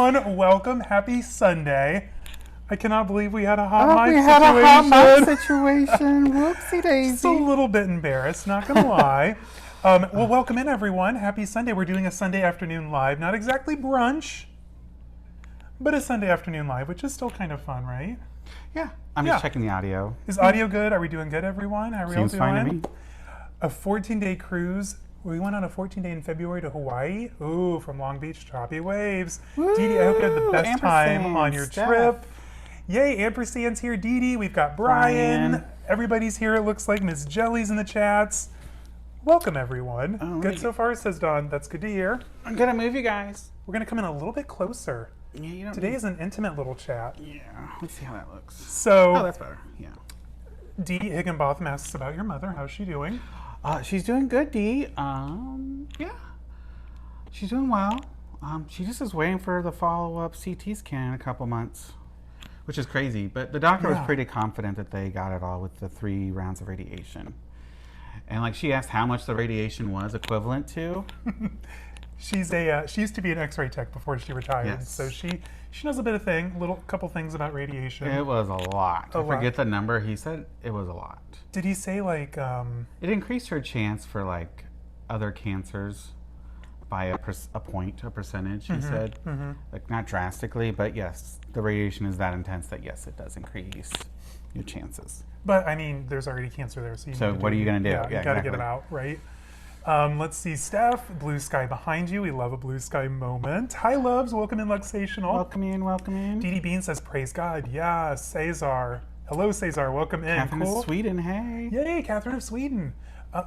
everyone. Welcome. Happy Sunday. I cannot believe we had a hot mic we situation. had a hot mic situation. Whoopsie daisy. Just a little bit embarrassed, not going to lie. Well, welcome in, everyone. Happy Sunday. We're doing a Sunday afternoon live. Not exactly brunch, but a Sunday afternoon live, which is still kind of fun, right? Yeah, I'm just checking the audio. Is audio good? Are we doing good, everyone? How are we all doing? Seems fine to me. A 14-day cruise. We went on a 14-day in February to Hawaii. Ooh, from Long Beach, choppy waves. Woo! Dee Dee, I hope you had the best time on your Steph. trip. Yay, ampersand's here. Dee Dee, we've got Brian. Everybody's here, it looks like. Miss Jelly's in the chats. Welcome, everyone. Oh, good so far, says Dawn. That's good to hear. I'm gonna move you guys. We're going to come in a little bit closer. Yeah, you don't Today is an intimate little chat. Yeah, let's see how that looks. So, Oh, that's better. Yeah. Dee Dee Higginbotham asks about your mother. How's she doing? She's doing good, Dee. Yeah, she's doing well. She just is waiting for the follow-up CT scan in a couple months, which is crazy. But the doctor was pretty confident that they got it all with the 3 rounds of radiation. And like she asked how much the radiation was equivalent to. She used to be an X-ray tech before she retired, Yes. so she knows a bit of couple things about radiation. It was a lot. I forget the number. He said it was a lot. Did he say like? It increased her chance for like other cancers by a percentage. He said, like not drastically, but yes, the radiation is that intense that yes, it does increase your chances. But I mean, there's already cancer there, so what are you gonna do? Yeah, you gotta exactly. get it out, right? Let's see, Steph, blue sky behind you. We love a blue sky moment. Hi, loves. Welcome in, Luxational. Welcome in, welcome in. Dee Dee Bean says, praise God. Yeah, Cesar. Hello, Cesar. Welcome in. Catherine Cool. of Sweden, hey. Yay, Catherine of Sweden.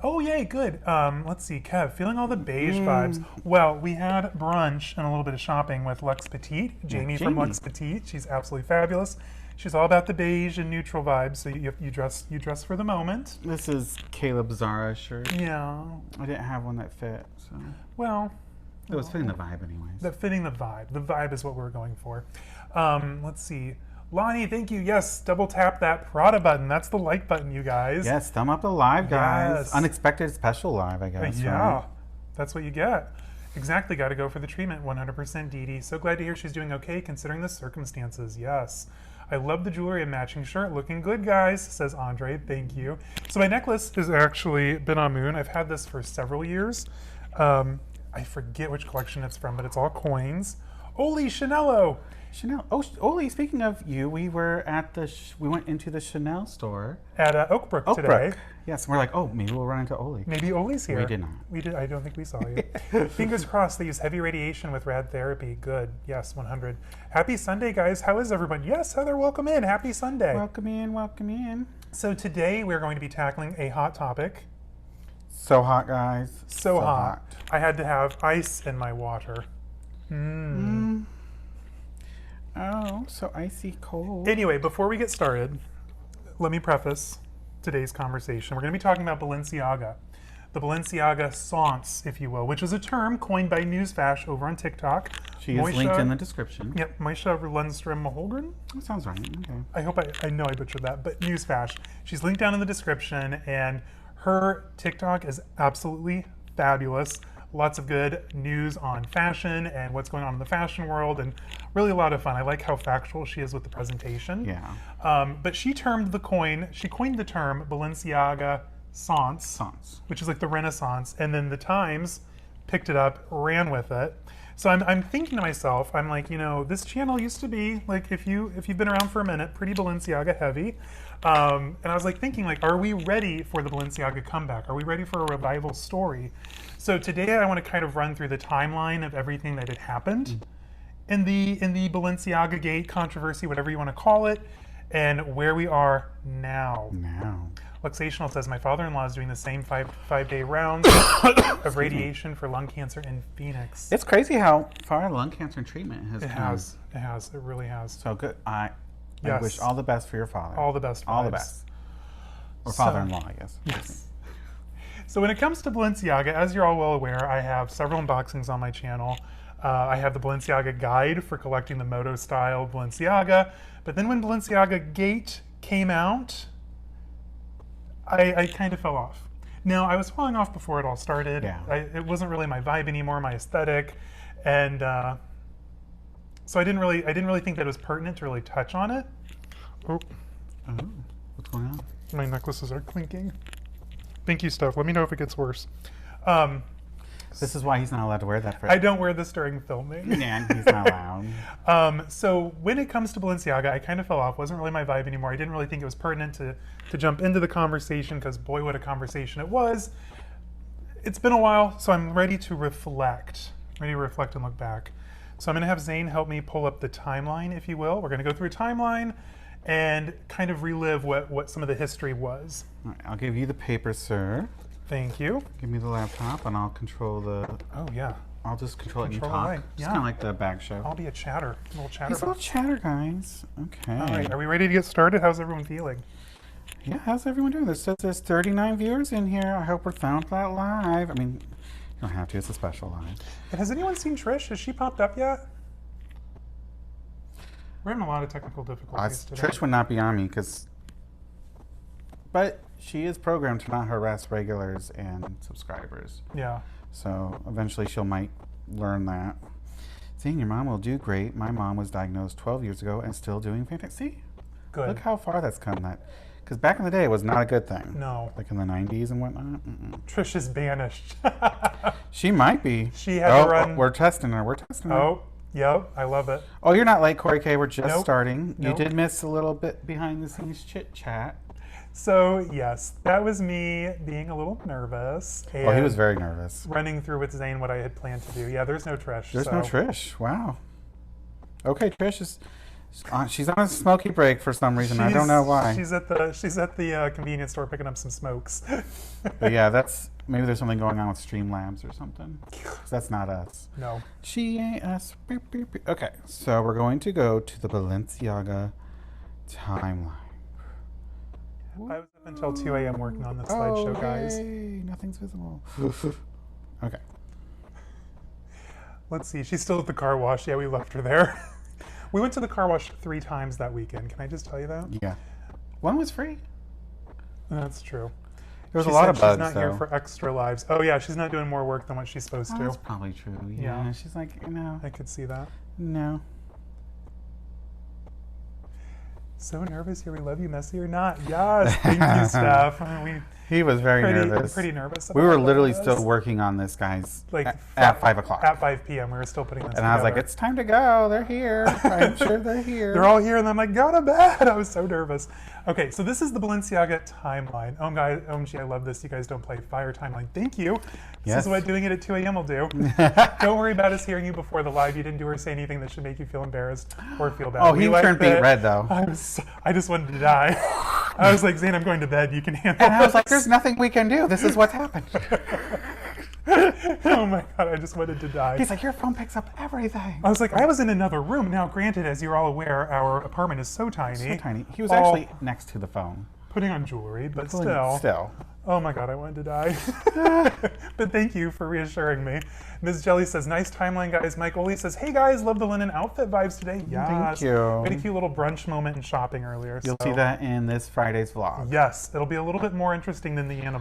Oh, yay, good. Let's see, Kev, feeling all the beige vibes. Well, we had brunch and a little bit of shopping with Lux Petite. Jamie from Lux Petite. She's absolutely fabulous. She's all about the beige and neutral vibes, so you dress for the moment. This is Caleb Zara shirt. Yeah. I didn't have one that fit, so. Well. It was fitting the vibe anyways. Fitting the vibe. The vibe is what we're going for. Let's see. Lonnie, thank you. Yes, double tap that Prada button. That's the like button, you guys. Yes, thumb up the live, guys. Yes. Unexpected special live, I guess. Yeah, right? that's what you get. Exactly, got to go for the treatment. 100% Dee Dee. So glad to hear she's doing okay considering the circumstances. Yes. I love the jewelry and matching shirt. Looking good, guys, says Andre. Thank you. So my necklace has actually been on Moon. I've had this for several years. I forget which collection it's from, but it's all coins. Oli Chanello. Chanel. Oh, Oli, speaking of you, we were at we went into the Chanel store At Oakbrook today. Yes, and we're like, oh, maybe we'll run into Oli. Maybe Oli's here. We did not. We did. I don't think we saw you. Fingers crossed. They use heavy radiation with rad therapy. Good. Yes, 100. Happy Sunday, guys. How is everyone? Yes, Heather, welcome in. Happy Sunday. Welcome in, welcome in. So today we're going to be tackling a hot topic. So hot, guys. So hot. I had to have ice in my water. Oh, so icy cold. Anyway, before we get started, let me preface today's conversation. We're going to be talking about Balenciaga. The Balenciagassance, if you will, which is a term coined by Newsfash over on TikTok. She is linked in the description. Yep, Moisha Lundström Maholgren. That sounds right. Okay. I hope I know I butchered that, but Newsfash. She's linked down in the description, and her TikTok is absolutely fabulous. Lots of good news on fashion and what's going on in the fashion world, and really a lot of fun. I like how factual she is with the presentation. Yeah. But she coined the term Balenciaga-sance, which is like the Renaissance, and then the Times picked it up, ran with it. So I'm thinking to myself, I'm like, this channel used to be like, if you've been around for a minute, pretty Balenciaga heavy. And I was like thinking, like, are we ready for the Balenciaga comeback? Are we ready for a revival story? So today I want to kind of run through the timeline of everything that had happened in the Balenciaga Gate controversy, whatever you want to call it, and where we are now. Luxational says, my father-in-law is doing the same five-day rounds of radiation for lung cancer in Phoenix. It's crazy how far lung cancer treatment has come. It really has. So good. I wish all the best for your father. All the best. All the best. Or father-in-law, I guess. Yes. So when it comes to Balenciaga, as you're all well aware, I have several unboxings on my channel. I have the Balenciaga guide for collecting the Moto style Balenciaga. But then when Balenciaga Gate came out, I kind of fell off. Now, I was falling off before it all started. Yeah. It wasn't really my vibe anymore, my aesthetic. And So I didn't really think that it was pertinent to really touch on it. Oh, What's going on? my necklaces are clinking. Thank you, Steph. Let me know if it gets worse. This is why he's not allowed to wear that. I don't wear this during filming. Yeah, he's not allowed. So when it comes to Balenciaga, I kind of fell off. Wasn't really my vibe anymore. I didn't really think it was pertinent to jump into the conversation because boy, what a conversation it was. It's been a while, so I'm ready to reflect. Ready to reflect and look back. So I'm going to have Zane help me pull up the timeline, if you will. We're going to go through a timeline and kind of relive what some of the history was. All right, I'll give you the paper, sir. Thank you. Give me the laptop, and I'll control the. Oh yeah. I'll just control it and you Control talk. away. It's Yeah. kind of like the bag show. I'll be a chatter, a little chatter. He's a little chatter, guys. Okay. All right, are we ready to get started? How's everyone feeling? Yeah, how's everyone doing? This says there's 39 viewers in here. I hope we're found that live. I mean, you don't have to. It's a special live. And has anyone seen Trish? Has she popped up yet? We're having a lot of technical difficulties today. Trish would not be on me but she is programmed to not harass regulars and subscribers. Yeah. So eventually she might learn that. Saying your mom will do great. My mom was diagnosed 12 years ago and still doing fantastic. See? Good. Look how far that's come. Because back in the day, it was not a good thing. No. Like in the 90s and whatnot. Trish is banished. She might be. She had to run. We're testing her. We're testing her. Oh, yep. I love it. Oh, you're not late, Corey K. We're just Nope. starting. You Nope. did miss a little bit behind the scenes chit chat. So, yes, that was me being a little nervous. And Oh, he was very nervous. running through with Zane what I had planned to do. Yeah, there's no Trish. There's so. no Trish. Wow. Okay, Trish is. She's on a smoky break for some reason. I don't know why. She's at the convenience store picking up some smokes. But yeah, maybe there's something going on with Streamlabs or something. 'Cause that's not us. No. She ain't us. Beep, beep, beep. Okay, so we're going to go to the Balenciaga timeline. I was up until 2 a.m. working on the slideshow, guys. Yay. Nothing's visible. Okay. Let's see. She's still at the car wash. Yeah, we left her there. We went to the car wash 3 times that weekend. Can I just tell you that? Yeah. One was free. That's true. There was She a lot said of bugs, she's not though. here for extra lives. Oh, yeah, she's not doing more work than what she's supposed to. That's probably true. Yeah. Yeah. She's like, no. I could see that. No. So nervous here. We love you, messy or not. Yes. Thank you, Steph. He was very nervous. Pretty nervous. We were about literally this. still working on this, guys, Like at 5 o'clock. At 5 p.m. We were still putting this And I was like, together. it's time to go. They're here. I'm sure they're here. They're all here, and I'm like, go to bed. I was so nervous. Okay, so this is the Balenciaga timeline. Oh, guys, OMG, I love this. You guys don't play Fire Timeline. Thank you. This Yes. is what doing it at 2 a.m. will do. Don't worry about us hearing you before the live. You didn't do or say anything that should make you feel embarrassed or feel bad. Oh, he We like turned beet that. red, though. I just wanted to die. I was like, Zane, I'm going to bed. You can handle And I was like, this." there's nothing we can do. This is what's happened. Oh my God, I just wanted to die. He's like, your phone picks up everything. I was like, I was in another room. Now, granted, as you're all aware, our apartment is so tiny. So tiny. He was All actually next to the phone. putting on jewelry, but still. Still. Oh my God, I wanted to die. But thank you for reassuring me. Ms. Jelly says, nice timeline, guys. Mike Oli says, hey guys, love the linen outfit vibes today. Yes. Thank you. We had a cute little brunch moment in shopping earlier. You'll so. see that in this Friday's vlog. Yes, it'll be a little bit more interesting than the Anna.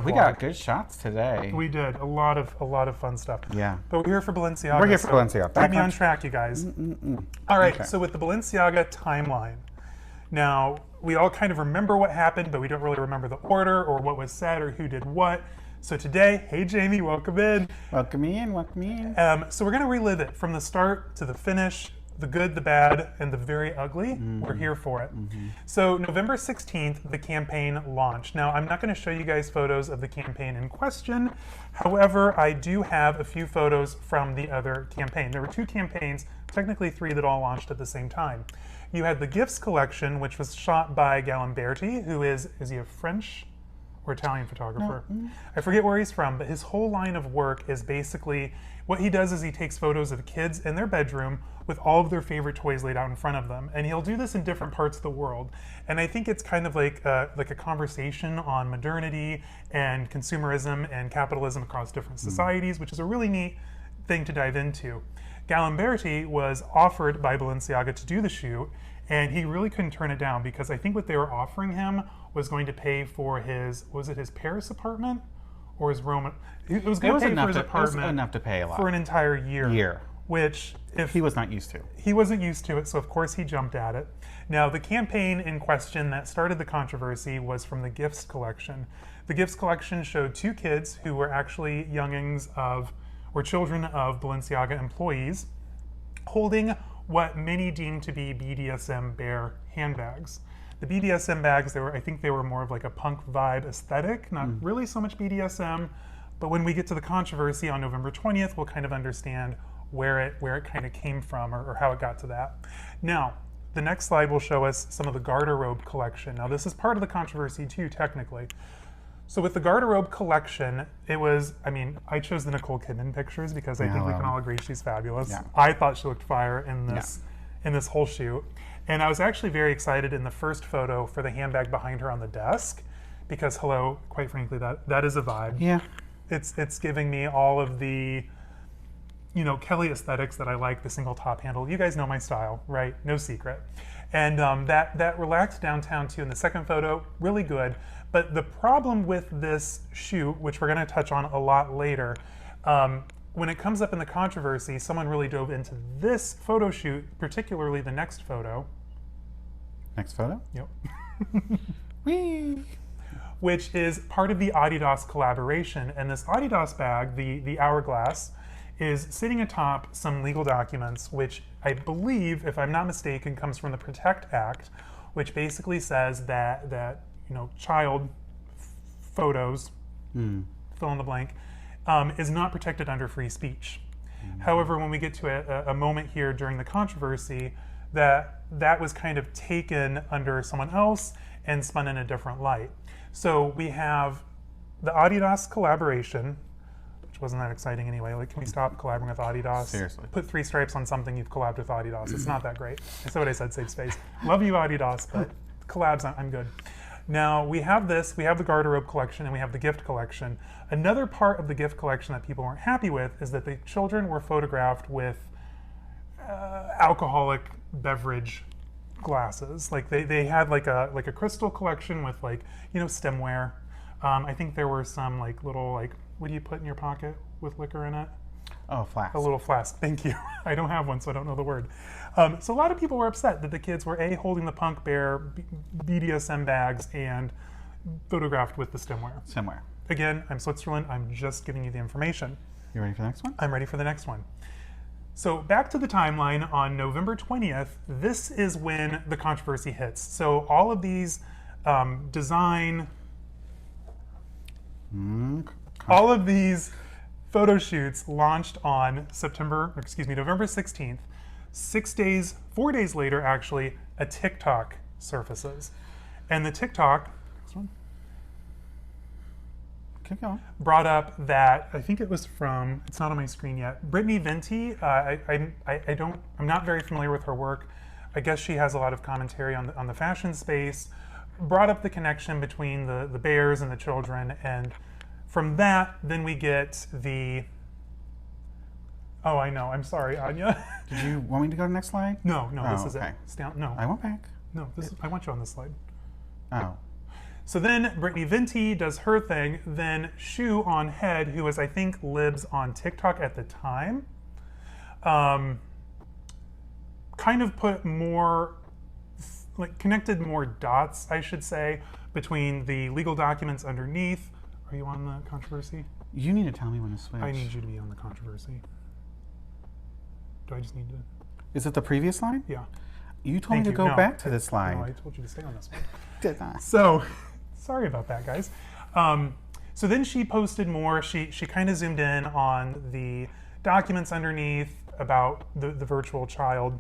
We got good shots today. We did a lot of fun stuff. Yeah. But we're here for Balenciaga. We're here for Balenciaga. Keep me on track, you guys. All right. Okay. So with the Balenciaga timeline, now we all kind of remember what happened, but we don't really remember the order or what was said or who did what. So today, hey Jamie, welcome in. Welcome in, welcome in. So we're gonna relive it from the start to the finish, the good, the bad, and the very ugly. We're here for it. So November 16th, the campaign launched. Now, I'm not gonna show you guys photos of the campaign in question. However, I do have a few photos from the other campaign. There were 2 campaigns, technically 3 that all launched at the same time. You had the Gifts collection, which was shot by Galimberti, who is he a French or Italian photographer? I forget where he's from, but his whole line of work is basically, what he does is he takes photos of kids in their bedroom with all of their favorite toys laid out in front of them. And he'll do this in different parts of the world. And I think it's kind of like a conversation on modernity and consumerism and capitalism across different societies, which is a really neat thing to dive into. Galimberti was offered by Balenciaga to do the shoot, and he really couldn't turn it down because I think what they were offering him was going to pay for his Paris apartment or his Roman? It was going to pay for his apartment enough to pay a lot. for an entire year. which if He was not used to. he wasn't used to it, so of course he jumped at it. Now, the campaign in question that started the controversy was from the Gifts collection. The Gifts collection showed two kids who were actually youngings of, or children of Balenciaga employees, holding what many deemed to be BDSM bear handbags. The BDSM bags, I think they were more of like a punk vibe aesthetic, not really so much BDSM, but when we get to the controversy on November 20th, we'll kind of understand where it kind of came from or how it got to that. Now, the next slide will show us some of the garderobe collection. Now, this is part of the controversy too, technically. So with the garderobe collection, it was, I chose the Nicole Kidman pictures because I think we can all agree she's fabulous. Yeah. I thought she looked fire in this whole shoot. And I was actually very excited in the first photo for the handbag behind her on the desk because, hello, quite frankly, that is a vibe. Yeah. It's giving me all of the, Kelly aesthetics that I like, the single top handle. You guys know my style, right? No secret. And that relaxed downtown too in the second photo, really good. But the problem with this shoot, which we're going to touch on a lot later, when it comes up in the controversy, someone really dove into this photo shoot, particularly the next photo. Next photo? Yep. Whee! Which is part of the Adidas collaboration. And this Adidas bag, the Hourglass, is sitting atop some legal documents, which I believe, if I'm not mistaken, comes from the Protect Act, which basically says that child photos, fill in the blank, is not protected under free speech. However, when we get to a moment here during the controversy, that was kind of taken under someone else and spun in a different light. So we have the Adidas collaboration, which wasn't that exciting anyway. Like, can we stop collaborating with Adidas? Seriously. Put 3 stripes on something you've collabed with Adidas. It's not that great. I said what I said, save space. Love you, Adidas, but collabs, I'm good. Now, we have this, we have the garderobe collection, and we have the gift collection. Another part of the gift collection that people weren't happy with is that the children were photographed with alcoholic beverage glasses. Like they had like a crystal collection with stemware. I think there were some little what do you put in your pocket with liquor in it? Oh, flask. A little flask. Thank you. I don't have one, so I don't know the word. So a lot of people were upset that the kids were holding the punk bear BDSM bags and photographed with the stemware. Stemware. Again, I'm Switzerland. I'm just giving you the information. You ready for the next one? I'm ready for the next one. So back to the timeline on November 20th, this is when the controversy hits. So all of these all of these photo shoots launched on November 16th. 4 days later, actually, a TikTok surfaces. And the TikTok, this one, Keep going. brought up that, I think it was from, it's not on my screen yet, Brittany Venti. I'm not very familiar with her work. I guess she has a lot of commentary on the fashion space. Brought up the connection between the bears and the children, and from that, then we get the, oh, I know, I'm sorry, Anya. Did you want me to go to the next slide? No, this Oh, is okay. it. No, I went back. no, I want you on this slide. Oh. So then Brittany Venti does her thing. Then Shu on Head, who was, I think, libs on TikTok at the time, kind of put more, connected more dots, I should say, between the legal documents underneath. Are you on the controversy? You need to tell me when to switch. I need you to be on the controversy. Do I just need to? Is it the previous slide? Yeah. You told Thank me to you. go No, back to this slide. No, I told you to stay on this one. Did I? So, sorry about that, guys. So then she posted more. She kind of zoomed in on the documents underneath about the virtual child,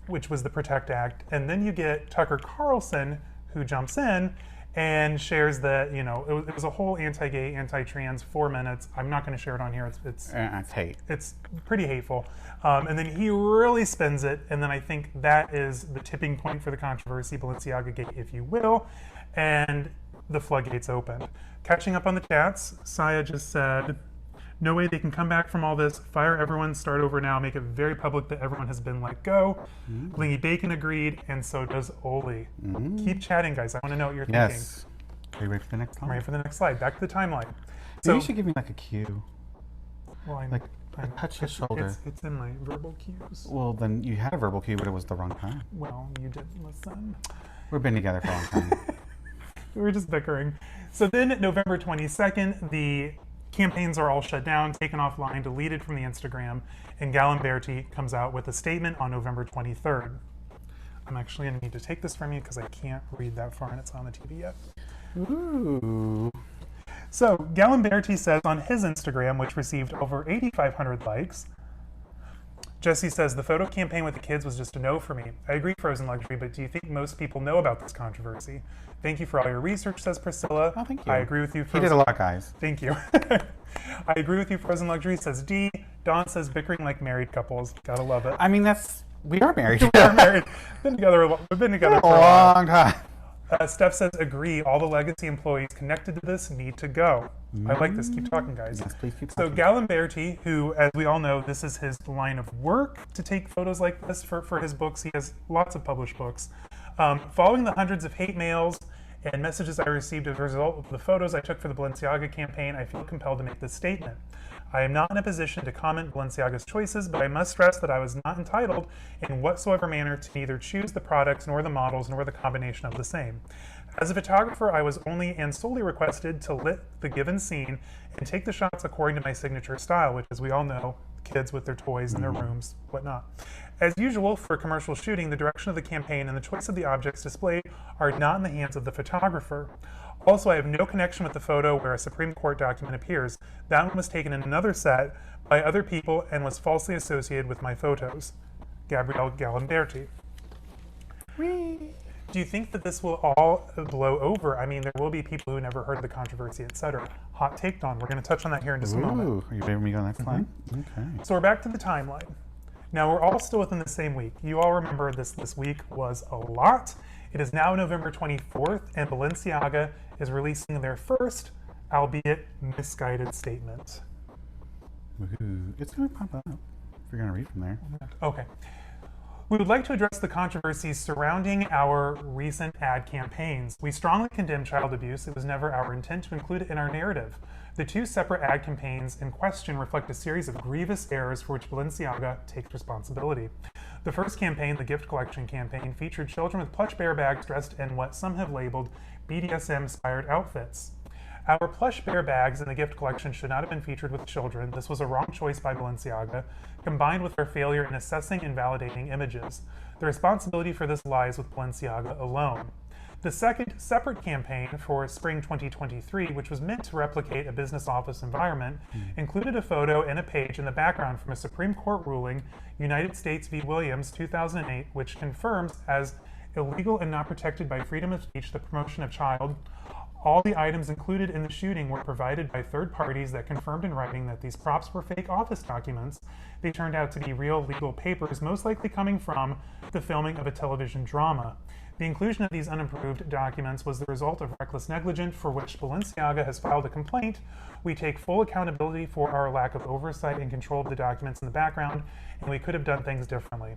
which was the Protect Act. And then you get Tucker Carlson, who jumps in and shares that, it was a whole anti-gay, anti-trans 4 minutes. I'm not going to share it on here. It's hate. It's pretty hateful. And then he really spins it. And then I think that is the tipping point for the controversy, Balenciaga Gate, if you will. And the floodgates opened. Catching up on the chats, Saya just said, no way they can come back from all this. Fire everyone, start over now, make it very public that everyone has been let go. Blingy Bacon agreed, and so does Oli. Keep chatting, guys. I want to know what you're thinking. Yes. Are you ready for the next slide? I'm ready for the next slide. Back to the timeline. Maybe you should give me a cue. Well, Like, touch his shoulder. It's in my verbal cues. Well, then you had a verbal cue, but it was the wrong time. Well, you didn't listen. We've been together for a long time. We were just bickering. So then November 22nd, the campaigns are all shut down, taken offline, deleted from the Instagram, and Galimberti comes out with a statement on November 23rd. I'm actually going to need to take this from you because I can't read that far and it's on the TV yet. Ooh. So Galimberti says on his Instagram, which received over 8,500 likes, Jesse says, the photo campaign with the kids was just a no for me. I agree, Frozen Luxury, but do you think most people know about this controversy? Thank you for all your research, says Priscilla. Oh, thank you. I agree with you, Frozen. He did a lot, guys. Thank you. I agree with you, Frozen Luxury, says D. Dawn says, bickering like married couples. Gotta love it. I mean, we are married. We are married. We've been together for a long time. Steph says, agree, all the legacy employees connected to this need to go. I like this. Keep talking, guys. Yes, please keep So talking. Galimberti, who, as we all know, this is his line of work to take photos like this for his books. He has lots of published books. Following the hundreds of hate mails and messages I received as a result of the photos I took for the Balenciaga campaign, I feel compelled to make this statement. I am not in a position to comment Balenciaga's choices, but I must stress that I was not entitled in whatsoever manner to neither choose the products nor the models nor the combination of the same. As a photographer, I was only and solely requested to lit the given scene and take the shots according to my signature style, which, as we all know, kids with their toys in their rooms, whatnot. As usual, for commercial shooting, the direction of the campaign and the choice of the objects displayed are not in the hands of the photographer. Also, I have no connection with the photo where a Supreme Court document appears. That one was taken in another set by other people and was falsely associated with my photos. Gabrielle Galimberti. Do you think that this will all blow over? I mean, there will be people who never heard of the controversy, etc. Hot take, Dawn. We're going to touch on that here in just a moment. Are you ready for me to go next line? Okay. So we're back to the timeline. Now, we're all still within the same week. You all remember this week was a lot. It is now November 24th, and Balenciaga is releasing their first, albeit misguided, statement. Ooh. It's going to pop up if you're going to read from there. Okay. We would like to address the controversies surrounding our recent ad campaigns. We strongly condemn child abuse. It was never our intent to include it in our narrative. The two separate ad campaigns in question reflect a series of grievous errors for which Balenciaga takes responsibility. The first campaign, the gift collection campaign, featured children with plush bear bags dressed in what some have labeled BDSM-inspired outfits. Our plush bear bags in the gift collection should not have been featured with children. This was a wrong choice by Balenciaga, combined with their failure in assessing and validating images. The responsibility for this lies with Balenciaga alone. The second separate campaign for spring 2023, which was meant to replicate a business office environment, included a photo and a page in the background from a Supreme Court ruling, United States v. Williams, 2008, which confirms as illegal and not protected by freedom of speech the promotion of child. All the items included in the shooting were provided by third parties that confirmed in writing that these props were fake office documents. They turned out to be real legal papers, most likely coming from the filming of a television drama. The inclusion of these unapproved documents was the result of reckless negligence for which Balenciaga has filed a complaint. We take full accountability for our lack of oversight and control of the documents in the background, and we could have done things differently.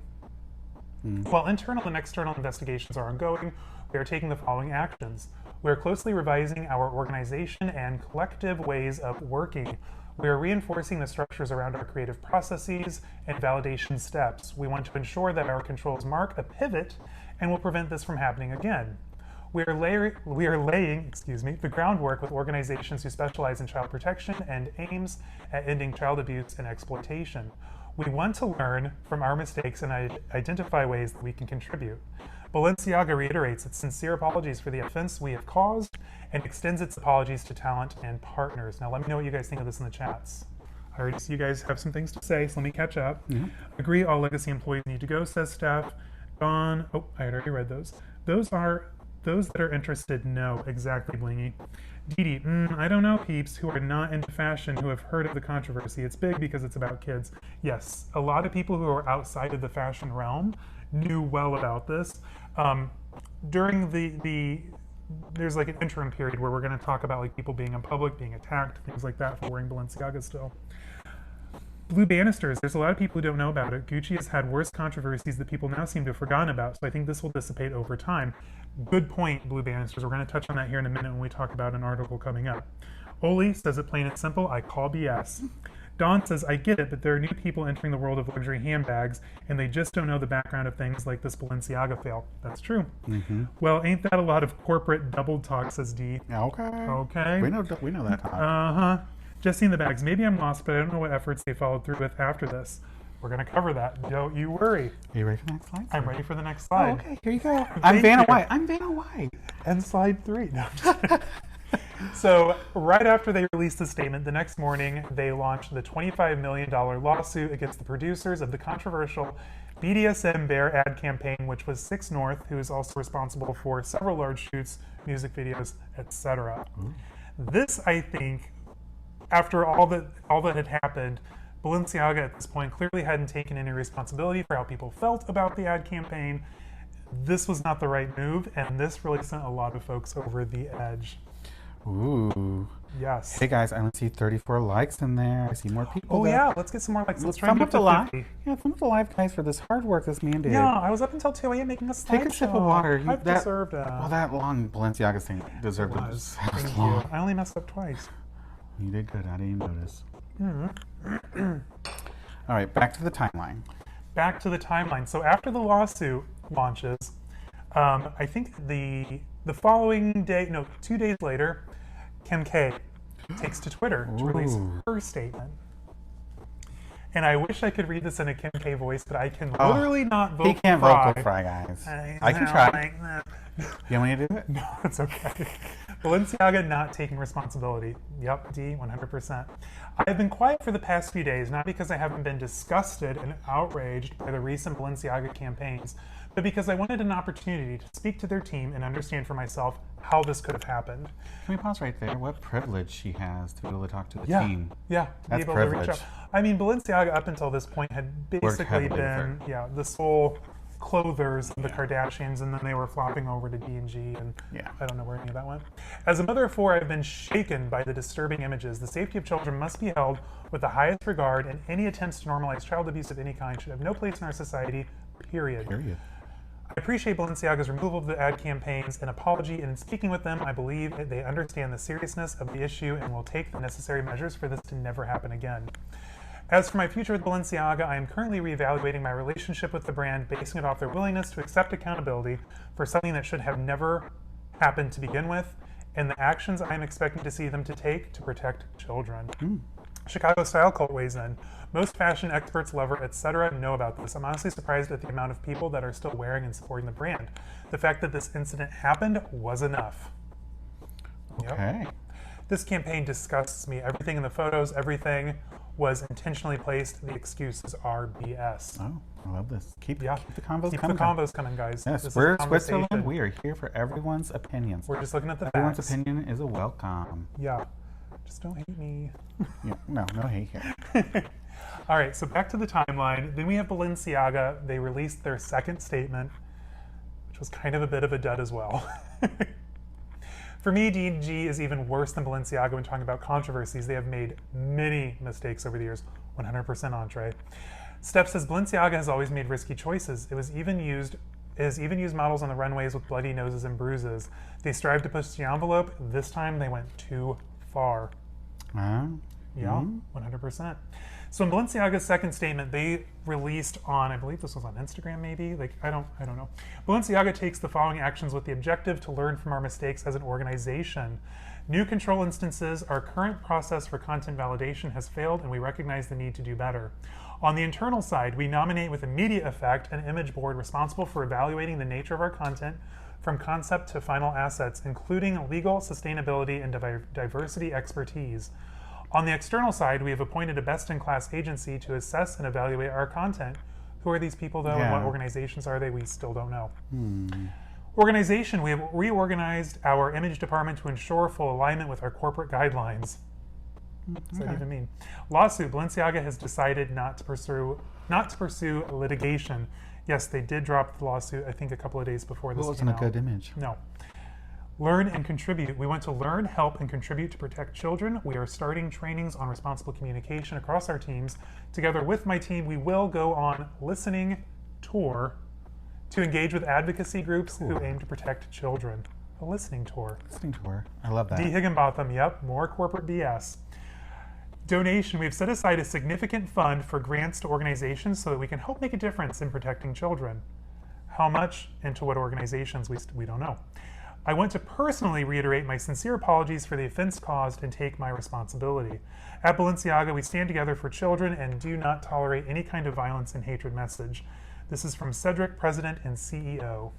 While internal and external investigations are ongoing, we are taking the following actions. We are closely revising our organization and collective ways of working. We are reinforcing the structures around our creative processes and validation steps. We want to ensure that our controls mark a pivot and will prevent this from happening again. We are laying the groundwork with organizations who specialize in child protection and aims at ending child abuse and exploitation. We want to learn from our mistakes and identify ways that we can contribute. Balenciaga reiterates its sincere apologies for the offense we have caused and extends its apologies to talent and partners. Now let me know what you guys think of this in the chats. I already see you guys have some things to say, so let me catch up. Agree, all legacy employees need to go, says Steph. Dawn, oh, I had already read those. Those that are interested, no, exactly, Blingy. Dee Dee, I don't know, peeps who are not into fashion who have heard of the controversy. It's big because it's about kids. Yes, a lot of people who are outside of the fashion realm knew well about this. During there's like an interim period where we're going to talk about like people being in public, being attacked, things like that for wearing Balenciaga still. Blue banisters, there's a lot of people who don't know about it. Gucci has had worse controversies that people now seem to have forgotten about, so I think this will dissipate over time. Good point, Blue banisters. We're going to touch on that here in a minute when we talk about an article coming up. Oli says it plain and simple, I call BS. Dawn says, I get it, but there are new people entering the world of luxury handbags, and they just don't know the background of things like this Balenciaga fail. That's true. Well, ain't that a lot of corporate double talk, says D. Okay. Okay. We know that talk. Uh-huh. Just seen the bags. Maybe I'm lost, but I don't know what efforts they followed through with after this. We're going to cover that. Don't you worry. Are you ready for the next slide? I'm ready for the next slide. Oh, okay. Here you go. I'm Vanna White. And slide 3. No, I'm just kidding. So right after they released the statement, the next morning they launched the $25 million lawsuit against the producers of the controversial BDSM Bear ad campaign, which was 6 North, who is also responsible for several large shoots, music videos, etc. This, I think, after all that had happened, Balenciaga at this point clearly hadn't taken any responsibility for how people felt about the ad campaign. This was not the right move, and this really sent a lot of folks over the edge. Ooh. Yes. Hey guys, I only see 34 likes in there. I see more people. Oh yeah, let's get some more likes. Let's try and get to 50. Yeah, some of the live guys for this hard work this man did. Yeah, I was up until 2 a.m. making a slideshow. Take a sip of water. I've deserved that. Well, that long Balenciaga thing deserved it. Thank you. I only messed up twice. You did good. I didn't notice. All right, back to the timeline. Back to the timeline. So after the lawsuit launches, I think the following day, no, 2 days later, Kim K takes to Twitter to release her statement. And I wish I could read this in a Kim K voice, but I can literally not vote. He can't vote for Fry, guys. I can try. You want me to do it? No, it's okay. Balenciaga not taking responsibility. Yep, D, 100%. I have been quiet for the past few days, not because I haven't been disgusted and outraged by the recent Balenciaga campaigns, but because I wanted an opportunity to speak to their team and understand for myself how this could have happened. Can we pause right there? What privilege she has to be able to talk to the team. Yeah, that's able privilege. To reach out. I mean, Balenciaga up until this point had basically been the sole clothers of the Kardashians, and then they were flopping over to D&G, and I don't know where any of that went. As a mother of 4, I've been shaken by the disturbing images. The safety of children must be held with the highest regard, and any attempts to normalize child abuse of any kind should have no place in our society, period. I appreciate Balenciaga's removal of the ad campaigns and apology, and in speaking with them, I believe they understand the seriousness of the issue and will take the necessary measures for this to never happen again. As for my future with Balenciaga, I am currently reevaluating my relationship with the brand, basing it off their willingness to accept accountability for something that should have never happened to begin with, and the actions I am expecting to see them to take to protect children. Chicago Style Cult weighs in. Most fashion experts, lover, etc. know about this. I'm honestly surprised at the amount of people that are still wearing and supporting the brand. The fact that this incident happened was enough. Okay. This campaign disgusts me. Everything in the photos, everything was intentionally placed. The excuses are BS. Oh, I love this. Keep the combos coming. Keep the combos coming, guys. Yes, we're Switzerland. We are here for everyone's opinions. We're just looking at the Everyone's facts. opinion is a welcome. Yeah. Just don't hate me. No hate here. All right, so back to the timeline. Then we have Balenciaga. They released their second statement, which was kind of a bit of a dud as well. For me, D&G is even worse than Balenciaga when talking about controversies. They have made many mistakes over the years. 100% entree. Steph says Balenciaga has always made risky choices. It has even used models on the runways with bloody noses and bruises. They strive to push the envelope. This time they went too far. Yeah, 100%. So in Balenciaga's second statement, they released on, I believe this was on Instagram maybe, like I don't know. Balenciaga takes the following actions with the objective to learn from our mistakes as an organization. New control instances, our current process for content validation has failed and we recognize the need to do better. On the internal side, we nominate with immediate effect an image board responsible for evaluating the nature of our content from concept to final assets, including legal, sustainability, and diversity expertise. On the external side, we have appointed a best-in-class agency to assess and evaluate our content. Who are these people, though, and what organizations are they? We still don't know. Organization, we have reorganized our image department to ensure full alignment with our corporate guidelines. What does that even mean? Lawsuit, Balenciaga has decided not to pursue litigation. Yes, they did drop the lawsuit, I think, a couple of days before this came out. Wasn't a good image. No. Learn and contribute. We want to learn, help, and contribute to protect children. We are starting trainings on responsible communication across our teams. Together with my team, we will go on listening tour to engage with advocacy groups who aim to protect children. A listening tour. Listening tour. I love that. D. Higginbotham, yep, more corporate BS. Donation. We've set aside a significant fund for grants to organizations so that we can help make a difference in protecting children. How much and to what organizations, we don't know. I want to personally reiterate my sincere apologies for the offense caused and take my responsibility. At Balenciaga, we stand together for children and do not tolerate any kind of violence and hatred message. This is from Cedric, President and CEO.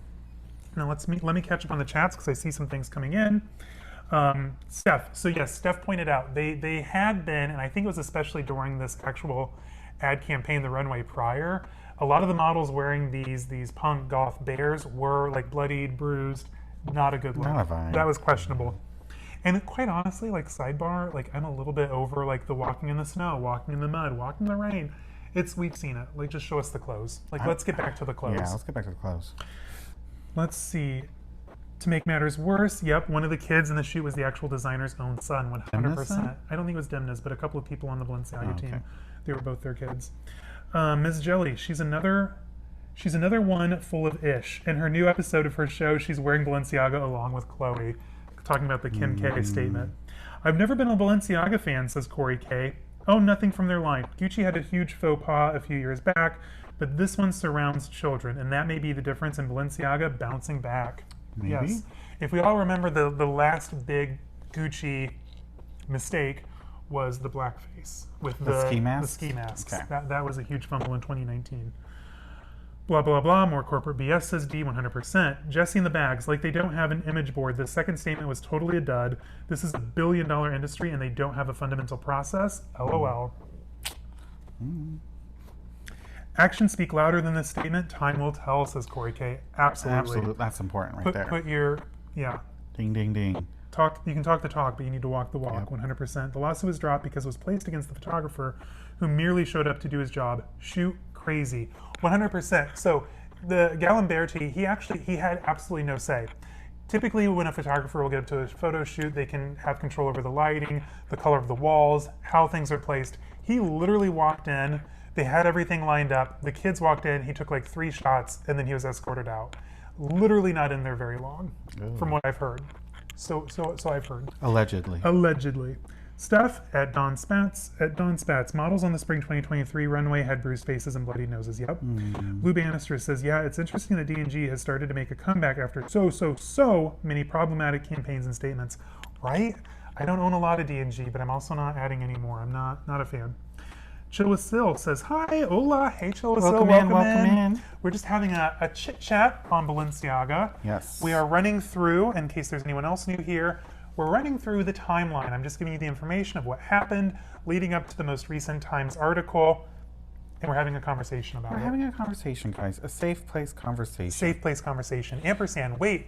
Now let me catch up on the chats because I see some things coming in. Steph, so yes, Steph pointed out they had been, and I think it was especially during this actual ad campaign, the runway prior, a lot of the models wearing these punk goth bears were like bloodied, bruised, not a good look. Not a vibe. That was questionable. And quite honestly, like sidebar, like I'm a little bit over like the walking in the snow, walking in the mud, walking in the rain. We've seen it. Like just show us the clothes. Like let's get back to the clothes. Yeah, let's get back to the clothes. Let's see. To make matters worse, yep, one of the kids in the shoot was the actual designer's own son, 100%. I don't think it was Dimna's, but a couple of people on the Balenciaga team. They were both their kids. Ms. Jelly, she's another one full of ish. In her new episode of her show, she's wearing Balenciaga along with Chloe, talking about the Kim K statement. I've never been a Balenciaga fan, says Corey K. Oh, nothing from their line. Gucci had a huge faux pas a few years back, but this one surrounds children, and that may be the difference in Balenciaga bouncing back. Maybe. Yes. If we all remember the last big Gucci mistake was the blackface with The ski mask? The ski masks. Okay. That was a huge fumble in 2019. Blah, blah, blah, more corporate BS, says D, 100%. Jesse in the bags, like they don't have an image board. The second statement was totally a dud. This is a billion-dollar industry and they don't have a fundamental process. LOL. Actions speak louder than this statement. Time will tell, says Corey K. Absolutely. Absolutely. That's important right there. Put your, yeah. Ding, ding, ding. You can talk the talk, but you need to walk the walk, 100%. The lawsuit was dropped because it was placed against the photographer who merely showed up to do his job. Shoot crazy. 100%. So the Galimberti, he had absolutely no say. Typically when a photographer will get up to a photo shoot, they can have control over the lighting, the color of the walls, how things are placed. He literally walked in, they had everything lined up, the kids walked in, he took like 3 shots, and then he was escorted out. Literally not in there very long, from what I've heard. So I've heard. Allegedly. Steph at Dawn Spats. Models on the spring 2023 runway had bruised faces and bloody noses. Yep. Blue Bannister says, yeah, it's interesting that D&G has started to make a comeback after so many problematic campaigns and statements. Right? I don't own a lot of D&G, but I'm also not adding any more. I'm not a fan. Chill with Sil says, hi, hola, hey Chill with Sil, welcome in. We're just having a chit chat on Balenciaga. Yes. We are running through, in case there's anyone else new here, we're running through the timeline. I'm just giving you the information of what happened leading up to the most recent Times article, and we're having a conversation about it. We're having a conversation, guys. A safe place conversation. Safe place conversation. Ampersand, wait,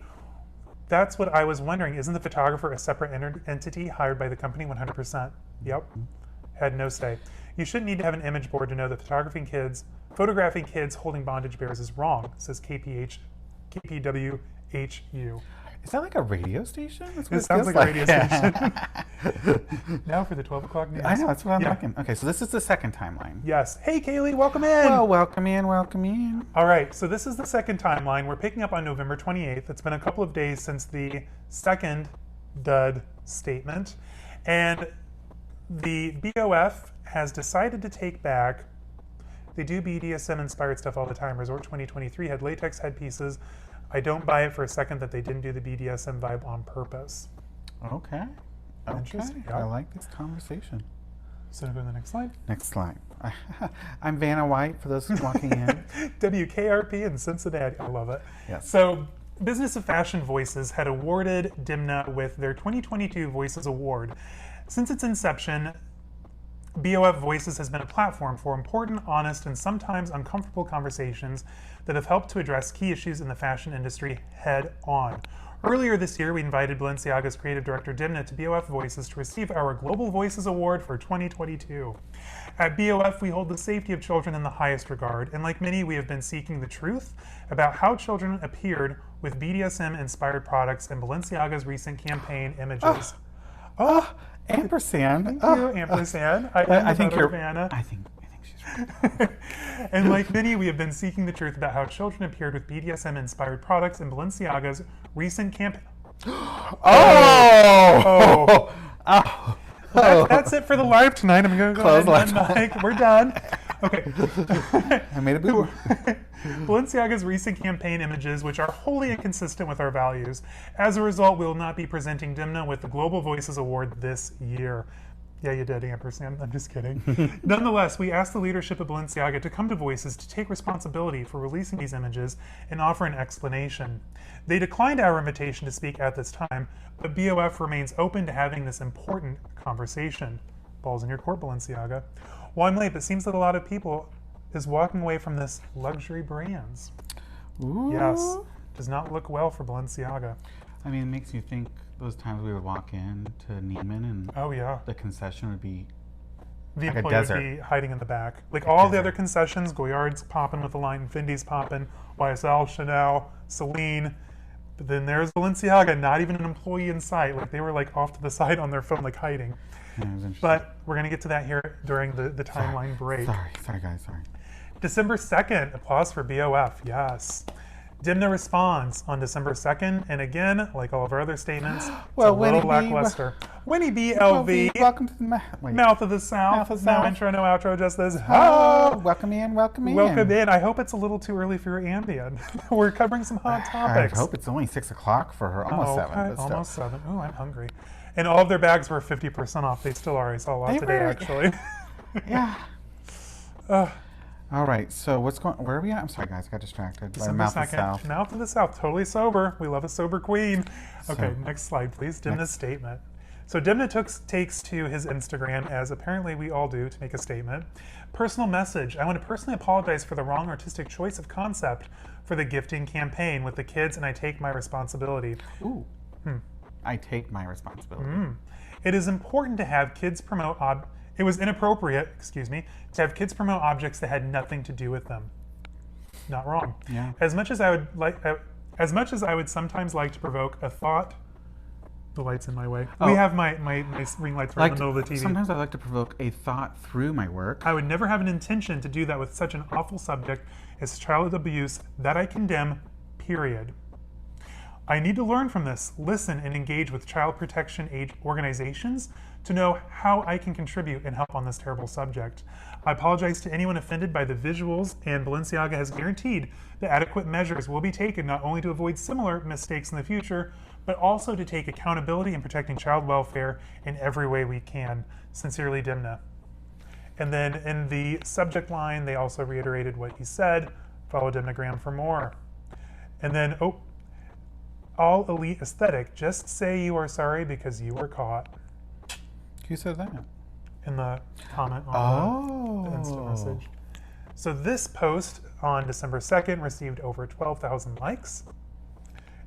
that's what I was wondering. Isn't the photographer a separate entity hired by the company? 100%. Yep. Had no say. You shouldn't need to have an image board to know that photographing kids holding bondage bears is wrong, says KPWHU. Is that like a radio station? It sounds like a radio station. Now for the 12 o'clock news. I know, that's what I'm looking. Okay, so this is the second timeline. Yes. Hey, Kaylee, welcome in. Well, welcome in. All right, so this is the second timeline. We're picking up on November 28th. It's been a couple of days since the second dud statement. And the BOF has decided to take back, they do BDSM-inspired stuff all the time. Resort 2023 had latex headpieces. I don't buy it for a second that they didn't do the BDSM vibe on purpose. Okay. Interesting. I like this conversation. So go to the next slide. Next slide. I'm Vanna White, for those walking in. WKRP in Cincinnati. I love it. Yes. So Business of Fashion Voices had awarded Dimna with their 2022 Voices Award. Since its inception, BOF Voices has been a platform for important, honest, and sometimes uncomfortable conversations that have helped to address key issues in the fashion industry head on. Earlier this year, we invited Balenciaga's creative director Dimna to BOF Voices to receive our Global Voices Award for 2022. At BOF, we hold the safety of children in the highest regard, and like many, we have been seeking the truth about how children appeared with BDSM-inspired products and Balenciaga's recent campaign images. Ampersand. Thank you, Ampersand. I think you're Vanna. I think she's right. And like many, we have been seeking the truth about how children appeared with BDSM-inspired products in Balenciaga's recent campaign. That's it for the live tonight. I'm going to go Close ahead and live. mic. We're done. Okay. I made a boo. Balenciaga's recent campaign images, which are wholly inconsistent with our values. As a result, we will not be presenting Dimna with the Global Voices Award this year. Yeah, you did, Ampersand. I'm just kidding. Nonetheless, we asked the leadership of Balenciaga to come to Voices to take responsibility for releasing these images and offer an explanation. They declined our invitation to speak at this time, but BOF remains open to having this important conversation. Balls in your court, Balenciaga. Well, I'm late, but it seems that a lot of people is walking away from this luxury brands. Ooh. Yes, does not look well for Balenciaga. I mean, it makes you think those times we would walk in to Neiman and Oh yeah, the concession would be the like a employee would desert. be hiding in the back. Like all the desert. other concessions, Goyard's popping with the line, Fendi's popping, YSL, Chanel, Celine. But then there's Balenciaga, not even an employee in sight. Like they were like off to the side on their phone, like hiding. Yeah, it was interesting. But we're gonna get to that here during the timeline break. Sorry guys, sorry. December 2nd, applause for BOF, yes. Dimna responds on December 2nd, and again, like all of our other statements, Well, it's a little Winnie B, lackluster. Winnie B, LV, Welcome to the Mouth of the South. Mouth of the No South. intro, no outro, just this. Oh, welcome in. Welcome in. I hope it's a little too early for your Ambien. We're covering some hot I topics. hope it's only 6 o'clock for her. Almost 7. Okay, But still. almost 7. Oh, I'm hungry. And all of their bags were 50% off. They still are. I saw a lot They today, were- actually. Yeah. Uh, All right. So where are we at? I'm sorry, guys. I got distracted by December Mouth of 2nd. South. Mouth of the South. Totally sober. We love a sober queen. Okay, So- next slide, please. Dimna's statement. So Dimna takes to his Instagram, as apparently we all do, to make a statement. Personal message. I want to personally apologize for the wrong artistic choice of concept for the gifting campaign with the kids, and I take my responsibility. Ooh. I take my responsibility. It is important to have kids promote. It was inappropriate, to have kids promote objects that had nothing to do with them. Not wrong. Yeah. As much as I would sometimes like to provoke a thought. The light's in my way. Oh. We have my ring lights right in the middle of the TV. Sometimes I like to provoke a thought through my work. I would never have an intention to do that with such an awful subject as child abuse that I condemn, period. I need to learn from this, listen, and engage with child protection age organizations to know how I can contribute and help on this terrible subject. I apologize to anyone offended by the visuals, and Balenciaga has guaranteed that adequate measures will be taken not only to avoid similar mistakes in the future, but also to take accountability in protecting child welfare in every way we can. Sincerely, Dimna. And then in the subject line, they also reiterated what he said. Follow Dimnagram for more. And then, all elite aesthetic. Just say you are sorry because you were caught. Who said that? In the comment on the Insta message. So this post on December 2nd received over 12,000 likes.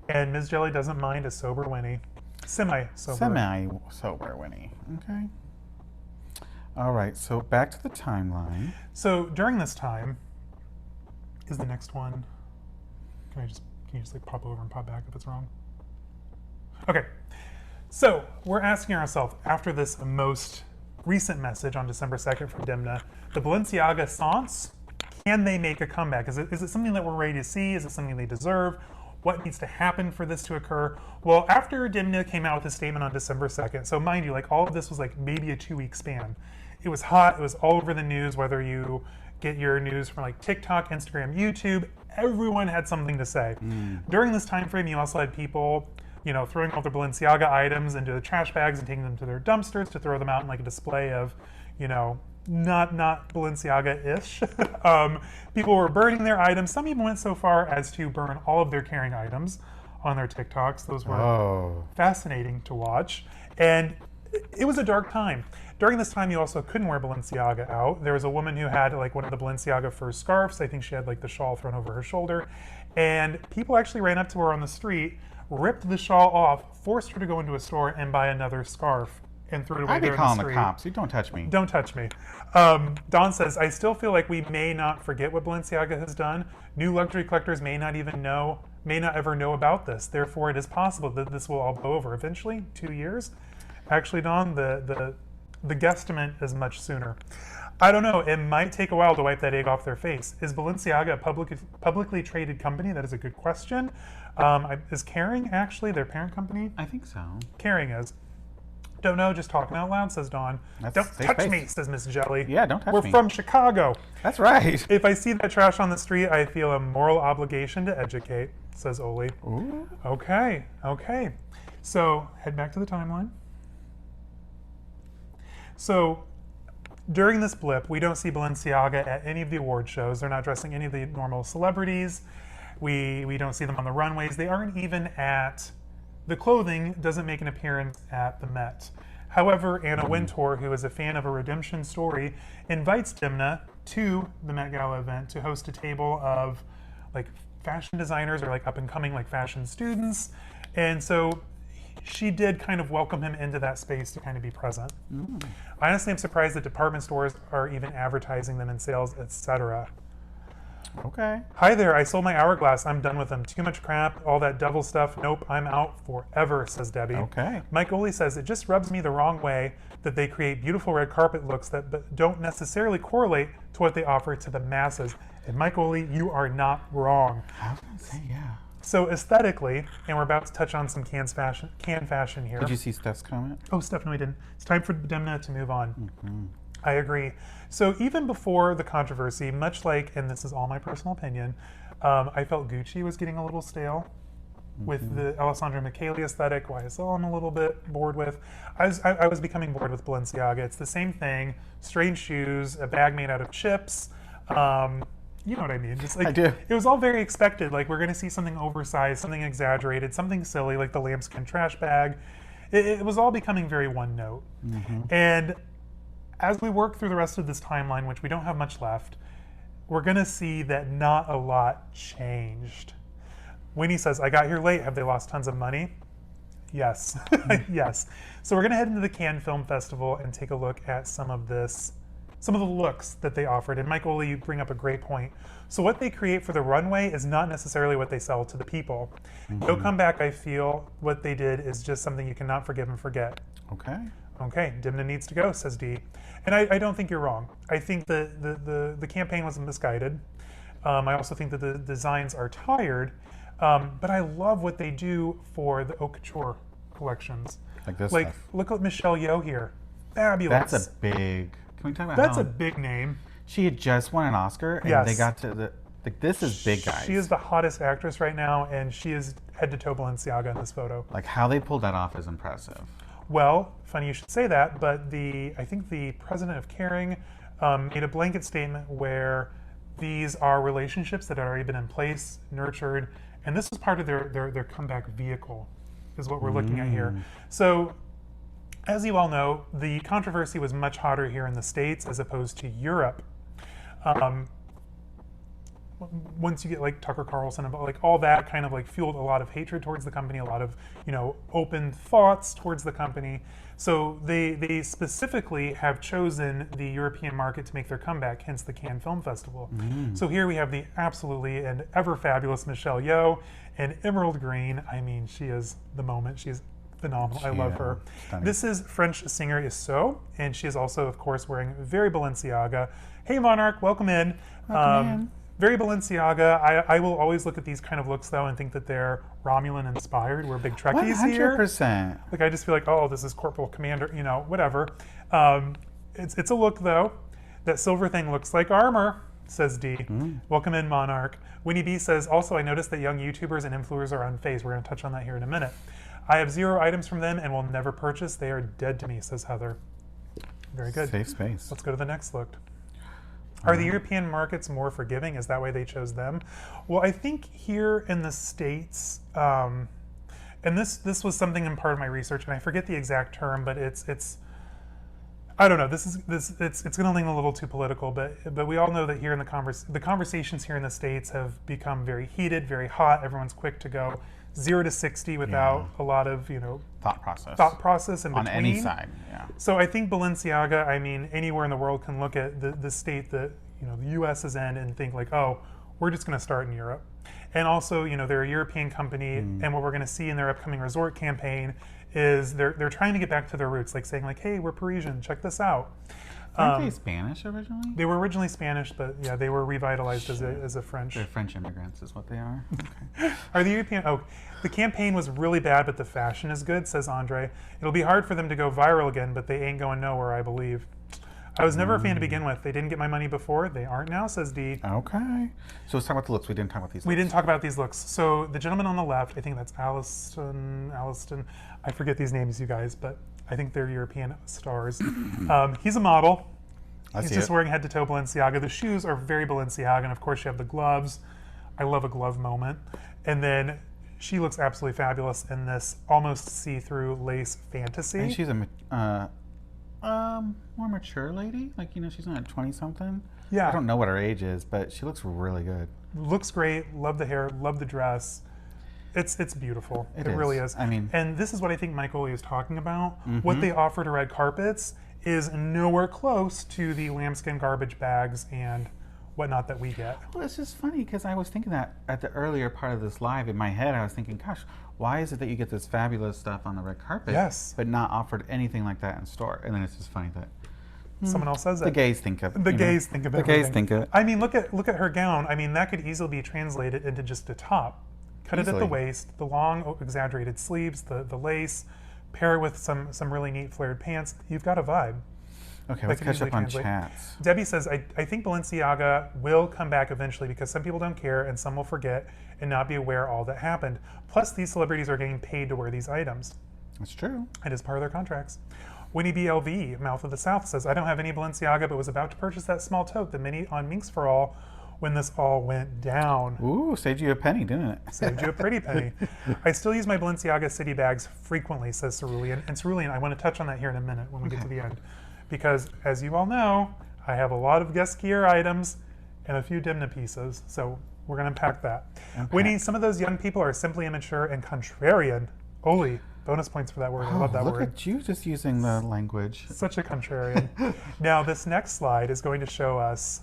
And Ms. Jelly doesn't mind a sober Winnie. Semi-sober. Semi-sober Winnie. Okay. All right, so back to the timeline. So during this time is the next one. Can you just like pop over and pop back if it's wrong? Okay. So we're asking ourselves, after this most recent message on December 2nd from Dimna, the Balenciagassance, can they make a comeback? Is it something that we're ready to see? Is it something they deserve? What needs to happen for this to occur? Well, after Dimna came out with a statement on December 2nd, so mind you, like all of this was like maybe a 2-week span. It was hot, it was all over the news, whether you get your news from like TikTok, Instagram, YouTube, everyone had something to say. During this time frame, you also had people, throwing all their Balenciaga items into the trash bags and taking them to their dumpsters to throw them out in like a display of, not Balenciaga-ish. People were burning their items. Some even went so far as to burn all of their Caring items on their TikToks. Those were fascinating to watch. And it was a dark time. During this time, you also couldn't wear Balenciaga out. There was a woman who had like one of the Balenciaga fur scarves. I think she had like the shawl thrown over her shoulder. And people actually ran up to her on the street, ripped the shawl off, forced her to go into a store and buy another scarf and threw it away I'd be there in the calling the street. cops. You don't touch me. Don't touch me. Don says, I still feel like we may not forget what Balenciaga has done. New luxury collectors may not ever know about this. Therefore, it is possible that this will all blow over. Eventually, 2 years. Actually, Don, the guesstimate is much sooner. I don't know. It might take a while to wipe that egg off their face. Is Balenciaga a publicly traded company? That is a good question. Is Kering actually their parent company? I think so. Kering is. Don't know, just talking out loud, says Dawn. Don't touch me, says Miss Jelly. Yeah, don't touch me. We're from Chicago. That's right. If I see that trash on the street, I feel a moral obligation to educate, says Oli. Ooh. Okay. So, head back to the timeline. So, during this blip, we don't see Balenciaga at any of the award shows. They're not dressing any of the normal celebrities. We don't see them on the runways. They aren't even at... The clothing doesn't make an appearance at the Met. However, Anna Wintour, who is a fan of a redemption story, invites Dimna to the Met Gala event to host a table of like fashion designers or like up and coming like fashion students. And so she did kind of welcome him into that space to kind of be present. Honestly, I'm surprised that department stores are even advertising them in sales, etc. Okay. Hi there, I sold my hourglass. I'm done with them. Too much crap, all that devil stuff. Nope, I'm out forever, says Debbie. Okay. Mike Oli says, it just rubs me the wrong way that they create beautiful red carpet looks that don't necessarily correlate to what they offer to the masses. And Mike Oli, you are not wrong. I was going to say, yeah. So aesthetically, and we're about to touch on some can fashion here. Did you see Steph's comment? Oh, Steph, no, we didn't. It's time for Demna to move on. I agree. So even before the controversy, much like, and this is all my personal opinion, I felt Gucci was getting a little stale with the Alessandro Michele aesthetic, YSL I'm a little bit bored with. I was becoming bored with Balenciaga. It's the same thing, strange shoes, a bag made out of chips. You know what I mean? Just like, I do. It was all very expected. Like, we're going to see something oversized, something exaggerated, something silly, like the lambskin trash bag. It was all becoming very one note. And as we work through the rest of this timeline, which we don't have much left, we're going to see that not a lot changed. Winnie says, I got here late. Have they lost tons of money? Yes. Yes. So we're going to head into the Cannes Film Festival and take a look at some of the looks that they offered. And Mike Oli, you bring up a great point. So what they create for the runway is not necessarily what they sell to the people. No Comeback, I feel, what they did is just something you cannot forgive and forget. Okay, Dimna needs to go, says Dee. And I don't think you're wrong. I think the campaign was misguided. I also think that the designs are tired. But I love what they do for the haute couture collections. Like this Like, stuff. look at Michelle Yeoh here. Fabulous. That's a big... Can we talk about That's how a big name. she had just won an Oscar and Yes. they got to the... Like, this is big, guys. She is the hottest actress right now, and she is head to toe Balenciaga in this photo. Like, how they pulled that off is impressive. Well, funny you should say that, but I think the president of Kering made a blanket statement where these are relationships that had already been in place, nurtured, and this was part of their comeback vehicle, is what we're looking at here. So, as you all know, the controversy was much hotter here in the States as opposed to Europe. Once you get like Tucker Carlson and like all that kind of like fueled a lot of hatred towards the company, a lot of, you know, open thoughts towards the company. So they specifically have chosen the European market to make their comeback, hence the Cannes Film Festival. So here we have the absolutely and ever fabulous Michelle Yeoh in emerald green. I mean, she is the moment. She's phenomenal. I love her. Stunning. This is French singer Issou, and she is also, of course, wearing very Balenciaga. Hey, Monarch, welcome in. Welcome in. Very Balenciaga. I will always look at these kind of looks, though, and think that they're Romulan inspired. We're big Trekkies here. 100%. Like, I just feel like, oh, this is Corporal Commander, you know, whatever. It's a look, though. That silver thing looks like armor, says Dee. Welcome in, Monarch. Winnie B says, also, I noticed that young YouTubers and influencers are unfazed. We're going to touch on that here in a minute. I have 0 items from them and will never purchase. They are dead to me, says Heather. Very good. Safe space. Let's go to the next look. Are the European markets more forgiving? Is that why they chose them? Well, I think here in the States, and this was something in part of my research, and I forget the exact term, but it's I don't know. It's going to lean a little too political, but we all know that here in the conversations here in the States have become very heated, very hot. Everyone's quick to go 0 to 60 without a lot of, you know, Thought process in on between. any side. Yeah. So I think Balenciaga, I mean, anywhere in the world can look at the state that, you know, the U.S. is in and think like, oh, we're just going to start in Europe. And also, you know, they're a European company, and what we're going to see in their upcoming resort campaign is they're trying to get back to their roots, like saying like, hey, we're Parisian, check this out. Aren't they Spanish originally? They were originally Spanish, but yeah, they were revitalized as a French. They're French immigrants is what they are. Okay. Are the European? Oh, The campaign was really bad, but the fashion is good, says Andre. It'll be hard for them to go viral again, but they ain't going nowhere, I believe. I was never a fan to begin with. They didn't get my money before. They aren't now, says Dee. Okay. So let's talk about the looks. We didn't talk about these looks. We didn't talk about these looks. So the gentleman on the left, I think that's Alliston. I forget these names, you guys, but I think they're European stars. He's a model. He's just wearing head-to-toe Balenciaga. The shoes are very Balenciaga, and of course you have the gloves. I love a glove moment. And then she looks absolutely fabulous in this almost see-through lace fantasy. And she's a more mature lady. Like, you know, she's not 20-something. Yeah. I don't know what her age is, but she looks really good. Looks great. Love the hair. Love the dress. It's beautiful. It really is. I mean, and this is what I think Michael is talking about. Mm-hmm. What they offer to red carpets is nowhere close to the lambskin garbage bags and whatnot that we get. Well, it's just funny because I was thinking that at the earlier part of this live in my head, I was thinking, gosh, why is it that you get this fabulous stuff on the red carpet, but not offered anything like that in store? And then it's just funny that someone else says it. The gays think of it. The gays think of it. The gays think of it. I mean, look at her gown. I mean, that could easily be translated into just a top. Cut it at the waist, the long, exaggerated sleeves, the lace, pair it with some really neat flared pants. You've got a vibe. Okay, let's catch up on chats. Debbie says, I think Balenciaga will come back eventually because some people don't care and some will forget and not be aware all that happened. Plus, these celebrities are getting paid to wear these items. That's true. It is part of their contracts. Winnie BLV, Mouth of the South, says, I don't have any Balenciaga, but was about to purchase that small tote, the mini on Minks for All, when this all went down. Ooh, saved you a penny, didn't it? Saved you a pretty penny. I still use my Balenciaga city bags frequently, says Cerulean. And Cerulean, I want to touch on that here in a minute when we get to the end. Because, as you all know, I have a lot of guest gear items and a few Dimna pieces, so we're going to unpack that. Winnie, some of those young people are simply immature and contrarian. Oli, bonus points for that word. I love that word. Look at you just using the language. Such a contrarian. Now, this next slide is going to show us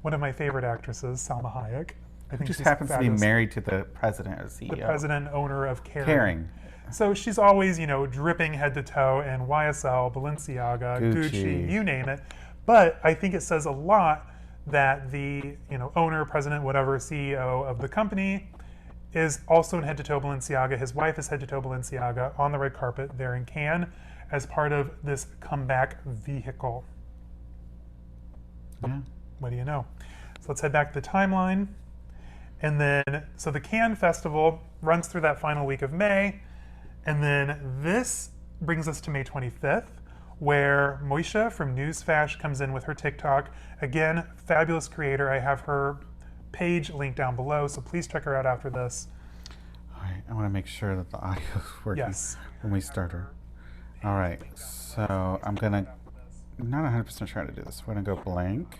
one of my favorite actresses, Salma Hayek. I think just happens to be married to the president or CEO. The president owner of Kering. So she's always, you know, dripping head to toe in YSL, Balenciaga, Gucci, you name it. But I think it says a lot that the, you know, owner, president, whatever, CEO of the company is also in head to toe Balenciaga. His wife is head to toe Balenciaga on the red carpet there in Cannes as part of this comeback vehicle. Yeah. What do you know? So let's head back to the timeline. And then, so the Cannes Festival runs through that final week of May. And then this brings us to May 25th, where Moisha from Newsfash comes in with her TikTok. Again, fabulous creator. I have her page linked down below, so please check her out after this. All right, I want to make sure that the audio is working when we start her. All right, so I'm going to, not 100% sure how to do this. We're going to go blank.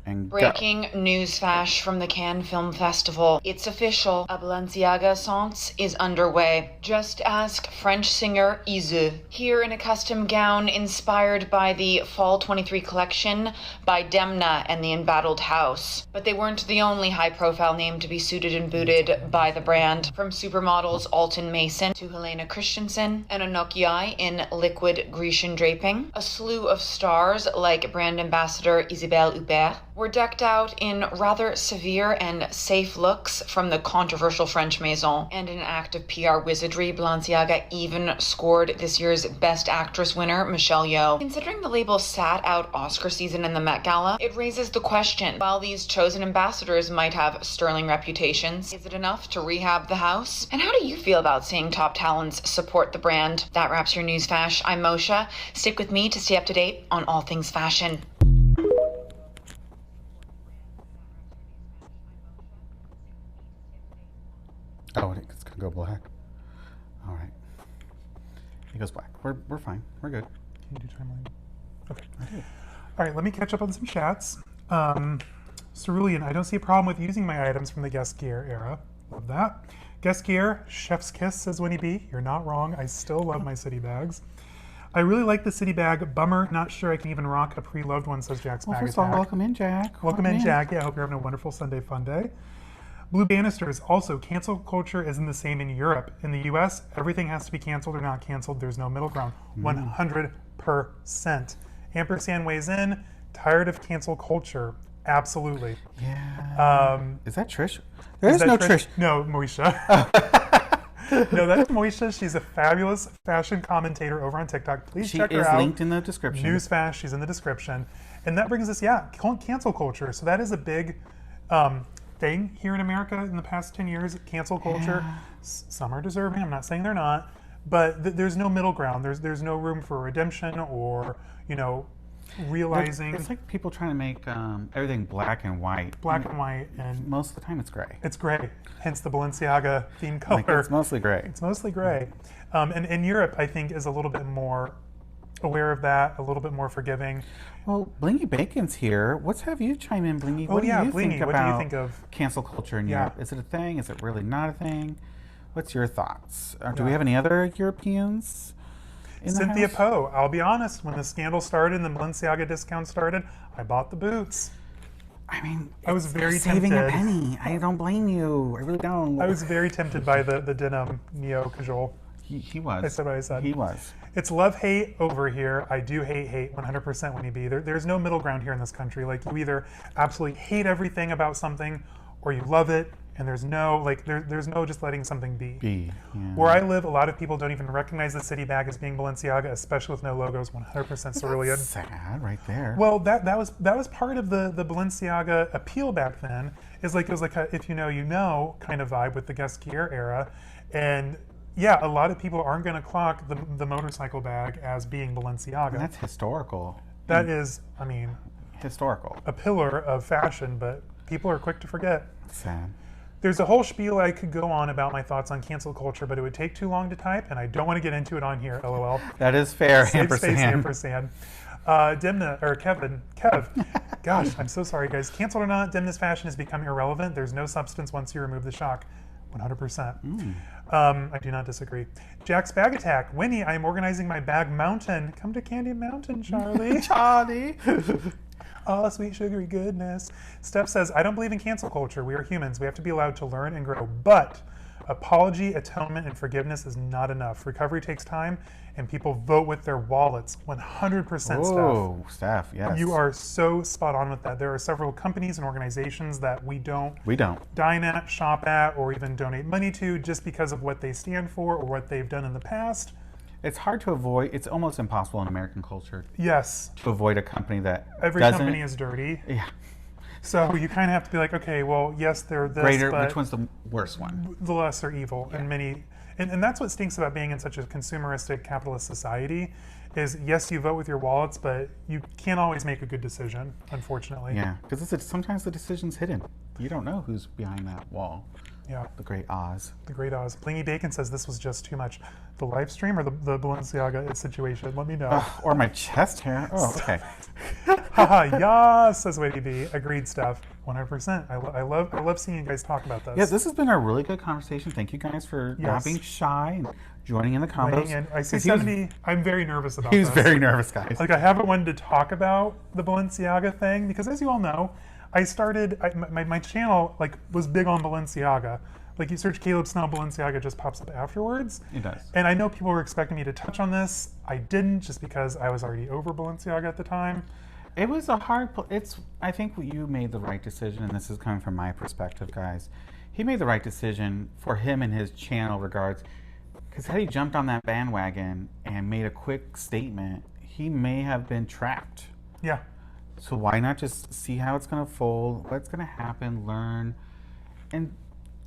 And breaking news flash from the Cannes Film Festival. It's official. A Balenciagassance is underway. Just ask French singer Izu. Here in a custom gown inspired by the Fall 23 collection by Demna and the Embattled House. But they weren't the only high-profile name to be suited and booted by the brand. From supermodels Alton Mason to Helena Christensen and Anouk Yai in liquid Grecian draping. A slew of stars like brand ambassador Isabelle Huppert were decked out in rather severe and safe looks from the controversial French maison. And in an act of PR wizardry, Balenciaga even scored this year's Best Actress winner, Michelle Yeoh. Considering the label sat out Oscar season in the Met Gala, it raises the question, while these chosen ambassadors might have sterling reputations, is it enough to rehab the house? And how do you feel about seeing top talents support the brand? That wraps your news fash. I'm Moshe. Stick with me to stay up to date on all things fashion. Oh, it's going to go black. All right. It goes black. We're fine. We're good. Can you do timeline? Okay. All right, let me catch up on some chats. Cerulean, I don't see a problem with using my items from the guest gear era. Love that. Guest gear, chef's kiss, says Winnie B. You're not wrong. I still love my city bags. I really like the city bag. Bummer, not sure I can even rock a pre-loved one, says Jack's Bag First of all, welcome in, Jack. Welcome in, Jack. Yeah, I hope you're having a wonderful Sunday fun day. Blue Bannisters, also, cancel culture isn't the same in Europe. In the US, everything has to be canceled or not canceled. There's no middle ground. 100%. Ampersand weighs in, tired of cancel culture. Absolutely. Yeah. Is that Trish? There is no Trish. No, Moisha. No, that's Moisha. She's a fabulous fashion commentator over on TikTok. Please check her out. She is linked in the description. Newsflash, she's in the description. And that brings us, cancel culture. So that is a big thing here in America in the past 10 years, cancel culture. Yeah. Some are deserving, I'm not saying they're not, but there's no middle ground. There's no room for redemption or, realizing. It's like people trying to make everything black and white. Black and white, and most of the time it's gray. it's gray. Hence the Balenciaga theme color. Like, it's mostly gray. It's mostly gray. And in Europe, I think, is a little bit more aware of that, a little bit more forgiving. Well, Blingy Bacon's here. What's have you chime in, Blingy? Oh, What do yeah, you Blingy, think what do you about think of- cancel culture in Yeah. Europe? Is it a thing? Is it really not a thing? What's your thoughts? Do we Yeah. have any other Europeans in Cynthia the house? Poe, I'll be honest, when the scandal started and the Balenciaga discount started, I bought the boots. I mean, I was it's very saving a tempted. penny. I don't blame you. I really don't. I was very tempted by the denim neo cajole. He was. I said what I said. He was. It's love-hate over here. I do hate 100% Winnie B. There's no middle ground here in this country. Like, you either absolutely hate everything about something or you love it, and there's no, there's no just letting something be. Yeah. Where I live, a lot of people don't even recognize the city bag as being Balenciaga, especially with no logos, 100% cerulean. That's sad right there. Well, that was part of the Balenciaga appeal back then. It was like a if you know kind of vibe with the Gasquier era, and yeah, a lot of people aren't going to clock the motorcycle bag as being Balenciaga. And that's historical. That is, I mean, Historical. a pillar of fashion, but people are quick to forget. Sad. There's a whole spiel I could go on about my thoughts on cancel culture, but it would take too long to type, and I don't want to get into it on here. LOL. That is fair. Safe ampersand. space, ampersand. Dimna, or Kev. Gosh, I'm so sorry, guys. Canceled or not, Dimna's fashion has become irrelevant. There's no substance once you remove the shock. 100%. I do not disagree. Jack's Bag Attack. Winnie, I am organizing my bag mountain. Come to Candy Mountain, Charlie. Charlie. Oh, sweet sugary goodness. Steph says, I don't believe in cancel culture. We are humans. We have to be allowed to learn and grow. But apology, atonement, and forgiveness is not enough. Recovery takes time, and people vote with their wallets. 100% Steph. Oh, Steph, yes. You are so spot on with that. There are several companies and organizations that we don't dine at, shop at, or even donate money to just because of what they stand for or what they've done in the past. It's hard to avoid. It's almost impossible in American culture Yes. to avoid a company that Every doesn't. company is dirty. Yeah. So you kind of have to be like, okay, well, yes, they're this, Greater. but Which one's the worst one? the lesser evil. Yeah. And many, and that's what stinks about being in such a consumeristic capitalist society is, yes, you vote with your wallets, but you can't always make a good decision, unfortunately. Yeah, because sometimes the decision's hidden. You don't know who's behind that wall. Yeah. The Great Oz. The Great Oz. Blingy Bacon says this was just too much. The live stream or the Balenciaga situation? Let me know. Or my chest hair. Oh, okay. Haha, yeah, says Witty B. Agreed, Steph. 100%. I love seeing you guys talk about this. Yeah, this has been a really good conversation. Thank you guys for not Yes. being shy and joining in the combos. Writing in. I see 'Cause he was- 70. I'm very nervous about He was this. very nervous, guys. Like, I haven't wanted to talk about the Balenciaga thing because, as you all know, I started my channel was big on Balenciaga. Like, you search Caleb Snell Balenciaga, it just pops up afterwards. It does. And I know people were expecting me to touch on this. I didn't, just because I was already over Balenciaga at the time. It was a hard. I think you made the right decision, and this is coming from my perspective, guys. He made the right decision for him and his channel regards, because had he jumped on that bandwagon and made a quick statement, he may have been trapped. Yeah. So why not just see how it's going to fold, what's going to happen, learn, and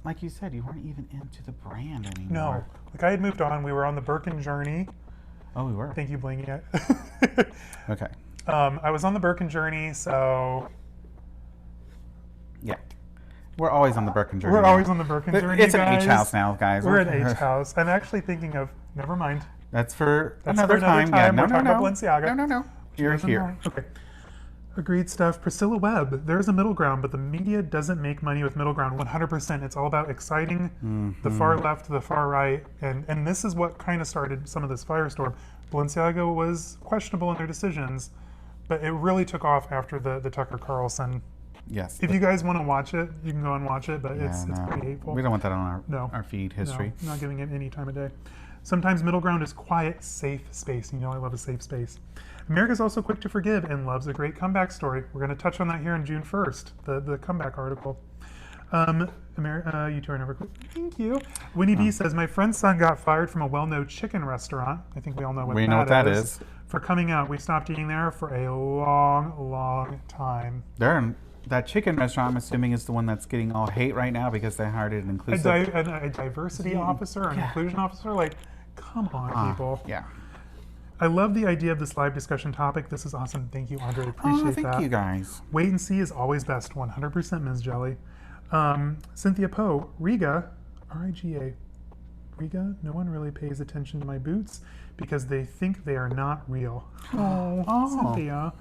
like you said, you weren't even into the brand anymore. No. Like, I had moved on. We were on the Birkin journey. Oh, we were. Thank you, Blingy. Okay. I was on the Birkin journey, so Yeah. We're always on the Birkin journey. we're now. always on the Birkin journey, It's an guys. H house now, guys. We're at H house. I'm actually thinking of, never mind. That's for That's another for another time. Yeah, time. no, We're no, talking no. about Balenciaga. No. You're Doesn't here. matter. Okay. Agreed stuff. Priscilla Webb. There's a middle ground, but the media doesn't make money with middle ground 100%. It's all about exciting the far left, the far right. And this is what kind of started some of this firestorm. Balenciaga was questionable in their decisions, but it really took off after the Tucker Carlson. Yes. If you guys want to watch it, you can go and watch it, but it's no. pretty hateful. We don't want that on No. our feed history. No, not giving it any time of day. Sometimes middle ground is quiet, safe space. You know I love a safe space. America's also quick to forgive and loves a great comeback story. We're going to touch on that here on June 1st, the comeback article. You turn over quick. Thank you. Winnie B says, my friend's son got fired from a well-known chicken restaurant. I think we all know what We know what that is. For coming out. We stopped eating there for a long, long time. That chicken restaurant, I'm assuming, is the one that's getting all hate right now because they hired an inclusive... A diversity officer, an inclusion officer? Like, come on, people. Yeah. I love the idea of this live discussion topic. This is awesome. Thank you, Andre. Appreciate that. Thank you, guys. Wait and see is always best. 100% Ms. Jelly. Cynthia Poe, Riga, R-I-G-A. Riga, no one really pays attention to my boots because they think they are not real. Oh, Cynthia.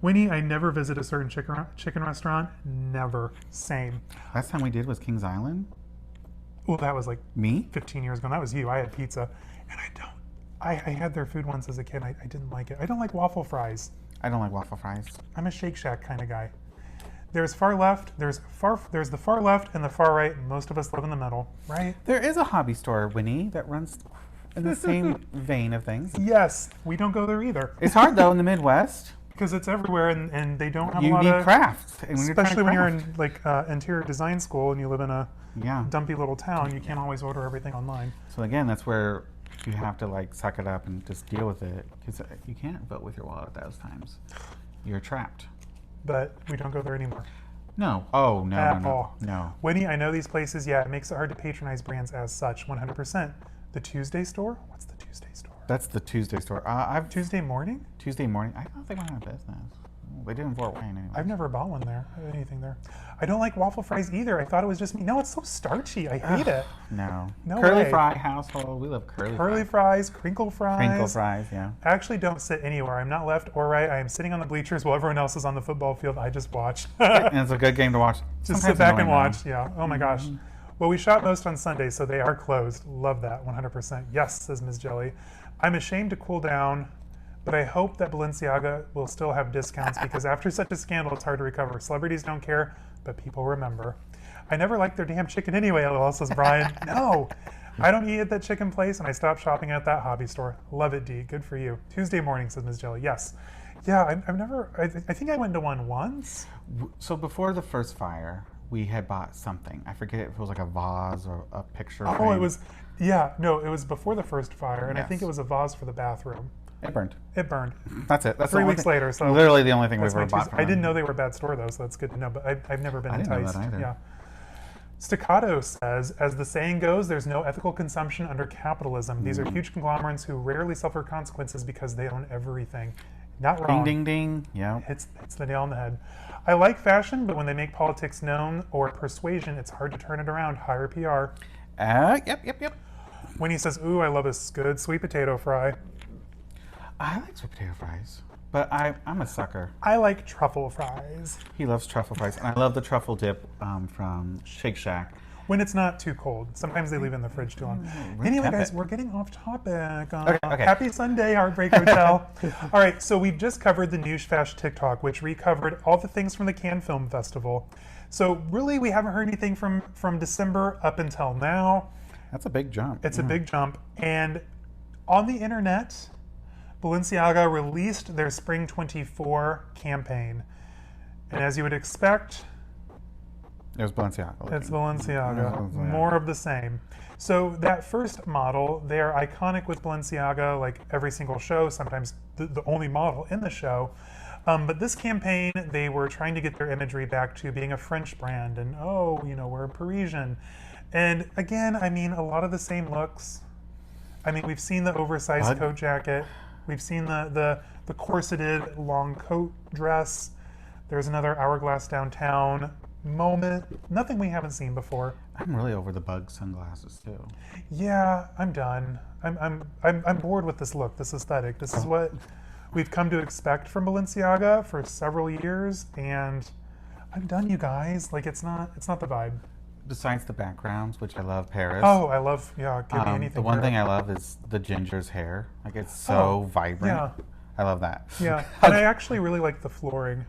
Winnie, I never visit a certain chicken restaurant. Never. Same. Last time we did was Kings Island. Well, that was like me 15 years ago. That was you. I had pizza, and I had their food once as a kid. I didn't like it. I don't like waffle fries. I don't like waffle fries. I'm a Shake Shack kind of guy. There's far left. There's the far left and the far right. And most of us live in the middle, right? There is a hobby store, Winnie, that runs in the same vein of things. Yes, we don't go there either. It's hard though in the Midwest. Because it's everywhere, and they don't have you a lot need of crafts. Especially when you're in like interior design school and you live in a dumpy little town, you can't always order everything online. So again, that's where you have to like suck it up and just deal with it, because you can't vote with your wallet at those times. You're trapped. But we don't go there anymore. No. Oh no. At no, all. No. Winnie, I know these places. Yeah, it makes it hard to patronize brands as such. 100%. The Tuesday store. What's the Tuesday store? That's the Tuesday store. Tuesday morning. Tuesday morning. I don't think we're in business. They did in Fort Wayne anyway. I've never bought one there. Anything there. I don't like waffle fries either. I thought it was just me. No, it's so starchy. I hate it. No. No curly way. fry household. We love curly fries, crinkle fries. Crinkle fries, yeah. I actually don't sit anywhere. I'm not left or right. I am sitting on the bleachers while everyone else is on the football field. I just watch. And it's a good game to watch. Just sit back and watch. Yeah. Oh my gosh. Well, we shop most on Sundays, so they are closed. Love that. 100%. Yes, says Ms. Jelly. I'm ashamed to cool down, but I hope that Balenciaga will still have discounts because after such a scandal, it's hard to recover. Celebrities don't care, but people remember. I never liked their damn chicken anyway, LOL, says Brian. No, I don't eat at that chicken place, and I stopped shopping at that hobby store. Love it, D. Good for you. Tuesday morning, says Ms. Jelly. Yes. Yeah, I've never, I think I went to one once. So before the first fire, we had bought something. I forget if it was like a vase or a picture frame. Oh, it was, yeah, no, it was before the first fire, and Yes. I think it was a vase for the bathroom. It burned. It burned. That's it. That's 3 the only weeks thing- later, so literally the only thing we've that's my ever bought Tuesday. from I didn't them. know they were a bad store though, so that's good to know. But I've never been I didn't know enticed. that either. Yeah. Staccato says, as the saying goes, there's no ethical consumption under capitalism. These are huge conglomerates who rarely suffer consequences because they own everything. Not wrong. Ding, ding, ding. Yeah. Hits the nail on the head. I like fashion, but when they make politics known or persuasion, it's hard to turn it around. Higher PR. Yep. When he says, ooh, I love a good sweet potato fry. I like sweet potato fries, but I'm a sucker. I like truffle fries. He loves truffle fries, and I love the truffle dip from Shake Shack. When it's not too cold. Sometimes they leave it in the fridge too long. Anyway, guys, we're getting off topic. Okay. Happy Sunday, Heartbreak Hotel. All right, so we've just covered the Newsflash TikTok, which recovered all the things from the Cannes Film Festival. So really, we haven't heard anything from December up until now. That's a big jump. It's a big jump. And on the internet, Balenciaga released their Spring 24 campaign. And as you would expect, It was Balenciaga. it's Balenciaga. More of the same. So that first model, they're iconic with Balenciaga, like every single show, sometimes the only model in the show. But this campaign, they were trying to get their imagery back to being a French brand and, we're Parisian. And again, I mean, a lot of the same looks. I mean, we've seen the oversized coat jacket. We've seen the corseted long coat dress. There's another hourglass downtown moment. Nothing we haven't seen before. I'm really over the bug sunglasses too. Yeah, I'm done. I'm bored with this look, this aesthetic. This is what we've come to expect from Balenciaga for several years, and I'm done, you guys. Like it's not the vibe. Besides the backgrounds, which I love, Paris. Oh, I love, give me anything. The one here. thing I love is the Ginger's hair. Like it's so vibrant. Yeah. I love that. Yeah, and I actually really like the flooring.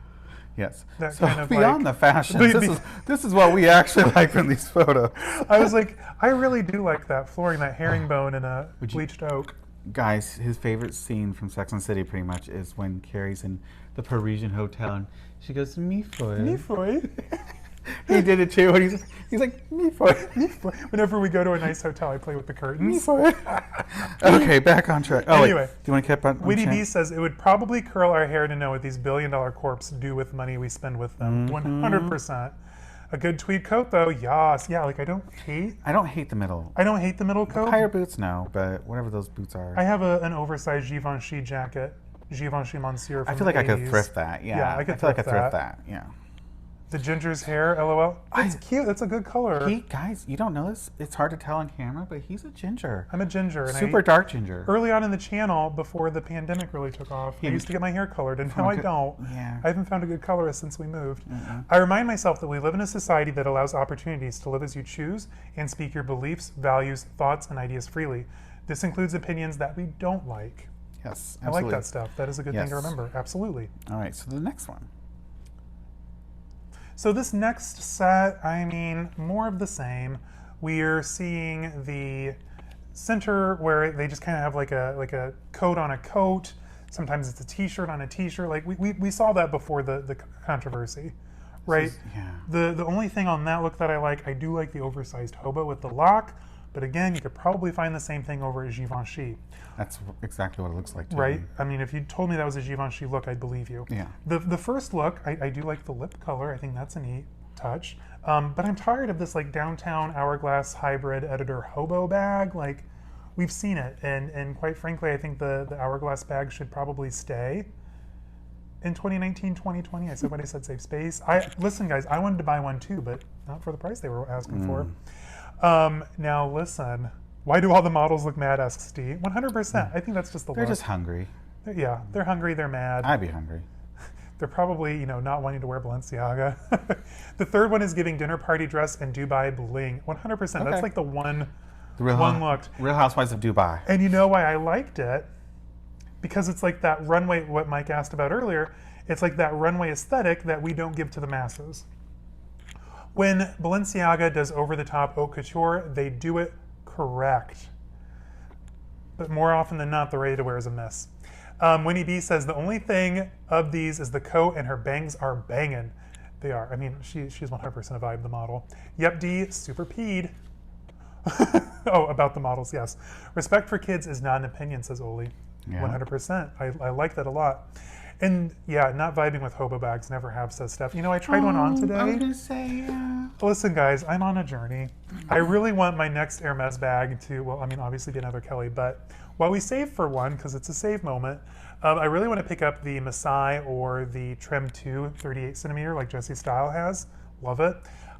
Yes. That So kind of beyond like- the fashions, this is what we actually like from these photos. I was like, I really do like that flooring, that herringbone and a bleached oak. Guys, his favorite scene from Sex and the City pretty much is when Carrie's in the Parisian hotel and she goes, "Mi foi." Mi foi. He did it too, and he's like, me for it. Whenever we go to a nice hotel, I play with the Me curtains. for it. Okay, back on track. Oh, Anyway. wait. Do you want to keep on Witty track? B says it would probably curl our hair to know what these billion-dollar corps do with money we spend with them. 100%. A good tweed coat, though, yas. Yeah, like I don't hate the middle. the middle coat. Higher boots, no, but whatever those boots are. I have an oversized Givenchy jacket, Givenchy Monsieur from I feel like the I could 80s. thrift that. Yeah, Yeah, I could feel like I thrift thrift that. that. Yeah. The ginger's hair, LOL. It's cute. That's a good color. Guys, you don't know this. It's hard to tell on camera, but he's a ginger. I'm a ginger. And Super dark ginger. Early on in the channel, before the pandemic really took off, I used to get my hair colored, and now I don't. Yeah. I haven't found a good colorist since we moved. I remind myself that we live in a society that allows opportunities to live as you choose and speak your beliefs, values, thoughts, and ideas freely. This includes opinions that we don't like. Yes, I absolutely. like that stuff. That is a good thing to Yes. remember. Absolutely. All right, so the next one. So this next set, I mean, more of the same. We're seeing the center where they just kind of have like a coat on a coat. Sometimes it's a t-shirt on a t-shirt. Like we saw that before the controversy, right? Yeah. The only thing on that look that I do like the oversized hobo with the lock. But again, you could probably find the same thing over at Givenchy. That's exactly what it looks like, too. Right? I mean, if you told me that was a Givenchy look, I'd believe you. Yeah. The first look, I do like the lip color. I think that's a neat touch. But I'm tired of this like downtown hourglass hybrid editor hobo bag. Like, we've seen it. And quite frankly, I think the hourglass bag should probably stay in 2019, 2020. I said what I said, save space. Listen, guys, I wanted to buy one too, but not for the price they were asking for. Now, listen. Why do all the models look mad, asks Steve. 100%. I think that's just the They're look. just hungry. Yeah, they're hungry, they're mad. I'd be hungry. They're probably, not wanting to wear Balenciaga. The third one is giving dinner party dress and Dubai bling. 100%. Okay. That's like the one The look. Real Housewives of Dubai. And you know why I liked it? Because it's like that runway, what Mike asked about earlier, it's like that runway aesthetic that we don't give to the masses. When Balenciaga does over-the-top haute couture, they do it correct. But more often than not, the ready-to-wear is a miss. Winnie B says, the only thing of these is the coat and her bangs are banging. They are. I mean, she's 100% a vibe, the model. Yep, D, super peed. Oh, about the models, yes. Respect for kids is not an opinion, says Oli. Yeah. 100%. I like that a lot. And yeah, not vibing with hobo bags, never have, says Steph. I tried one on today. I was going to say, yeah. Listen, guys, I'm on a journey. I really want my next Hermes bag to, well, I mean, obviously be another Kelly, but while we save for one, because it's a save moment, I really want to pick up the Masai or the Trim 2 38 centimeter like Jessie Style has. Love it.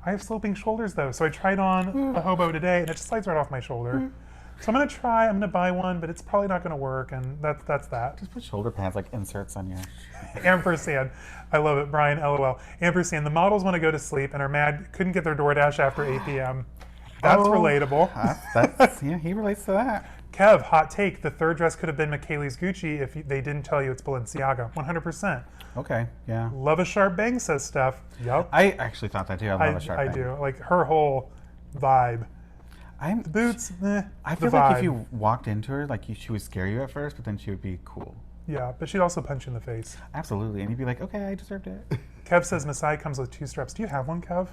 I have sloping shoulders, though, so I tried on a hobo today, and it just slides right off my shoulder. So I'm going to buy one, but it's probably not going to work, and that's that. Just put shoulder pads like inserts on your... Ampersand. I love it. Brian, LOL. Ampersand. The models want to go to sleep and are mad couldn't get their DoorDash after 8 p.m. That's relatable. That's yeah, he relates to that. Kev, hot take. The third dress could have been McKaylee's Gucci if they didn't tell you it's Balenciaga. 100%. Okay, yeah. Love a sharp bang, says Steph. Yup. I actually thought that too. I love a sharp I bang. do. Like her whole vibe. The boots, I the feel like vibe. if you walked into her, like she would scare you at first, but then she would be cool. Yeah, but she'd also punch you in the face. Absolutely, and you'd be like, okay, I deserved it. Kev says Masai comes with 2 straps. Do you have one, Kev?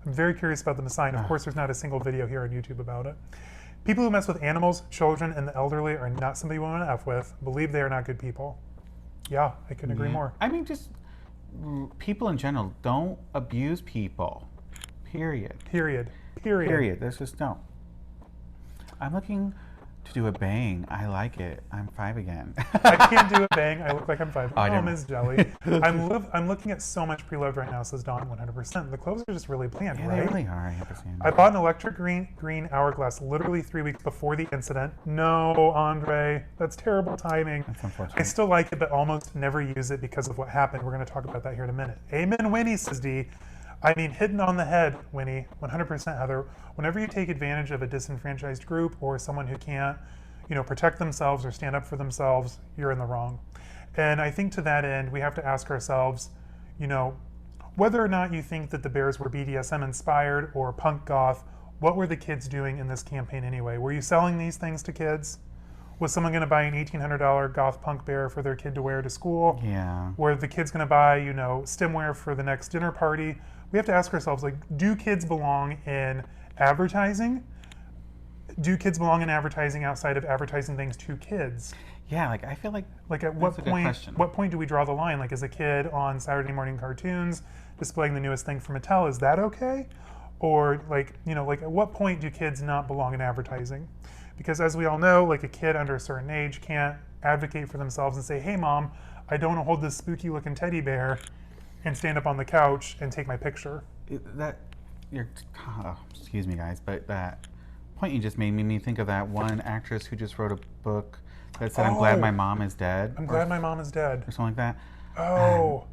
I'm very curious about the Masai, and of course there's not a single video here on YouTube about it. People who mess with animals, children, and the elderly are not somebody you want to F with. Believe they are not good people. Yeah, I couldn't agree more. I mean, just people in general, don't abuse people. Period. Period. There's just don't. I'm looking to do a bang. I like it. I'm 5 again. I can't do a bang. I look like I'm 5. I Oh, know. Ms. Jelly. I'm looking at so much preloved right now, says Dawn 100%. The clothes are just really bland, Yeah, right? they really are. I have to say. I bought an electric green hourglass literally 3 weeks before the incident. No, Andre, that's terrible timing. That's unfortunate. I still like it, but almost never use it because of what happened. We're going to talk about that here in a minute. Amen, Winnie, says D. I mean, hitting on the head, Winnie, 100%, Heather. Whenever you take advantage of a disenfranchised group or someone who can't, protect themselves or stand up for themselves, you're in the wrong. And I think to that end, we have to ask ourselves, whether or not you think that the Bears were BDSM inspired or punk goth, what were the kids doing in this campaign anyway? Were you selling these things to kids? Was someone going to buy an $1,800 goth punk bear for their kid to wear to school? Yeah. Were the kids going to buy, stemware for the next dinner party? we have to ask ourselves, like, do kids belong in advertising? Do kids belong in advertising outside of advertising things to kids? Yeah, like I feel like at what point do we draw the line? Like, is a kid on Saturday morning cartoons displaying the newest thing from Mattel, is that okay? Or like, at what point do kids not belong in advertising? Because as we all know, like a kid under a certain age can't advocate for themselves and say, hey mom, I don't want to hold this spooky looking teddy bear and stand up on the couch and take my picture. Excuse me guys, but that point you just made me think of that one actress who just wrote a book that said, I'm glad my mom is dead. I'm glad my mom is dead. Or something like that. Oh,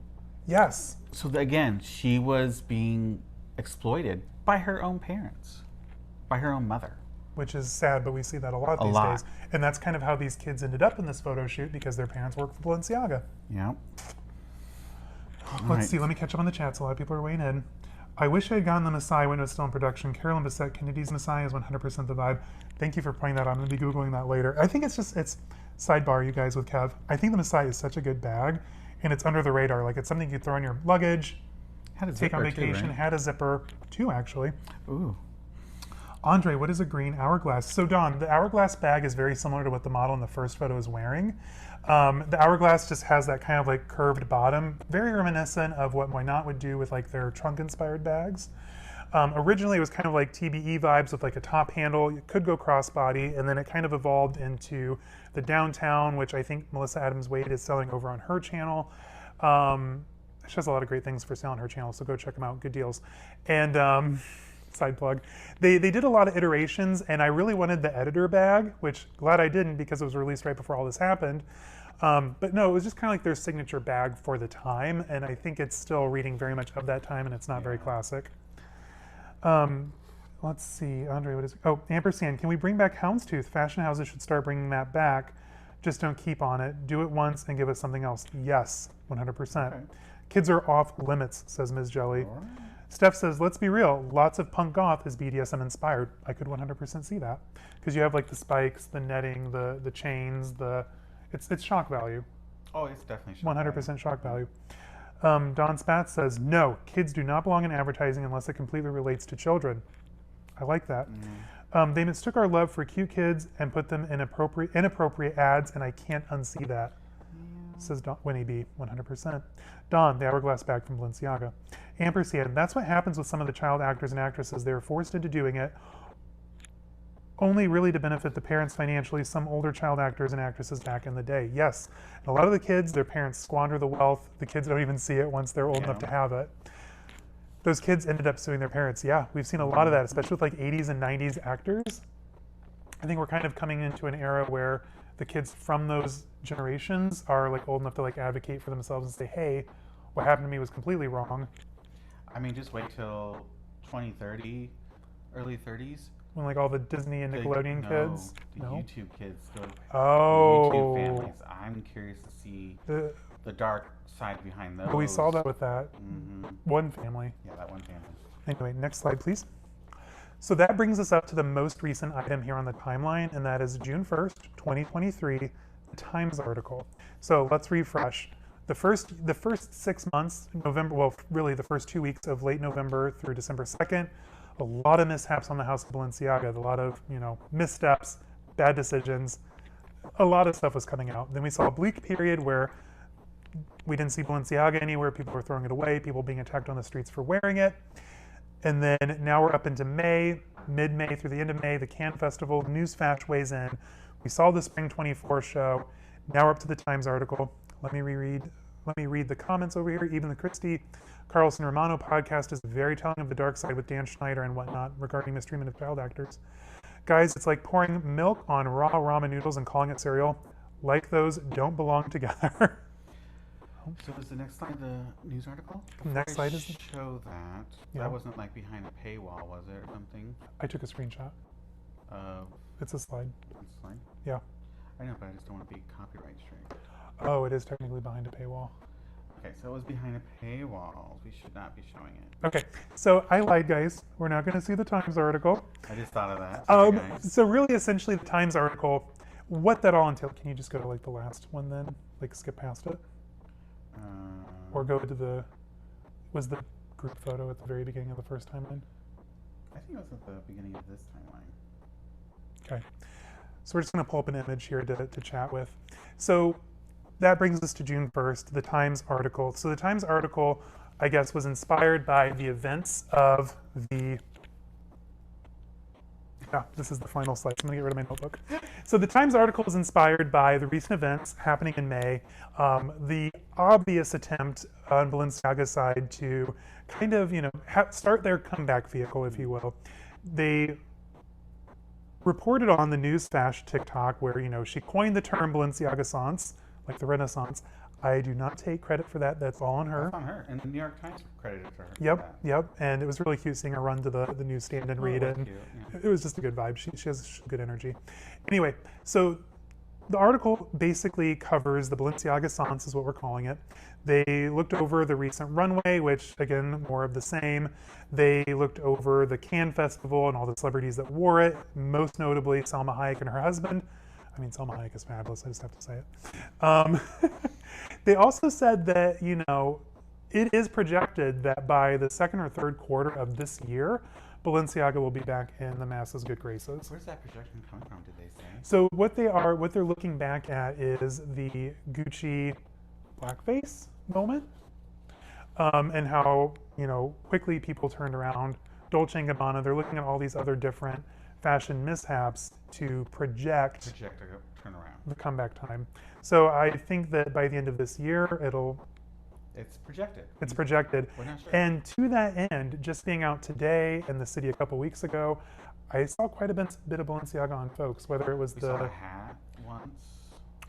yes. So again, she was being exploited by her own parents, by her own mother. Which is sad, but we see that a lot these days. And that's kind of how these kids ended up in this photo shoot, because their parents work for Balenciaga. Yeah. Let's see, let me catch up on the chats. A lot of people are weighing in. I wish I had gotten the Messiah when it was still in production. Carolyn Bissett, Kennedy's Messiah is 100% the vibe. Thank you for pointing that out. I'm going to be Googling that later. I think it's sidebar, you guys, with Kev. I think the Messiah is such a good bag, and it's under the radar. Like, it's something you throw in your luggage, take on vacation. Too, right? Had a zipper, too, actually. Ooh. Andre, what is a green hourglass? So Dawn, the hourglass bag is very similar to what the model in the first photo is wearing. The hourglass just has that kind of like curved bottom, very reminiscent of what Moynant would do with like their trunk-inspired bags. Originally, it was kind of like TBE vibes with like a top handle. It could go crossbody, and then it kind of evolved into the downtown, which I think Melissa Adams Wade is selling over on her channel. She has a lot of great things for sale on her channel, so go check them out. Good deals. And side plug. They did a lot of iterations, and I really wanted the editor bag, which glad I didn't because it was released right before all this happened. But no, it was just kind of like their signature bag for the time, and I think it's still reading very much of that time, and it's not very classic. Let's see, Andre, what is it? Oh, ampersand, can we bring back houndstooth? Fashion houses should start bringing that back. Just don't keep on it. Do it once and give us something else. Yes, 100%. Okay. Kids are off limits, says Ms. Jelly. Right. Steph says, let's be real, lots of punk goth is BDSM inspired. I could 100% see that. Because you have like the spikes, the netting, the chains, it's shock value. Oh, it's definitely shock 100% value. Shock value. Don Spatz says, no, kids do not belong in advertising unless it completely relates to children. I like that. They mistook our love for cute kids and put them in inappropriate ads, and I can't unsee that. Says Winnie B, 100%. Don, the hourglass bag from Balenciaga. Ampersand, that's what happens with some of the child actors and actresses. They're forced into doing it only really to benefit the parents financially, some older child actors and actresses back in the day. Yes, and a lot of the kids, their parents squander the wealth. The kids don't even see it once they're old enough to have it. Those kids ended up suing their parents. Yeah, we've seen a lot of that, especially with like 80s and 90s actors. I think we're kind of coming into an era where the kids from those generations are like old enough to like advocate for themselves and say, hey, what happened to me was completely wrong. I mean, just wait till 2030, early 30s. When like all the Disney and Nickelodeon kids? The YouTube kids go. Oh. The YouTube families. I'm curious to see the dark side behind those. Well, we saw that with that one family. Yeah, that one family. Anyway, next slide, please. So that brings us up to the most recent item here on the timeline, and that is June 1st, 2023, the Times article. So let's refresh. The first 6 months, November, well, really the first 2 weeks of late November through December 2nd, a lot of mishaps on the House of Balenciaga, a lot of, missteps, bad decisions, a lot of stuff was coming out. Then we saw a bleak period where we didn't see Balenciaga anywhere, people were throwing it away, people being attacked on the streets for wearing it. And then now we're up into May, mid-May through the end of May, the Cannes Festival, Newsflash weighs in. We saw the Spring 24 show. Now we're up to the Times article. Let me read the comments over here. Even the Christie Carlson Romano podcast is very telling of the dark side with Dan Schneider and whatnot regarding mistreatment of child actors. Guys, it's like pouring milk on raw ramen noodles and calling it cereal. Like those don't belong together. So is the next slide the news article? Next slide is show that. Yeah. That wasn't like behind a paywall, was it, or something? I took a screenshot. It's a slide. It's a slide? Yeah. I know, but I just don't want to be copyright straight. Oh, it is technically behind a paywall. Okay, so it was behind a paywall. We should not be showing it. Okay, so I lied, guys. We're not going to see the Times article. I just thought of that. So really, essentially, the Times article, what that all entailed. Can you just go to like the last one then? Like skip past it? Or go to the, was the group photo at the very beginning of the first timeline? I think it was at the beginning of this timeline. Okay. So we're just going to pull up an image here to chat with. So that brings us to June 1st, the Times article. So the Times article, I guess, was inspired by the events of the... Yeah, this is the final slide, so I'm going to get rid of my notebook. So the Times article is inspired by the recent events happening in May, the obvious attempt on Balenciaga's side to kind of, start their comeback vehicle, if you will. They reported on the news flash TikTok where, she coined the term Balenciagassance, like the Renaissance. I do not take credit for that. That's all on her. That's on her. And the New York Times credited her. Yep. And it was really cute seeing her run to the newsstand and read it. And it was just a good vibe. She has good energy. Anyway, so the article basically covers the Balenciagassance is what we're calling it. They looked over the recent runway, which, again, more of the same. They looked over the Cannes Festival and all the celebrities that wore it, most notably Salma Hayek and her husband. I mean, Salma Hayek is fabulous, I just have to say it. They also said that, it is projected that by the second or third quarter of this year, Balenciaga will be back in the masses' good graces. Where's that projection coming from, did they say? So what they're looking back at is the Gucci blackface moment, and how, quickly people turned around. Dolce & Gabbana, they're looking at all these other different fashion mishaps to project a turnaround. The comeback time. So I think that by the end of this year, It's projected. It's projected. We're not sure. And to that end, just being out today in the city a couple weeks ago, I saw quite a bit of Balenciaga on folks, whether it was we saw the hat once.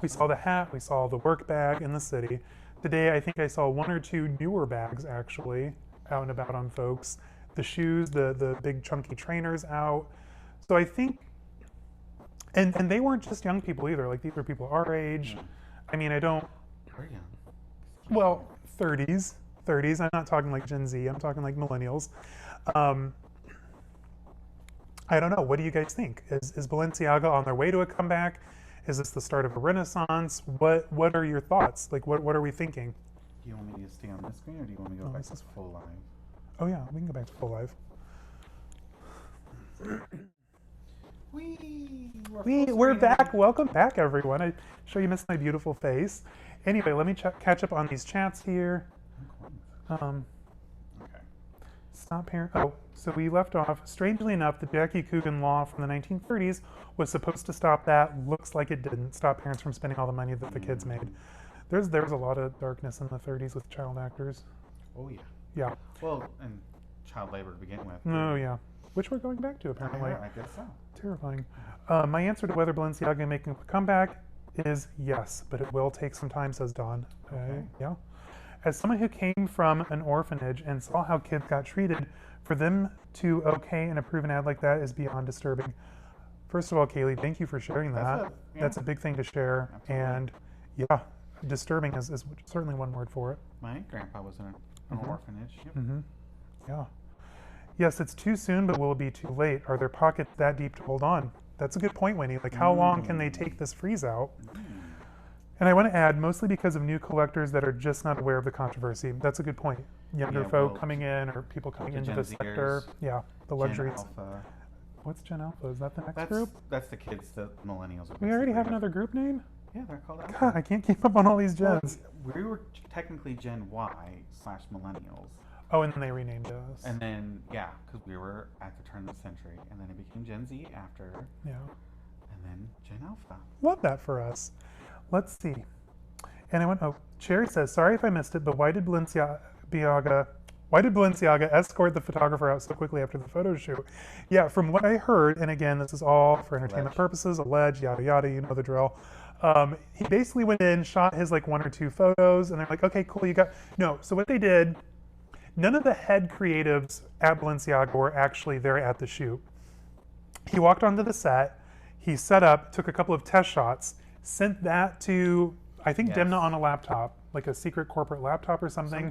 We saw the hat, we saw the work bag in the city. Today, I think I saw one or two newer bags, actually, out and about on folks. The shoes, the big chunky trainers out. So I think, and they weren't just young people either. Like, these were people our age. Yeah. I mean, I don't... We're young. Well, 30s. I'm not talking like Gen Z. I'm talking like millennials. I don't know. What do you guys think? Is Balenciaga on their way to a comeback? Is this the start of a renaissance? What are your thoughts? Like, what are we thinking? Do you want me to stay on this screen, or do you want me to go back to full live? Oh yeah, we can go back to full live. We're back. Welcome back, everyone. I'm sure you missed my beautiful face. Anyway, let me catch up on these chats here. Okay. Stop parent. Oh, so we left off. Strangely enough, the Jackie Coogan law from the 1930s was supposed to stop that. Looks like it didn't. Stop parents from spending all the money that the kids made. There's a lot of darkness in the 30s with child actors. Oh yeah. Yeah. Well, and child labor to begin with. Oh yeah. Which we're going back to apparently. I guess so. Terrifying. My answer to whether Balenciaga making a comeback is yes, but it will take some time, says Dawn. Okay. Yeah. As someone who came from an orphanage and saw how kids got treated, for them to okay and approve an ad like that is beyond disturbing. First of all, Kaylee, thank you for sharing that. That's a big thing to share. Absolutely. And yeah, disturbing is certainly one word for it. My grandpa was in an orphanage. Yep. Mm-hmm. Yeah. Yes, it's too soon, but will it be too late? Are their pockets that deep to hold on? That's a good point, Winnie. Like, how long can they take this freeze out? And I want to add, mostly because of new collectors that are just not aware of the controversy. That's a good point. Younger folk coming in, or people coming into the sector. Yeah, the luxuries. Gen Alpha. What's Gen Alpha? Is that the next group? That's the kids, the millennials. We already have another group name? Yeah, they're called Alpha. God, I can't keep up on all these gens. Well, we were technically Gen Y/millennials. Oh, and then they renamed us. And then, yeah, because we were at the turn of the century. And then it became Gen Z after. Yeah. And then Gen Alpha. Love that for us. Let's see. And I went, Cherry says, sorry if I missed it, but why did Balenciaga escort the photographer out so quickly after the photo shoot? Yeah, from what I heard, and again, this is all for entertainment purposes, alleged, yada, yada, you know the drill. He basically went in, shot his like one or two photos, and they're like, okay, cool, you got... No, so what they did, none of the head creatives at Balenciaga were actually there at the shoot. He walked onto the set, he set up, took a couple of test shots, sent that to, I think, Demna on a laptop, like a secret corporate laptop or something.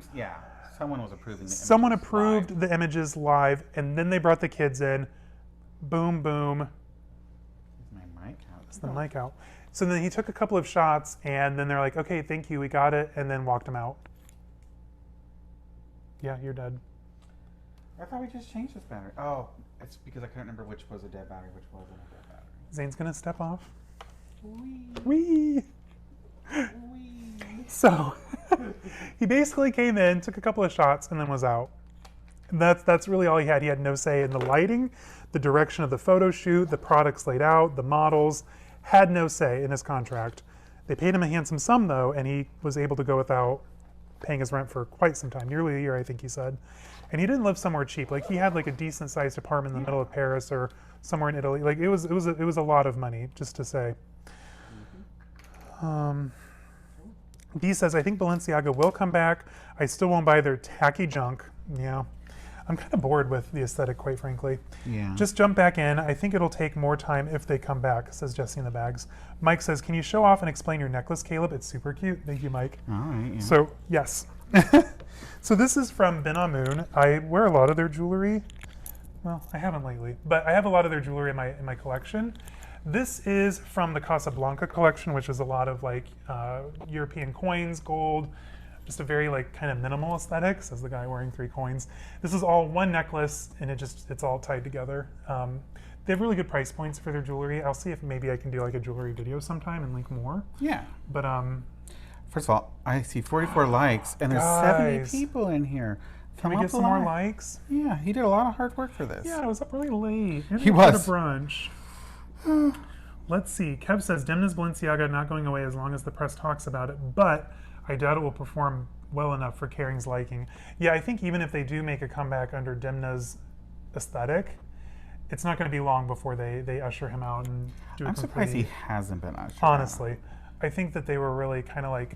Someone was approving the images. Someone approved the images live, and then they brought the kids in. Boom, boom. Is my mic out? It's the mic out. So then he took a couple of shots, and then they're like, okay, thank you, we got it, and then walked him out. Yeah, you're dead. I thought we just changed this battery. Oh, it's because I couldn't remember which was a dead battery, which wasn't a dead battery. Zane's gonna step off. Wee. Whee! Wee. So he basically came in, took a couple of shots, and then was out. And that's really all he had. He had no say in the lighting, the direction of the photo shoot, the products laid out, the models. Had no say in his contract. They paid him a handsome sum though, and he was able to go without paying his rent for quite some time, nearly a year, I think he said. And he didn't live somewhere cheap. Like he had like a decent sized apartment in the middle of Paris or somewhere in Italy. Like it was a lot of money, just to say. B says, I think Balenciaga will come back. I still won't buy their tacky junk. Yeah. I'm kind of bored with the aesthetic, quite frankly. Yeah. Just jump back in. I think it'll take more time if they come back, says Jesse in the bags. Mike says, can you show off and explain your necklace, Caleb? It's super cute. Thank you, Mike. All right. Yeah. So, yes. So this is from Ben Amun. I wear a lot of their jewelry. Well, I haven't lately, but I have a lot of their jewelry in my collection. This is from the Casablanca collection, which is a lot of like European coins, gold, just a very like kind of minimal aesthetic, says the guy wearing 3 coins. This is all one necklace and it's all tied together. They have really good price points for their jewelry. I'll see if maybe I can do like a jewelry video sometime and link more. Yeah. But first of all, I see 44 likes and there's guys, 70 people in here. Can we get some more likes? Yeah, he did a lot of hard work for this. Yeah, I was up really late. He was. At a brunch. Let's see. Kev says, Demna's Balenciaga not going away as long as the press talks about it, but I doubt it will perform well enough for Kering's liking. Yeah, I think even if they do make a comeback under Demna's aesthetic, it's not going to be long before they usher him out and do I'm surprised he hasn't been ushered honestly. I think that they were really kind of like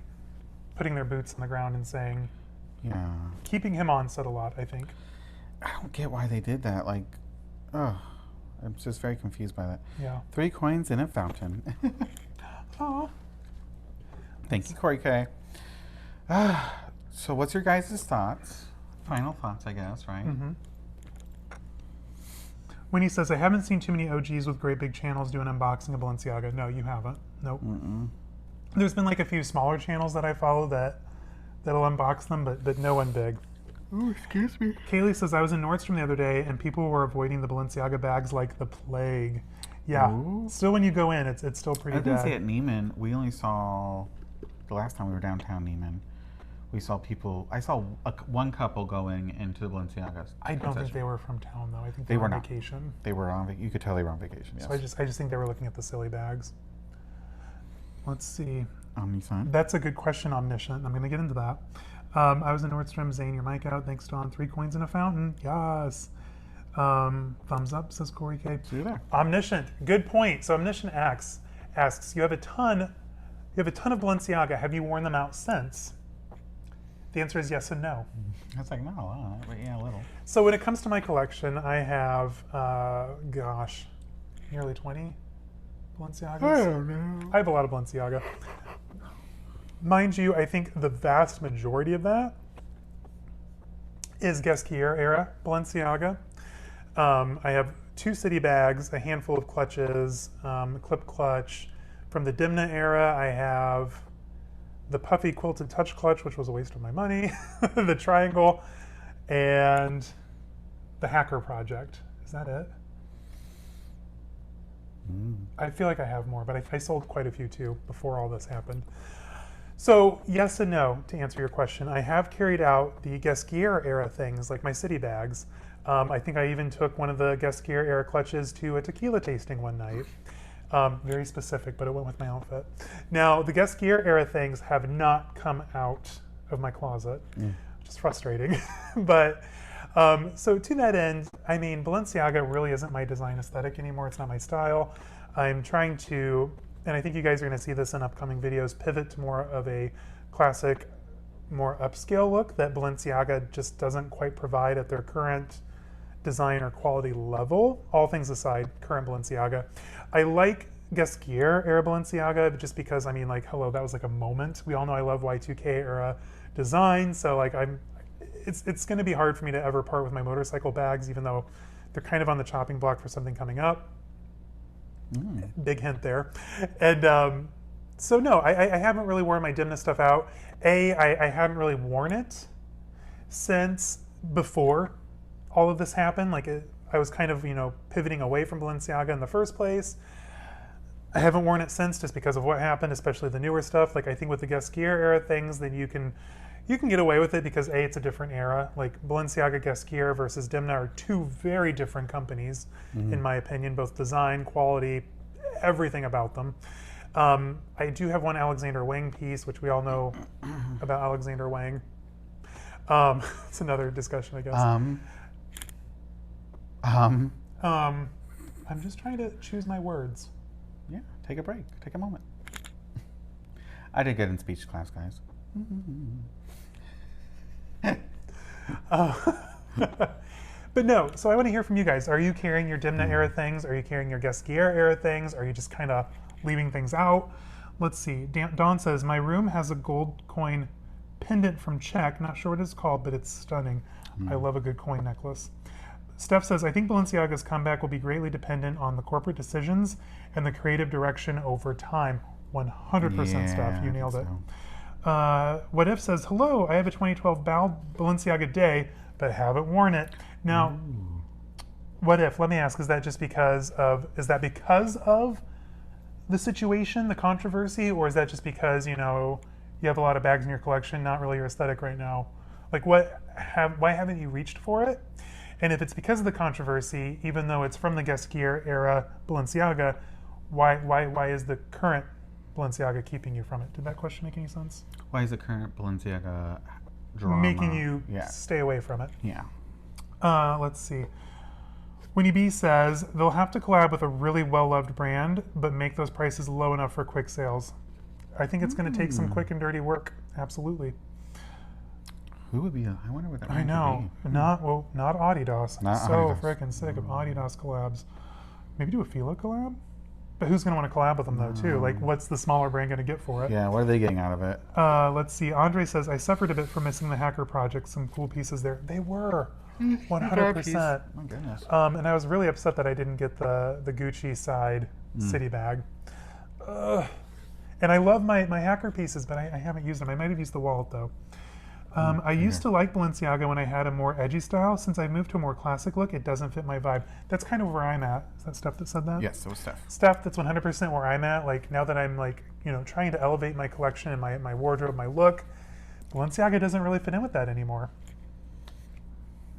putting their boots on the ground and saying, yeah. Keeping him on said a lot, I think. I don't get why they did that. Like, oh, I'm just very confused by that. Yeah. 3 coins in a fountain. Oh. Thank you, Corey K. So what's your guys' thoughts? Final thoughts, I guess, right? Mm-hmm. Winnie says, I haven't seen too many OGs with great big channels do an unboxing of Balenciaga. No, you haven't. Nope. Mm-mm. There's been like a few smaller channels that I follow that'll unbox them, but no one big. Oh, excuse me. Kaylee says, I was in Nordstrom the other day and people were avoiding the Balenciaga bags like the plague. Yeah. Ooh. Still when you go in, it's still pretty dead. I didn't see at Neiman. We only saw, the last time we were downtown Neiman, we saw people, I saw one couple going into the Balenciagas. I don't think they were from town though. I think they were on not. Vacation. They were on, you could tell they were on vacation, yes. So I just think they were looking at the silly bags. Let's see. Omniscient. That's a good question, Omniscient. I'm going to get into that. I was in Nordstrom. Zane, your mic out. Thanks, Dawn. 3 coins in a fountain. Yes. Thumbs up, says Corey K. See you there. Omniscient. Good point. So Omniscient asks, you have a ton of Balenciaga. Have you worn them out since? The answer is yes and no. That's like, not a lot, but yeah, a little. So when it comes to my collection, I have, nearly 20 Balenciagas. I don't know. I have a lot of Balenciaga. Mind you, I think the vast majority of that is Guesquier era Balenciaga. I have 2 city bags, a handful of clutches, clip clutch. From the Demna era, I have the puffy quilted touch clutch, which was a waste of my money, the triangle, and the Hacker Project. Is that it? I feel like I have more, but I sold quite a few too before all this happened. So yes and no, to answer your question. I have carried out the Guesquier era things, like my city bags. I think I even took one of the Guesquier era clutches to a tequila tasting one night. Very specific, but it went with my outfit. Now, the Guesquier era things have not come out of my closet, which is frustrating. But so to that end, I mean, Balenciaga really isn't my design aesthetic anymore. It's not my style. I'm trying to, and I think you guys are going to see this in upcoming videos, pivot to more of a classic, more upscale look that Balenciaga just doesn't quite provide at their current design or quality level. All things aside, current Balenciaga. I like Guesquier era Balenciaga just because, I mean, like, hello, that was like a moment. We all know I love Y2K era design, so like it's going to be hard for me to ever part with my motorcycle bags, even though they're kind of on the chopping block for something coming up. Big hint there. And so no, I haven't really worn my Demna stuff out. I haven't really worn it since before all of this happened. Like I was kind of, pivoting away from Balenciaga in the first place. I haven't worn it since just because of what happened, especially the newer stuff. Like I think with the Gasquier era things, then you can get away with it because it's a different era. Like Balenciaga Gasquier versus Demna are two very different companies, in my opinion, both design, quality, everything about them. I do have one Alexander Wang piece, which we all know about Alexander Wang. It's another discussion, I guess. I'm just trying to choose my words. Yeah, take a break. Take a moment. I did good in speech class, guys. But no, so I want to hear from you guys. Are you carrying your Demna era things? Are you carrying your Gasquier era things? Are you just kind of leaving things out? Let's see. Dawn says, my room has a gold coin pendant from Czech. Not sure what it's called, but it's stunning. I love a good coin necklace. Steph says, I think Balenciaga's comeback will be greatly dependent on the corporate decisions and the creative direction over time. 100% Steph, you nailed it. What If says, hello, I have a 2012 Balenciaga Day, but haven't worn it. Now, What If, let me ask, is that because of the situation, the controversy, or is that just because, you have a lot of bags in your collection, not really your aesthetic right now? Like why haven't you reached for it? And if it's because of the controversy, even though it's from the Gasquier era Balenciaga, why is the current Balenciaga keeping you from it? Did that question make any sense? Why is the current Balenciaga drama making you stay away from it? Yeah. Let's see. Winnie B says, they'll have to collab with a really well-loved brand, but make those prices low enough for quick sales. I think it's going to take some quick and dirty work. Absolutely. Who would be? I wonder what that. I know. Would be. Not Adidas. I'm Not so Adidas. freaking sick of Adidas collabs. Maybe do a Fila collab? But who's going to want to collab with them, though, too? Like, what's the smaller brand going to get for it? Yeah, what are they getting out of it? Let's see. Andre says, I suffered a bit for missing the Hacker Project. Some cool pieces there. They were. 100%. My goodness. And I was really upset that I didn't get the Gucci side city bag. And I love my Hacker pieces, but I haven't used them. I might have used the wallet, though. I used to like Balenciaga when I had a more edgy style. Since I moved to a more classic look, it doesn't fit my vibe. That's kind of where I'm at. Is that Steph that said that? Yes, it was Steph. Steph, that's 100% where I'm at. Like, now that I'm trying to elevate my collection and my wardrobe, my look, Balenciaga doesn't really fit in with that anymore.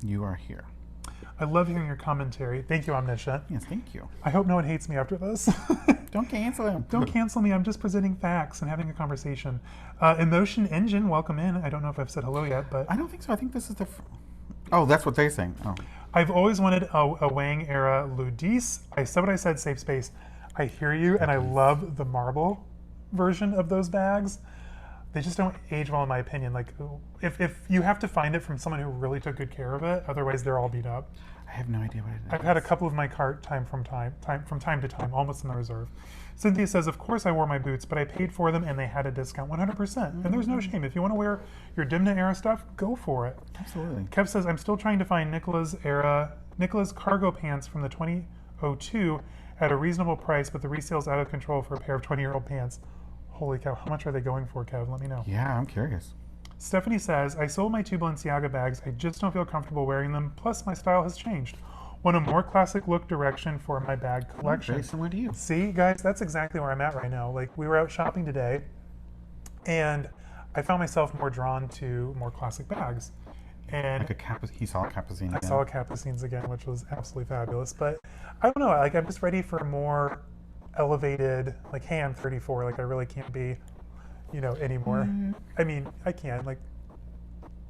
You are here. I love hearing your commentary. Thank you, Omniscient. Yes, thank you. I hope no one hates me after this. Don't cancel him. Don't cancel me. I'm just presenting facts and having a conversation. Emotion Engine, welcome in. I don't know if I've said hello yet, but I don't think so. I think this is the. Oh, that's what they're saying. Oh. I've always wanted a Wang era Ludis. I said what I said, safe space. I hear you, and I love the marble version of those bags. They just don't age well, in my opinion. Like, if you have to find it from someone who really took good care of it, otherwise they're all beat up. I have no idea what it is. I've had a couple of my cart from time to time, almost in the reserve. Cynthia says, of course I wore my boots, but I paid for them and they had a discount, 100%. And there's no shame. If you want to wear your Demna era stuff, go for it. Absolutely. Kev says, I'm still trying to find Nicola's cargo pants from the 2002 at a reasonable price, but the resale's out of control for a pair of 20-year-old pants. Holy cow, how much are they going for, Kev? Let me know. Yeah, I'm curious. Stephanie says, I sold my 2 Balenciaga bags. I just don't feel comfortable wearing them. Plus, my style has changed. Want a more classic look direction for my bag collection. Very similar to you. See, guys, that's exactly where I'm at right now. Like, we were out shopping today, and I found myself more drawn to more classic bags. And Like he saw a Capucine again. I saw Capucines again, which was absolutely fabulous. But I don't know, like, I'm just ready for a more elevated, like, hey, I'm 34, like, I really can't be, anymore. I mean, I can, like,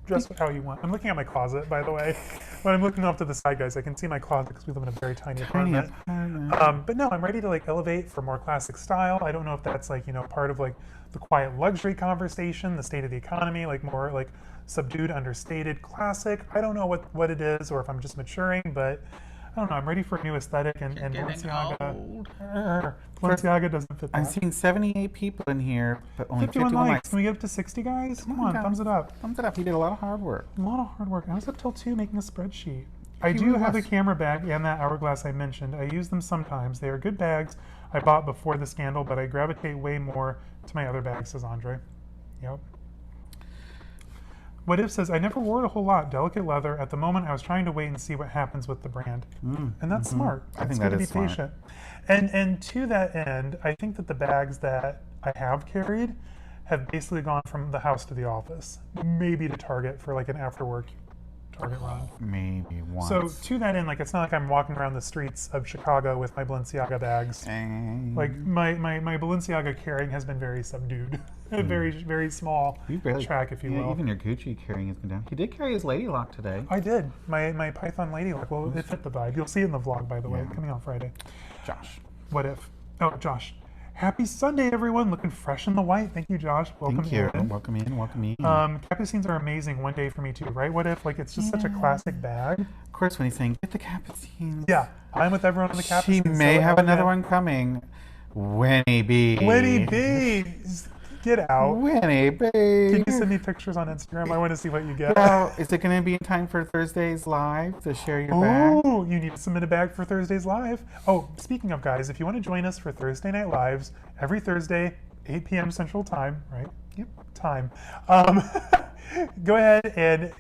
dress how you want. I'm looking at my closet, by the way. When I'm looking off to the side, guys, I can see my closet because we live in a very tiny apartment. But no, I'm ready to, like, elevate for more classic style. I don't know if that's, like, part of, like, the quiet luxury conversation, the state of the economy, like, more, like, subdued, understated, classic. I don't know what it is, or if I'm just maturing, but I don't know. I'm ready for a new aesthetic, and Balenciaga doesn't fit that. I'm seeing 78 people in here, but only 51 51 likes. Can we get up to 60, guys? Come on, guys. thumbs it up. Thumbs it up. He did a lot of hard work. A lot of hard work. I was up till 2 making a spreadsheet. I He do really have a was. camera bag and that hourglass I mentioned. I use them sometimes. They are good bags I bought before the scandal, but I gravitate way more to my other bags, says Andre. Yep. What If says, I never wore it a whole lot. Delicate leather. At the moment, I was trying to wait and see what happens with the brand. And that's smart. I think It's that good to is be smart. patient. And to that end, I think that the bags that I have carried have basically gone from the house to the office. Maybe to Target for like an after work Target run. Maybe once. So to that end, like it's not like I'm walking around the streets of Chicago with my Balenciaga bags. Like my Balenciaga carrying has been very subdued. Very, very small track, if you will. Even your Gucci carrying has been down. He did carry his Lady Lock today. I did. My Python Lady Lock. Well, it fit the vibe. You'll see it in the vlog, by the way, coming on Friday. Josh. What If? Oh, Josh. Happy Sunday, everyone. Looking fresh in the white. Thank you, Josh. Welcome Thank you. in. Welcome in. Welcome in. Capucines are amazing. One day for me, too, right? What If? Like, it's just such a classic bag. Of course, when he's saying, get the Capucines. Yeah. I'm with everyone on the Capucines. She may have another one coming. Winnie B. Winnie B. Get out. Winnie B. Can you send me pictures on Instagram? I want to see what you get. Well, is it going to be in time for Thursday's live to share your bag? Oh, you need to submit a bag for Thursday's live. Oh, speaking of guys, if you want to join us for Thursday Night Lives, every Thursday, 8 p.m. Central Time, right? Yep, time. Go ahead and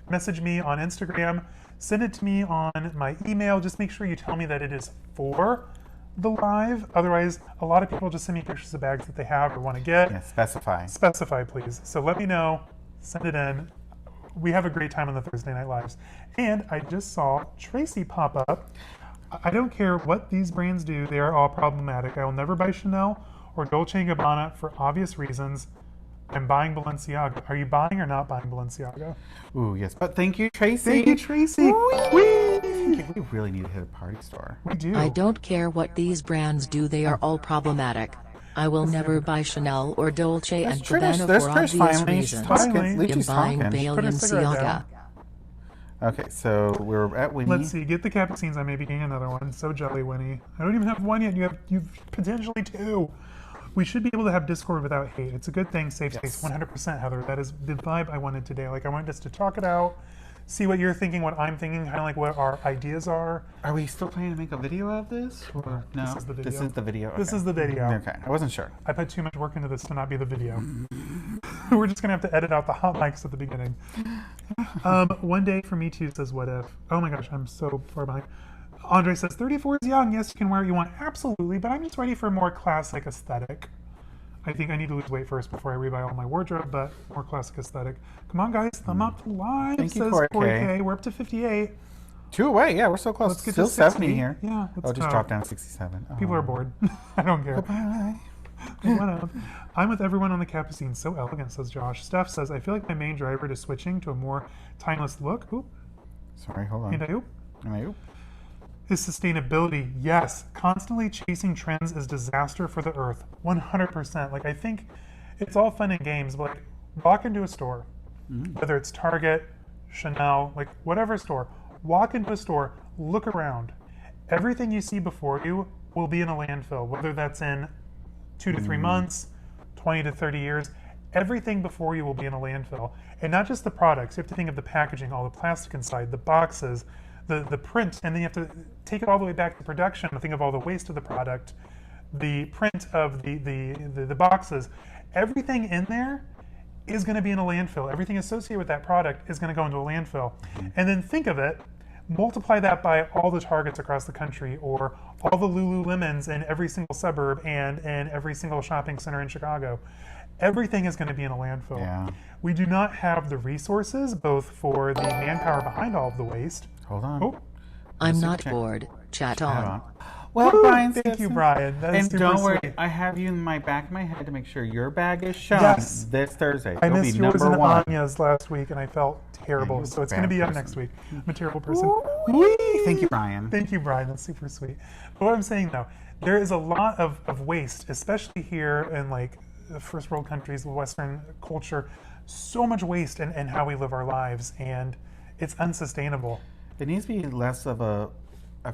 message me on Instagram. Send it to me on my email. Just make sure you tell me that it is for the live. Otherwise, a lot of people just send me pictures of bags that they have or want to get. Yeah, specify. Specify, please. So let me know. Send it in. We have a great time on the Thursday Night Lives. And I just saw Tracy pop up. I don't care what these brands do. They are all problematic. I will never buy Chanel or Dolce & Gabbana for obvious reasons. I'm buying Balenciaga. Are you buying or not buying Balenciaga? Ooh, yes. But thank you, Tracy. Thank you, Tracy. Whee! We really need to hit a party store. We do. I don't care what these brands do, they are all problematic. I will never buy Chanel or Dolce and Gabbana for obvious reasons. I'm buying Balenciaga. Okay, so we're at Winnie. Let's see. Get the Capucines. I may be getting another one. So jelly, Winnie. I don't even have one yet. You've potentially two. We should be able to have Discord without hate. It's a good thing. Safe space. 100%, Heather. That is the vibe I wanted today. Like I wanted us to talk it out, see what you're thinking, what I'm thinking, kind of like what our ideas are. Are we still planning to make a video of this? Or no? This is the video. This is the video. This is the video. Okay, I wasn't sure. I put too much work into this to not be the video. We're just going to have to edit out the hot mics at the beginning. One day for me too says What If. Oh my gosh, I'm so far behind. Andre says 34 is young. Yes, you can wear what you want. Absolutely, but I'm just ready for a more classic aesthetic. I think I need to lose weight first before I rebuy all my wardrobe, but more classic aesthetic. Come on, guys. Thumb up live. Thank you, says Corey K. 40K. We're up to 58. 2 away. Yeah, we're so close. Let's get Still to 60. 70 here. Yeah. Oh, just drop down to 67. Oh. People are bored. I don't care. Bye. What up? I'm with everyone on the Capucine. So elegant, says Josh. Steph says, I feel like my main driver to switching to a more timeless look. Oop. Sorry, hold on. And I oop. Am I oop? Is sustainability. Yes. Constantly chasing trends is disaster for the earth. 100%. Like, I think it's all fun and games, but like, walk into a store, whether it's Target, Chanel, like whatever store, walk into a store, look around. Everything you see before you will be in a landfill, whether that's in 2 to 3 months, 20 to 30 years. Everything before you will be in a landfill. And not just the products. You have to think of the packaging, all the plastic inside, the boxes, the print, and then you have to take it all the way back to production and think of all the waste of the product, the print of the boxes. Everything in there is going to be in a landfill. Everything associated with that product is going to go into a landfill. And then think of it, multiply that by all the Targets across the country, or all the Lululemons in every single suburb and in every single shopping center in Chicago. Everything is going to be in a landfill. Yeah. We do not have the resources, both for the manpower behind all of the waste. Hold on. Oh, I'm not bored. Chat on. Well, woo, Brian, thank you, Brian. That is And super don't worry, sweet. I have you in my back of my head to make sure your bag is shown Yes. this Thursday. I It'll missed be yours number and 1. Anya's last week, and I felt terrible. you're So it's a going to bad be up person. next week. I'm a terrible person. Thank you, Brian. Thank you, Brian. That's super sweet. But what I'm saying, though, there is a lot of waste, especially here in like the first world countries, Western culture. So much waste in how we live our lives, and it's unsustainable. It needs to be less of a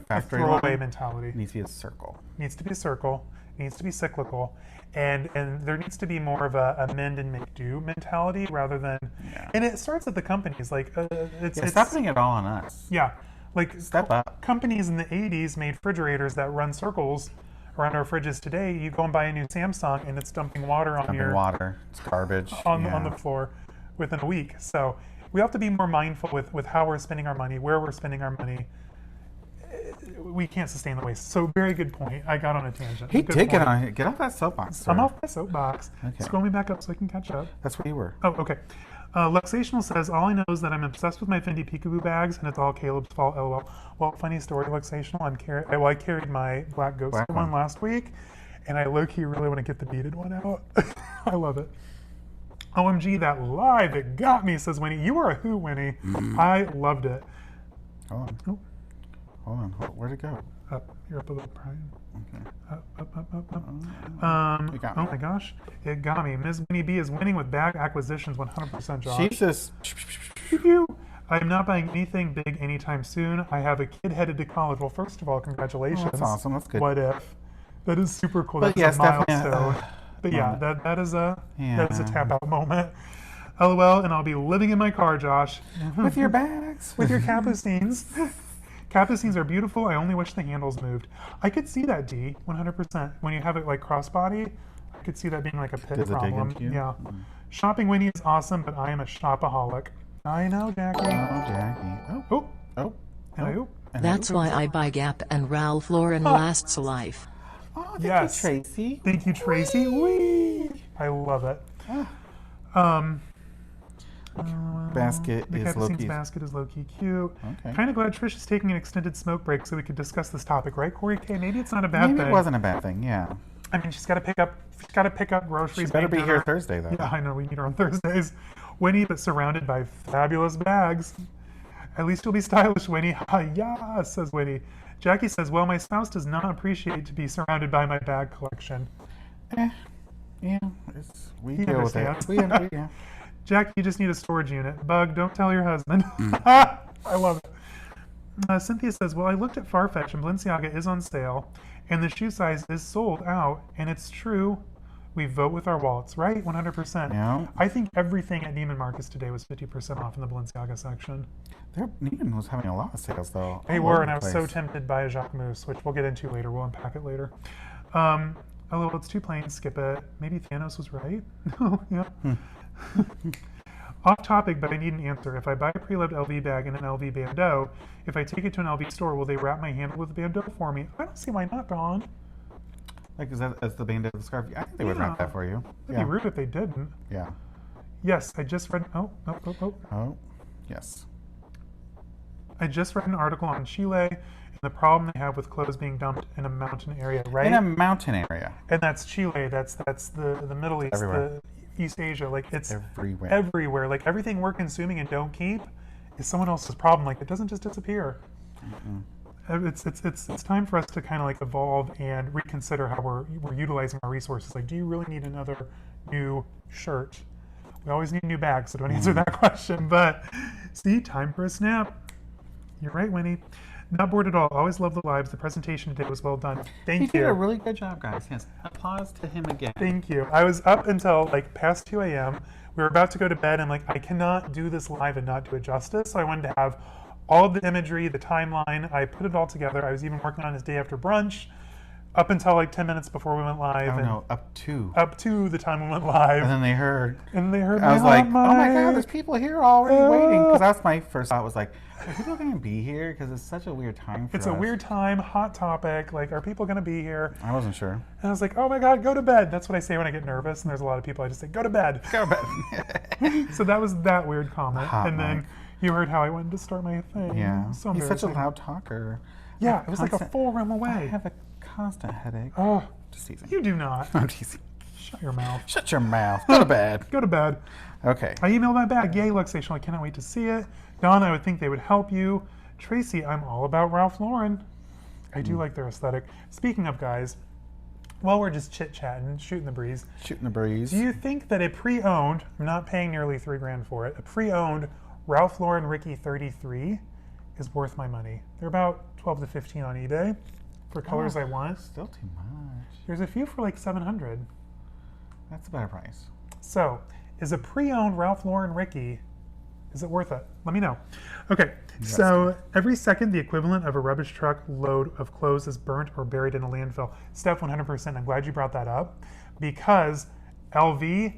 factory Throwaway line. mentality. It needs to be a circle. Needs to be a circle, needs to be cyclical, and there needs to be more of a mend and make do mentality rather than. Yeah. And it starts at the companies. Like it's Stop putting it all on us. yeah, like Step up. companies in the 80s made refrigerators that run circles around our fridges today. You go and buy a new Samsung, and it's dumping water on Dumping your water. It's garbage. on yeah. the floor. within a week. So we have to be more mindful with how we're spending our money, where we're spending our money. We can't sustain the waste. So very good point. I got on a tangent. He did get off that soapbox, sir. I'm off my soapbox. Okay. Scroll me back up so I can catch up. That's where you were. Oh, okay. Luxational says, all I know is that I'm obsessed with my Fendi Peekaboo bags, and it's all Caleb's fault, lol. Well, funny story, Luxational, I carried my Black Ghost one last week, and I low-key really want to get the beaded one out. I love it. OMG, that live, it got me, says Winnie. You were a hoot, Winnie. I loved it. Hold on. Oh. Hold on. Where'd it go? Up. You're up a little, Brian. Okay. Up. It got me. Oh my gosh, it got me. Ms. Winnie B is winning with bag acquisitions 100%, Josh. Jesus. I am not buying anything big anytime soon. I have a kid headed to college. Well, first of all, congratulations. Oh, that's awesome. That's good. What if? That is super cool. But That's yes, a milestone. But yeah, that is a tap out moment. LOL, and I'll be living in my car, Josh. With your bags. With your capucines. Capucines are beautiful. I only wish the handles moved. I could see that, D, 100%. When you have it like crossbody, I could see that being like a pit problem. Yeah. Shopping Winnie is awesome, but I am a shopaholic. I know, Jackie. Oh, Jackie. Oh. That's why I buy Gap and Ralph Lauren lasts a life. Oh, thank you, Tracy. Thank you, Tracy. Whee! I love it. Basket the is low-key. basket is low-key cute. Okay. Kind of glad Trish is taking an extended smoke break so we could discuss this topic, right, Corey K? Maybe it's not a bad thing. Maybe it wasn't a bad thing, yeah. I mean, she's got to pick up groceries. She better be here Thursday, though. Yeah, I know. We meet her on Thursdays. Winnie, but surrounded by fabulous bags. At least you'll be stylish, Winnie. Ha, yeah, says Winnie. Jackie says, well, my spouse does not appreciate to be surrounded by my bag collection. Yeah, we deal with it. Yeah. Jack, you just need a storage unit. Bug, don't tell your husband. I love it. Cynthia says, well, I looked at Farfetch and Balenciaga is on sale, and the shoe size is sold out, and it's true. We vote with our wallets, right? 100%. Yeah. I think everything at Neiman Marcus today was 50% off in the Balenciaga section. Neiman was having a lot of sales, though. They were, and I was so tempted by a Jacques Mousse, which we'll get into later. We'll unpack it later. Oh, it's too plain. Skip it. Maybe Thanos was right. Yeah. Off topic, but I need an answer. If I buy a pre-loved LV bag and an LV bandeau, if I take it to an LV store, will they wrap my handle with the bandeau for me? I don't see why not, Dawn. Like, is that as the bandeau of the scarf? I think they would wrap that for you. It'd be rude if they didn't. Yeah. Yes, I just read. Oh, yes. I just read an article on Chile and the problem they have with clothes being dumped in a mountain area, right? In a mountain area. And that's Chile. That's the Middle East, everywhere. East Asia. Like, it's everywhere. Everywhere. Like, everything we're consuming and don't keep is someone else's problem. Like, it doesn't just disappear. It's time for us to kind of like evolve and reconsider how we're utilizing our resources. Like, do you really need another new shirt? We always need new bags, so don't answer that question. But see, time for a snap. You're right, Winnie. Not bored at all. Always love the lives. The presentation today was well done. Thank you. He did a really good job, guys. Yes. Applause to him again. Thank you. I was up until like past 2 a.m. We were about to go to bed, and like, I cannot do this live and not do it justice. So I wanted to have all of the imagery, the timeline. I put it all together. I was even working on his day after brunch up until like 10 minutes before we went live. Oh, no, up to the time we went live. And then they heard. I was like, oh my God, there's people here already waiting. Because that's my first thought was like, are people going to be here? Because it's such a weird time for us. It's a weird time, hot topic. Like, are people going to be here? I wasn't sure. And I was like, oh my God, go to bed. That's what I say when I get nervous. And there's a lot of people, I just say, go to bed. Go to bed. So that was that weird comment. Then you heard how I wanted to start my thing. Yeah. So he's such a loud talker. Yeah, it was like a full room away. I have a constant headache. Oh, just teasing. You do not. I'm teasing. Shut your mouth. Shut your mouth. Go to bed. Go to bed. Okay. I emailed my bag. Yay, Luxation. I cannot wait to see it. Dawn, I would think they would help you. Tracy, I'm all about Ralph Lauren. I do like their aesthetic. Speaking of guys, while we're just chit-chatting, shooting the breeze. Shooting the breeze. Do you think that a pre-owned, I'm not paying nearly $3,000 for it, a pre-owned Ralph Lauren Ricky 33 is worth my money? They're about 12 to 15 on eBay for colors I want. Still too much. There's a few for like 700. That's a better price. So, is a pre-owned Ralph Lauren Ricky, is it worth it? Let me know. Okay, so every second the equivalent of a rubbish truck load of clothes is burnt or buried in a landfill. Steph, 100%. I'm glad you brought that up because LV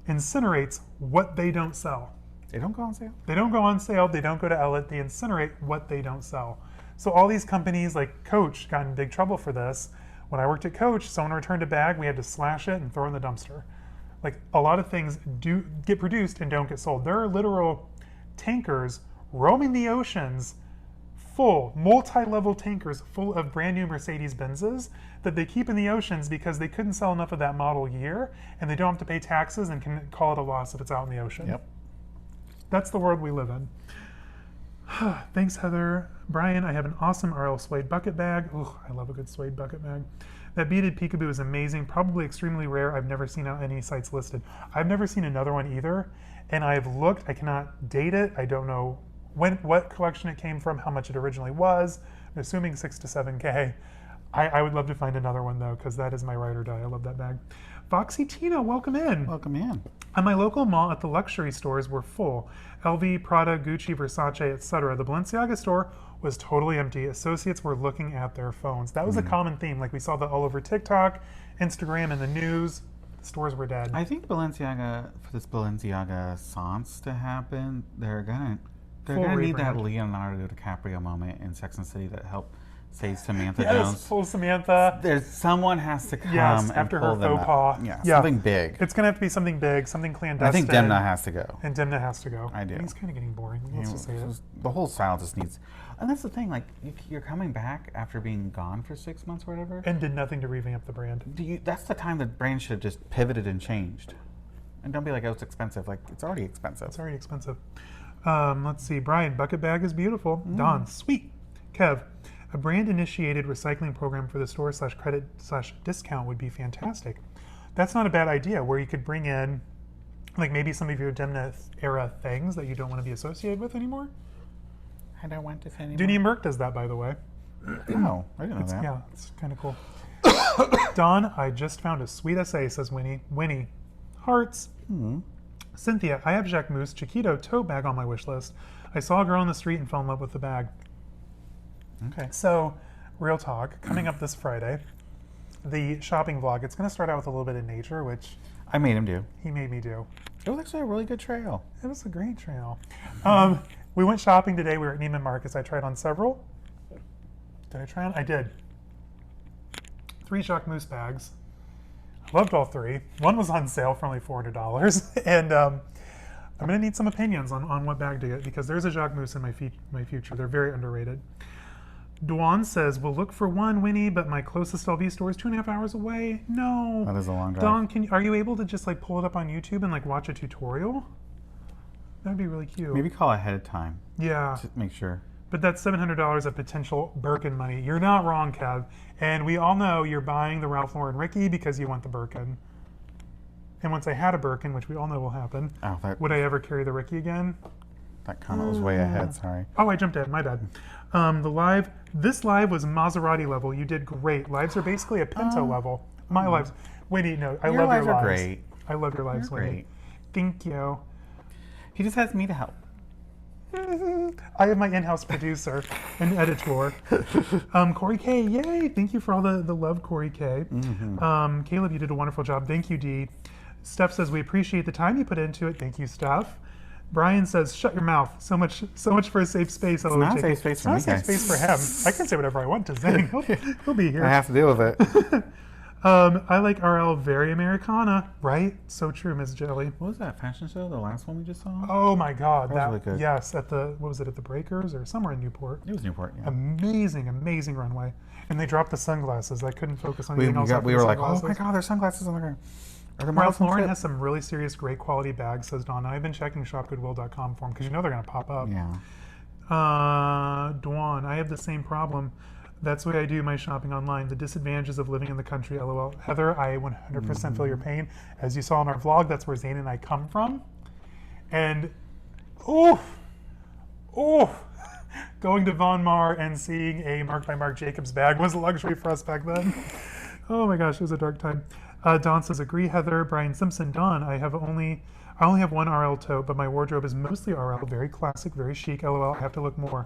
incinerates what they don't sell. They don't go on sale? They don't go on sale. They don't go to outlet. They incinerate what they don't sell. So all these companies like Coach got in big trouble for this. When I worked at Coach, someone returned a bag. We had to slash it and throw it in the dumpster. Like a lot of things do get produced and don't get sold. There are literal tankers roaming the oceans, full, multi-level tankers full of brand new Mercedes-Benzes that they keep in the oceans because they couldn't sell enough of that model year and they don't have to pay taxes and can call it a loss if it's out in the ocean. Yep. That's the world we live in. Thanks, Heather. Brian, I have an awesome RL suede bucket bag. Ooh, I love a good suede bucket bag. That beaded peekaboo is amazing, probably extremely rare. I've never seen on any sites listed. I've never seen another one either, and I've looked. I cannot date it. I don't know what collection it came from, how much it originally was. I'm assuming 6 to 7K. I would love to find another one though, because that is my ride or die. I love that bag. Foxy Tina, welcome in. Welcome in. At my local mall, at the luxury stores were full. LV, Prada, Gucci, Versace, etc. The Balenciaga store was totally empty. Associates were looking at their phones. That was a common theme. Like we saw that all over TikTok, Instagram, and the news. The stores were dead. I think Balenciaga, for this Balenciagassance to happen, they're gonna need that Leonardo DiCaprio moment in Sex and the City that helped save Samantha Jones. Pull Samantha. Someone has to come after and pull her them faux pas. up. Yeah, something big. It's gonna have to be something big, something clandestine. I think Demna has to go. And Demna has to go. I do. He's kind of getting boring. Let's just say it. The whole style just needs, and that's the thing. Like you're coming back after being gone for 6 months or whatever, and did nothing to revamp the brand. That's the time the brand should have just pivoted and changed. And don't be like, oh, it's expensive. Like it's already expensive. It's already expensive. Let's see. Brian, bucket bag is beautiful. Don, sweet. Kev, a brand-initiated recycling program for the store/credit/discount would be fantastic. That's not a bad idea, where you could bring in, like maybe some of your Demna era things that you don't want to be associated with anymore. I don't want this anymore. Dooney Merck does that, by the way. Oh, I didn't know that. Yeah, it's kind of cool. Don, I just found a sweet essay, says Winnie. Winnie, hearts. Cynthia, I have Jacquemus Chiquito tote bag on my wish list. I saw a girl on the street and fell in love with the bag. Okay. So, real talk, coming up this Friday, the shopping vlog, it's going to start out with a little bit of nature, which I made him do. He made me do. It was actually a really good trail. It was a great trail. We went shopping today. We were at Neiman Marcus. I tried on several. Did I try on? I did. 3 Jacquemus bags. I loved all 3. One was on sale for only $400. And I'm going to need some opinions on what bag to get, because there's a Jacquemus in my future. They're very underrated. Dwan says, we'll look for one, Winnie, but my closest LV store is 2.5 hours away. No. That is a long drive. Dawn, are you able to just like pull it up on YouTube and like watch a tutorial? That'd be really cute. Maybe call ahead of time. Yeah. To make sure. But that's $700 of potential Birkin money. You're not wrong, Kev. And we all know you're buying the Ralph Lauren Ricky because you want the Birkin. And once I had a Birkin, which we all know will happen, would I ever carry the Ricky again? That comment was way ahead, sorry. Oh, I jumped in, my bad. This live was Maserati level. You did great. Lives are basically a Pinto level. My lives. Winnie, no, I love your lives. Your lives are great. I love your lives, Winnie. Great. Thank you. He just has me to help. I have my in-house producer and editor. Corey K, yay! Thank you for all the love, Corey K. Caleb, you did a wonderful job. Thank you, Dee. Steph says, we appreciate the time you put into it. Thank you, Steph. Brian says, shut your mouth. So much for a safe space. It's not a safe space for me, It's not a safe space for him. I can say whatever I want to Zane. He'll be here. I have to deal with it. I like RL very Americana, right? So true, Ms. Jelly. What was that fashion show? The last one we just saw? Oh my God, that was really good. Yes, at the at the Breakers or somewhere in Newport? It was Newport. Yeah. Amazing runway, and they dropped the sunglasses. I couldn't focus on anything else. We were like, oh my God, there's sunglasses on the ground. Ralph Lauren has some really serious, great quality bags, says Donna. I've been checking shopgoodwill.com for them because you know they're going to pop up. Yeah. Dwan, I have the same problem. That's the way I do my shopping online. The disadvantages of living in the country, LOL. Heather, I 100% feel your pain. As you saw in our vlog, that's where Zane and I come from. And, going to Von Mar and seeing a Marc by Marc Jacobs bag was a luxury for us back then. Oh my gosh, it was a dark time. Don says, agree, Heather. Brian Simpson, Don, I only have one RL tote, but my wardrobe is mostly RL. Very classic, very chic. LOL, I have to look more.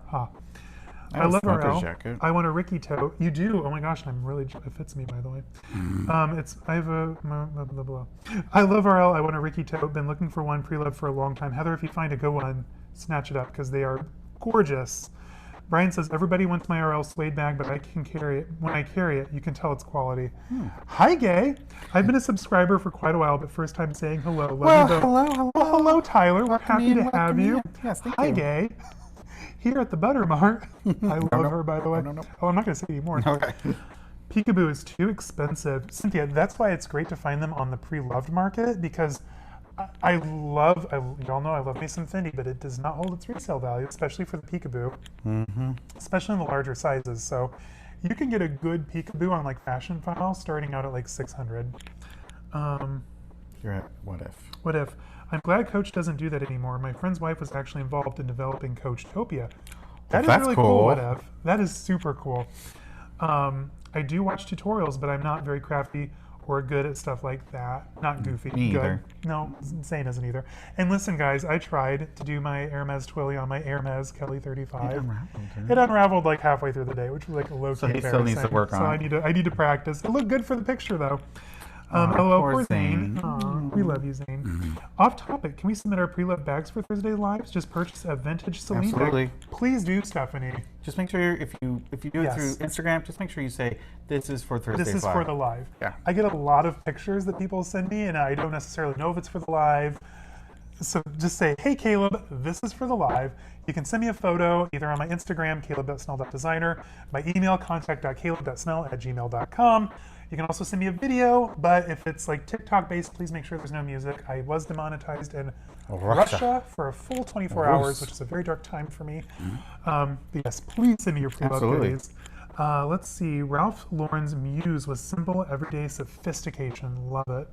I love RL. Jacket. I want a Ricky tote. You do? Oh my gosh, it fits me, by the way. I have a blah, blah, blah. I love RL. I want a Ricky tote. Been looking for one pre-loved for a long time. Heather, if you find a good one, snatch it up because they are gorgeous. Brian says, everybody wants my RL suede bag, but I can carry it. When I carry it, you can tell it's quality. Hi, Gay. I've been a subscriber for quite a while, but first time saying hello. Love you both. Hello, Tyler. We're happy to have you. Yes, thank Hi, you. Gay. Here at the Butter Mart. I love her, by the way. No. Oh, I'm not going to say anymore. Okay. Peekaboo is too expensive. Cynthia, that's why it's great to find them on the pre-loved market because y'all know I love me some Fendi, but it does not hold its resale value, especially for the Peekaboo, especially in the larger sizes. So you can get a good Peekaboo on like Fashion File starting out at like $600. You're at What If. What if? I'm glad Coach doesn't do that anymore. My friend's wife was actually involved in developing Coachtopia. That is really cool. What if? That is super cool. I do watch tutorials, but I'm not very crafty or good at stuff like that. Not goofy. Me good. either. No, Zane isn't either. And listen, guys, I tried to do my Hermes Twilly on my Hermes Kelly 35. It unraveled like halfway through the day, which was like a low-key So he still needs to work on it. So I need to practice. It looked good for the picture, though. Hello, poor Zane. We love you, Zane. Off topic, can we submit our pre-loved bags for Thursday Lives? Just purchase a vintage Celine bag. Please do, Stephanie. Just make sure if you do it through Instagram, just make sure you say this is for Thursday. This is for the live. Yeah. I get a lot of pictures that people send me, and I don't necessarily know if it's for the live. So just say, hey, Caleb, this is for the live. You can send me a photo either on my Instagram, caleb.snell.designer, my email, contact.caleb.snell@gmail.com. You can also send me a video, but if it's like TikTok based, please make sure there's no music. I was demonetized in Russia for a full 24 hours, which is a very dark time for me. But yes, please send me your pre-loved goodies. Let's see. Ralph Lauren's muse was simple, everyday sophistication. Love it.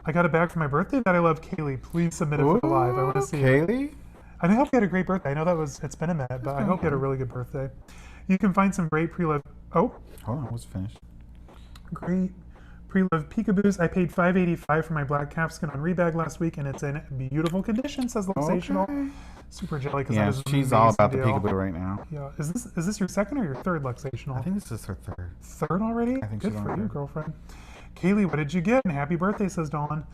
I got a bag for my birthday that I love. Kaylee, please submit it for the live. I want to see Kaylee? it. And I hope you had a great birthday. I know it's been a minute, but I hope you had a really good birthday. You can find some great pre-loved. Oh, hold on, I was finished. Great pre-loved Peekaboos. I paid $5.85 for my black calfskin on Rebag last week, and it's in beautiful condition, says Luxational. Okay. Super jelly because that is she's all about the Peekaboo right now. Yeah. Is this your second or your third Luxational? I think this is her third. Third already? I think Good she's for on you, third. girlfriend. Kaylee, what did you get? And happy birthday, says Dawn.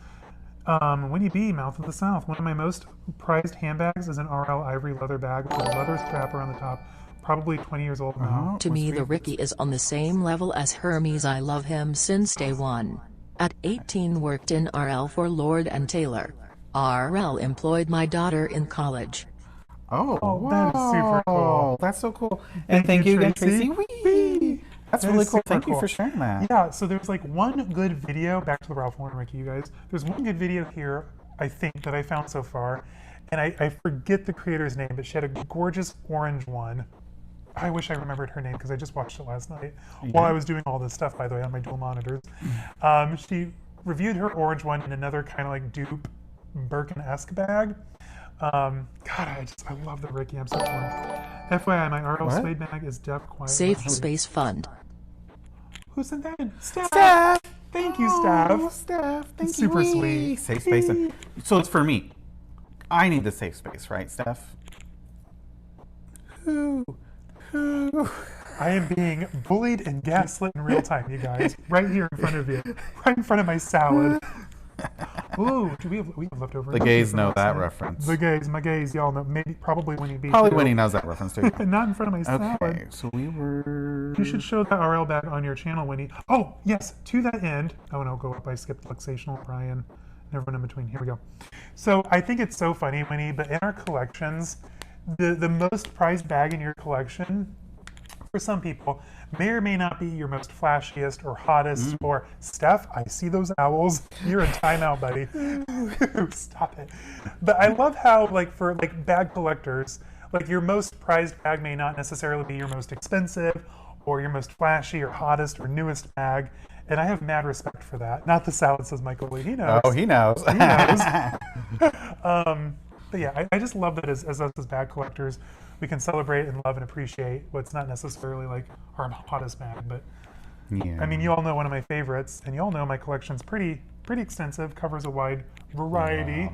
Winnie B, Mouth of the South. One of my most prized handbags is an RL ivory leather bag with a leather strap around the top. Probably 20 years old now. To me, the Ricky is on the same level as Hermes. I love him since day one. At 18, worked in RL for Lord & Taylor. RL employed my daughter in college. Oh, that is super cool. That's so cool. And thank you again, Tracy. Whee! That's really cool. Thank you for sharing that. Yeah, so there's like one good video, back to the Ralph Lauren Ricky, you guys. There's one good video here, I think, that I found so far. And I forget the creator's name, but she had a gorgeous orange one. I wish I remembered her name because I just watched it last night while I was doing all this stuff, by the way, on my dual monitors. She reviewed her orange one in another kind of like dupe Birkin-esque bag. God, I love the Ricky. I'm so torn. FYI, my RL suede bag is Def Quiet. Safe Space Fund. Who sent that in? Steph! Thank you, Steph. Steph, thank you. Super sweet. Safe space. So it's for me. I need the safe space, right, Steph? I am being bullied and gaslit in real time, you guys. Right here in front of you. Right in front of my salad. Ooh, we have leftover. The gays know that reference. The gays, my gays, y'all know. Probably Winnie B. Probably Winnie knows that reference too. Not in front of my salad. Okay, so we were... You should show that RL bag on your channel, Winnie. Oh, yes, to that end. Oh, no, go up. I skipped Luxational, Brian, and everyone in between. Here we go. So I think it's so funny, Winnie, but in our collections, the most prized bag in your collection, for some people, may or may not be your most flashiest or hottest or, Steph, I see those owls. You're in timeout, buddy. Stop it. But I love how, like, for like bag collectors, like your most prized bag may not necessarily be your most expensive or your most flashy or hottest or newest bag. And I have mad respect for that. Not the salad, says Michael Lee. He knows. Oh, he knows. He knows. But yeah, I just love that as us as bag collectors, we can celebrate and love and appreciate what's not necessarily like our hottest bag. But yeah. I mean, you all know one of my favorites, and you all know my collection's pretty extensive, covers a wide variety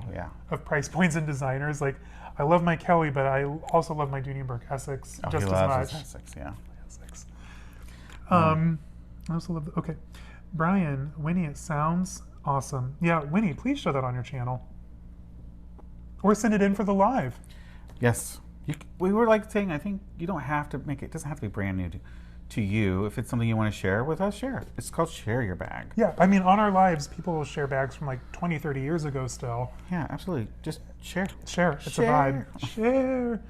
of price points and designers. Like, I love my Kelly, but I also love my Dunenberg Essex just as much. Essex, yeah. Essex. I also love okay. Brian, Winnie, it sounds awesome. Yeah, Winnie, please show that on your channel. Or send it in for the live. Yes. We were like saying, I think you don't have to make it doesn't have to be brand new to you. If it's something you want to share with us, share. It's called Share Your Bag. Yeah, I mean, on our lives, people will share bags from like 20, 30 years ago still. Yeah, absolutely. Just share. Share. It's a vibe. Share.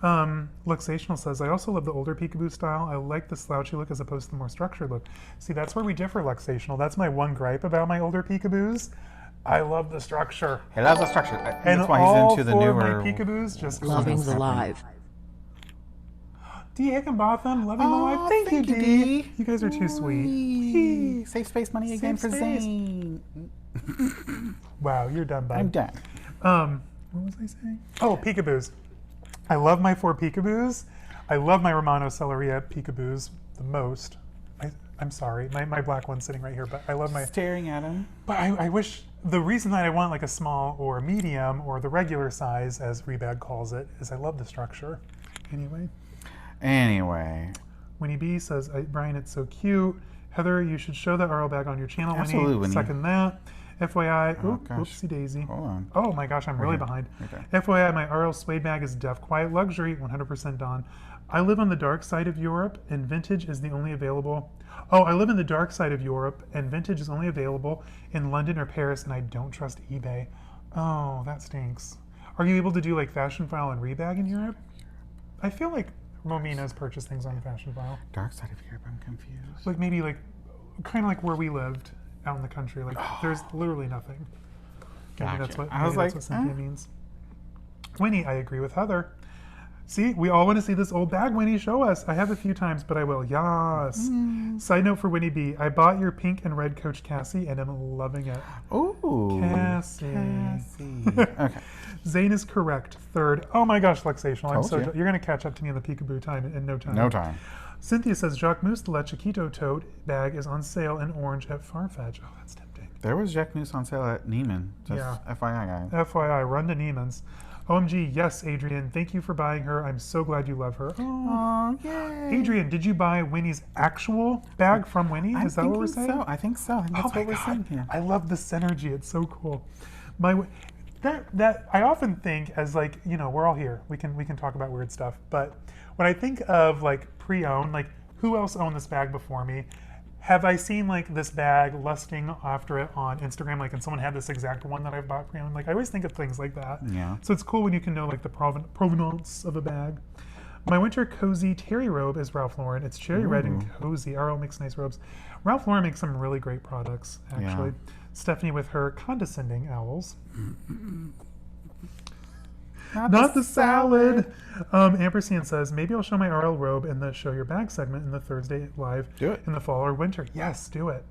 Luxational says, I also love the older peekaboo style. I like the slouchy look as opposed to the more structured look. See, that's where we differ, Luxational. That's my one gripe about my older peekaboos. I love the structure. He loves the structure. And that's why all he's into the four newer. of my peekaboos just Loving the live. D. Hickenbotham, loving the live. Thank you, D. You guys are too sweet. Whee! Save space money again Save for space. Zane. Wow, you're done, bud. I'm done. What was I saying? Oh, peekaboos. I love my 4 peekaboos. I love my Romano Celleria peekaboos the most. I'm sorry, my black one's sitting right here, but I love my... Staring at him. But I wish... The reason that I want like a small or a medium or the regular size, as Rebag calls it, is I love the structure. Anyway. Winnie B says, Brian, it's so cute. Heather, you should show that RL bag on your channel. Absolutely, Winnie. Second that. FYI, gosh. oopsie daisy. Hold on. Oh my gosh, I'm really behind. Okay. FYI, my RL suede bag is Def Quiet Luxury, 100% Dawn. I live on the dark side of Europe, and vintage is the only available. Oh, I live in the dark side of Europe, and vintage is only available in London or Paris, and I don't trust eBay. Oh, that stinks. Are you able to do like Fashion File and Rebag in Europe? I feel like Romina's purchased things on Fashion File. Dark side of Europe, I'm confused. Like maybe like, kind of like where we lived out in the country. Like there's literally nothing. Maybe Gotcha. that's what, I was maybe that's what Cynthia means. Winnie, I agree with Heather. See, we all want to see this old bag. Winnie, show us. I have a few times, but I will. Yes. Side note for Winnie B. I bought your pink and red Coach Cassie, and I'm loving it. Ooh. Cassie. Okay. Zane is correct. Third. Oh my gosh, Luxational. I'm Told so you. You're going to catch up to me in the peekaboo time in no time. No time. Cynthia says, Jacques Mousse, the La Chiquito tote bag is on sale in orange at Farfetch. Oh, that's tempting. There was Jack Moose on sale at Neiman. Just FYI, guys. FYI, run to Neiman's. OMG, yes, Adrian. Thank you for buying her. I'm so glad you love her. Oh, yay. Adrian, did you buy Winnie's actual bag from Winnie? Is that what we're saying? So. I think so. I think that's what we're saying here. I love the synergy. It's so cool. That I often think as like, you know, we're all here. We can talk about weird stuff. But when I think of like pre-owned, like who else owned this bag before me? Have I seen like this bag lusting after it on Instagram, like, and someone had this exact one that I've bought pre-owned? Like, I always think of things like that. Yeah. So it's cool when you can know like the provenance of a bag. My winter cozy terry robe is Ralph Lauren. It's cherry red and cozy. RL makes nice robes. Ralph Lauren makes some really great products, actually. Yeah. Stephanie with her condescending owls. Not the salad. Ampersand says, maybe I'll show my RL robe in the Show Your Bag segment in the Thursday live Do it. in the fall or winter. Yes, do it.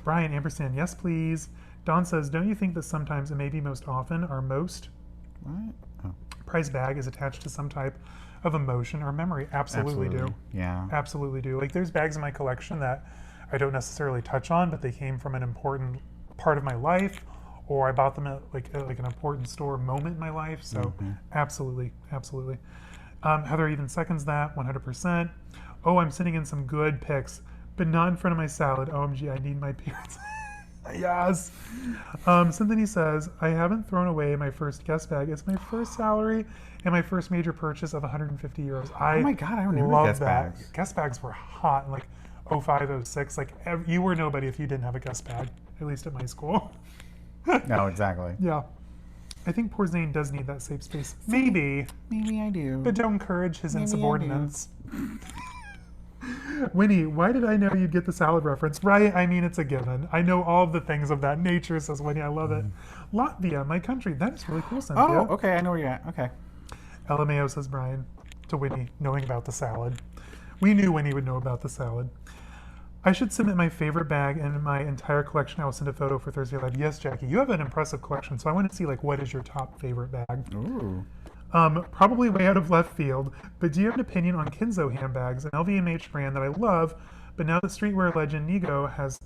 Brian Ampersand, yes, please. Don says, don't you think that sometimes, and maybe most often, our most prized bag is attached to some type of emotion or memory? Absolutely do. Yeah. Absolutely do. Like there's bags in my collection that I don't necessarily touch on, but they came from an important part of my life, or I bought them at like an important store moment in my life. So absolutely. Heather even seconds that 100%. Oh, I'm sitting in some good pics, but not in front of my salad. OMG, I need my parents. Yes. Cynthia says, I haven't thrown away my first guest bag. It's my first salary and my first major purchase of 150 euros. Oh my God, I remember love guest that. bags. Guest bags were hot in like 05, 06. Like you were nobody if you didn't have a guest bag, at least at my school. No, exactly. Yeah. I think poor Zane does need that safe space. Maybe. Maybe I do. But don't encourage his Maybe insubordinates. Winnie, why did I know you'd get the salad reference? Right? I mean, it's a given. I know all of the things of that nature, says Winnie. I love it. Latvia, my country. That is really cool, Cynthia. Oh, okay. I know where you're at. Okay. LMAO, says Brian to Winnie, knowing about the salad. We knew Winnie would know about the salad. I should submit my favorite bag and my entire collection. I will send a photo for Thursday Live. Yes, Jackie, you have an impressive collection, so I want to see like what is your top favorite bag. Ooh. Probably way out of left field, but do you have an opinion on Kenzo handbags, an LVMH brand that I love, but now that streetwear legend Nigo has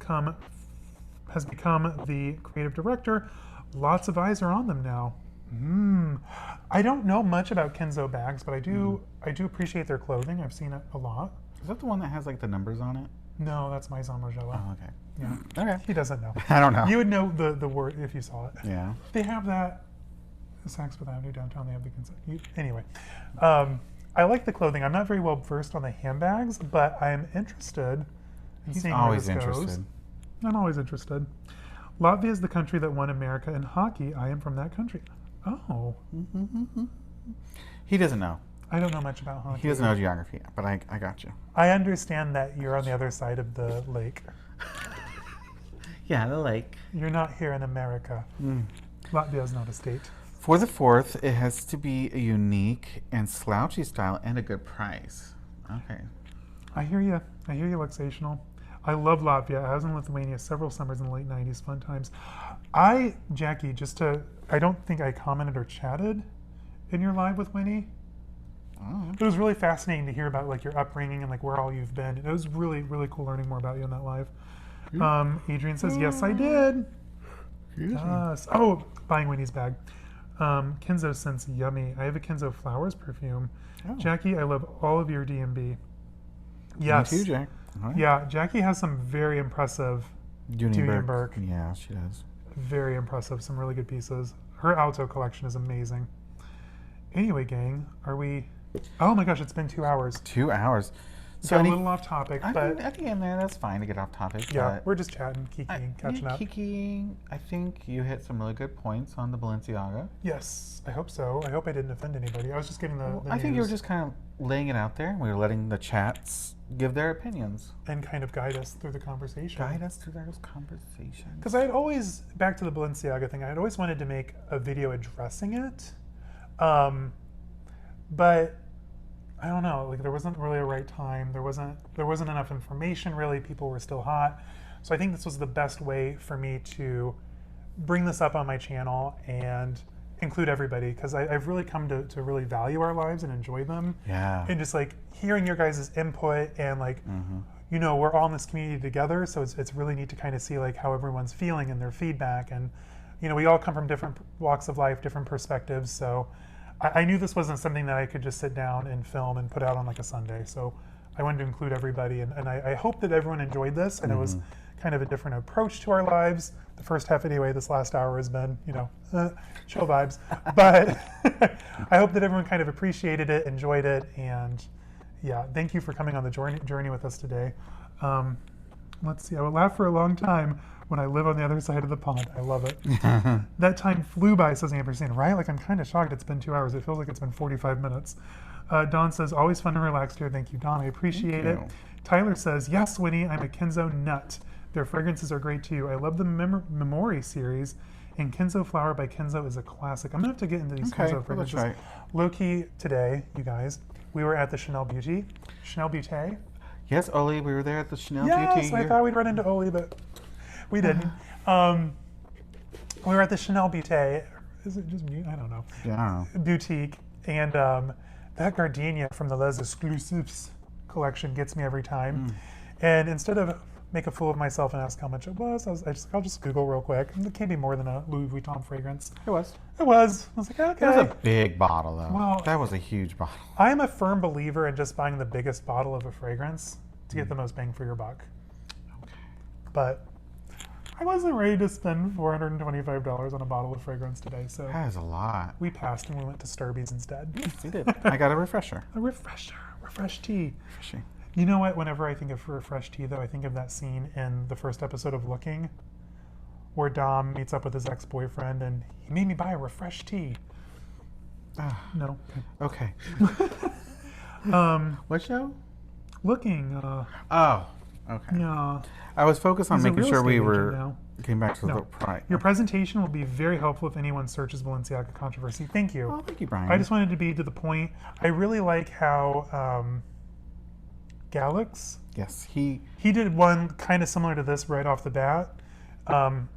become the creative director, lots of eyes are on them now. I don't know much about Kenzo bags, but I do appreciate their clothing. I've seen it a lot. Is that the one that has like the numbers on it? No, that's Maison Margiela. Oh, okay. Yeah. Okay. He doesn't know. I don't know. You would know the word if you saw it. Yeah. They have that. Saks Fifth Avenue downtown. They have the anyway. I like the clothing. I'm not very well versed on the handbags, but I am interested in He's seeing always where this goes. interested. I'm always interested. Latvia is the country that won America in hockey. I am from that country. Oh. He doesn't know. I don't know much about hockey. He doesn't know geography, but I got you. I understand that you're on the other side of the lake. Yeah, the lake. You're not here in America. Latvia is not a state. For the 4th, it has to be a unique and slouchy style and a good price. Okay. I hear you. I hear you, Luxational. I love Latvia. I was in Lithuania several summers in the late 90s. Fun times. Jackie, I don't think I commented or chatted in your live with Winnie. Oh. It was really fascinating to hear about like your upbringing and like where all you've been. It was really, really cool learning more about you in that live. Adrian says, yes, I did. Yes. Oh, buying Winnie's bag. Kenzo scents yummy. I have a Kenzo Flowers perfume. Oh. Jackie, I love all of your D&B. Yes. Me too, Jack. All right. Yeah, Jackie has some very impressive Union Burke. Yeah, she does. Very impressive. Some really good pieces. Her Alto collection is amazing. Anyway, gang, are we... Oh my gosh, it's been 2 hours. 2 hours. So a little off topic, but... At the end there, that's fine to get off topic. Yeah, we're just chatting, kikiing, catching up. Kikiing. I think you hit some really good points on the Balenciaga. Yes, I hope so. I hope I didn't offend anybody. I was just giving the I think you were news just kind of laying it out there. We were letting the chats give their opinions. and kind of guide us through the conversation. Guide us through those conversations. Because I had always, back to the Balenciaga thing, I had always wanted to make a video addressing it. But I don't know, like there wasn't really a right time. There wasn't enough information really. People were still hot. So I think this was the best way for me to bring this up on my channel and include everybody, because I've really come to really value our lives and enjoy them. Yeah. And just like hearing your guys' input and like, you know, we're all in this community together. So it's really neat to kind of see like how everyone's feeling and their feedback. And, you know, we all come from different walks of life, different perspectives. So I knew this wasn't something that I could just sit down and film and put out on like a Sunday. So I wanted to include everybody. And I hope that everyone enjoyed this. And it was kind of a different approach to our lives. The first half anyway, this last hour has been, you know, chill vibes. But I hope that everyone kind of appreciated it, enjoyed it. And yeah, thank you for coming on the journey with us today. Let's see, I will laugh for a long time when I live on the other side of the pond. I love it. That time flew by, says Ampersand, right? Like, I'm kind of shocked it's been 2 hours. It feels like it's been 45 minutes. Don says, always fun and relaxed here. Thank you, Don. I appreciate it. Tyler says, yes, Winnie, I'm a Kenzo nut. Their fragrances are great too. I love the Memory series, and Kenzo Flower by Kenzo is a classic. I'm gonna have to get into these Kenzo fragrances. Right. Low-key today, you guys, we were at the Chanel Beauty. Yes, Oli, we were there at the Chanel Yes, Beauty. I thought we'd run into Oli, but we didn't. We were at the Chanel Beauty. Is it just me? I don't know. Yeah, I don't know. Boutique, and that gardenia from the Les Exclusives collection gets me every time. And instead of make a fool of myself and ask how much it was, I'll just Google real quick. It can't be more than a Louis Vuitton fragrance. It was. It was. I was like, okay. It was a big bottle, though. Well, that was a huge bottle. I am a firm believer in just buying the biggest bottle of a fragrance to get the most bang for your buck. Okay. But I wasn't ready to spend $425 on a bottle of fragrance today, so That is a lot. we passed and we went to Sturby's instead. Yes, we did. I got a refresher. A refresher, refresh tea. Refreshing. You know what? Whenever I think of refresh tea, though, I think of that scene in the first episode of Looking, where Dom meets up with his ex-boyfriend, and he made me buy a refresh tea. No. Okay. What show? Looking. Oh, okay. Yeah. I was focused on He's a making real sure we estate agent were now. came back to No. the price. Your presentation will be very helpful if anyone searches Balenciaga controversy. Thank you. Oh, thank you, Brian. I just wanted to be to the point. I really like how Galax, Yes, he. he did one kind of similar to this right off the bat. It was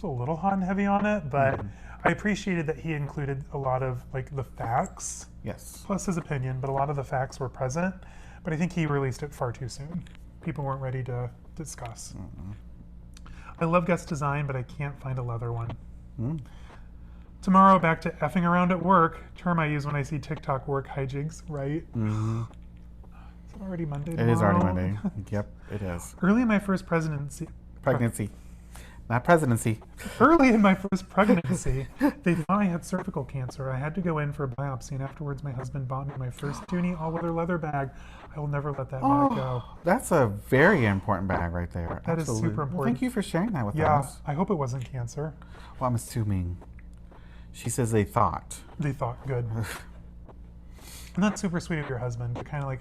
a little hot and heavy on it, but I appreciated that he included a lot of like the facts Yes. plus his opinion, but a lot of the facts were present. But I think he released it far too soon. People weren't ready to discuss. I love Guest Design, but I can't find a leather one. Tomorrow, back to effing around at work. Term I use when I see TikTok work hijinks, right? Mm-hmm. It's already Monday It tomorrow. is already Monday. Yep, it is. Early in my first presidency. Pregnancy. Not presidency. Early in my first pregnancy, they thought I had cervical cancer. I had to go in for a biopsy, and afterwards my husband bought me my first Toonie all-weather leather bag. I will never let that bag go. That's a very important bag right there. That is super important. Well, thank you for sharing that with Yeah, us. I hope it wasn't cancer. Well, I'm assuming. She says they thought. They thought, good. And that's super sweet of your husband to kind of like,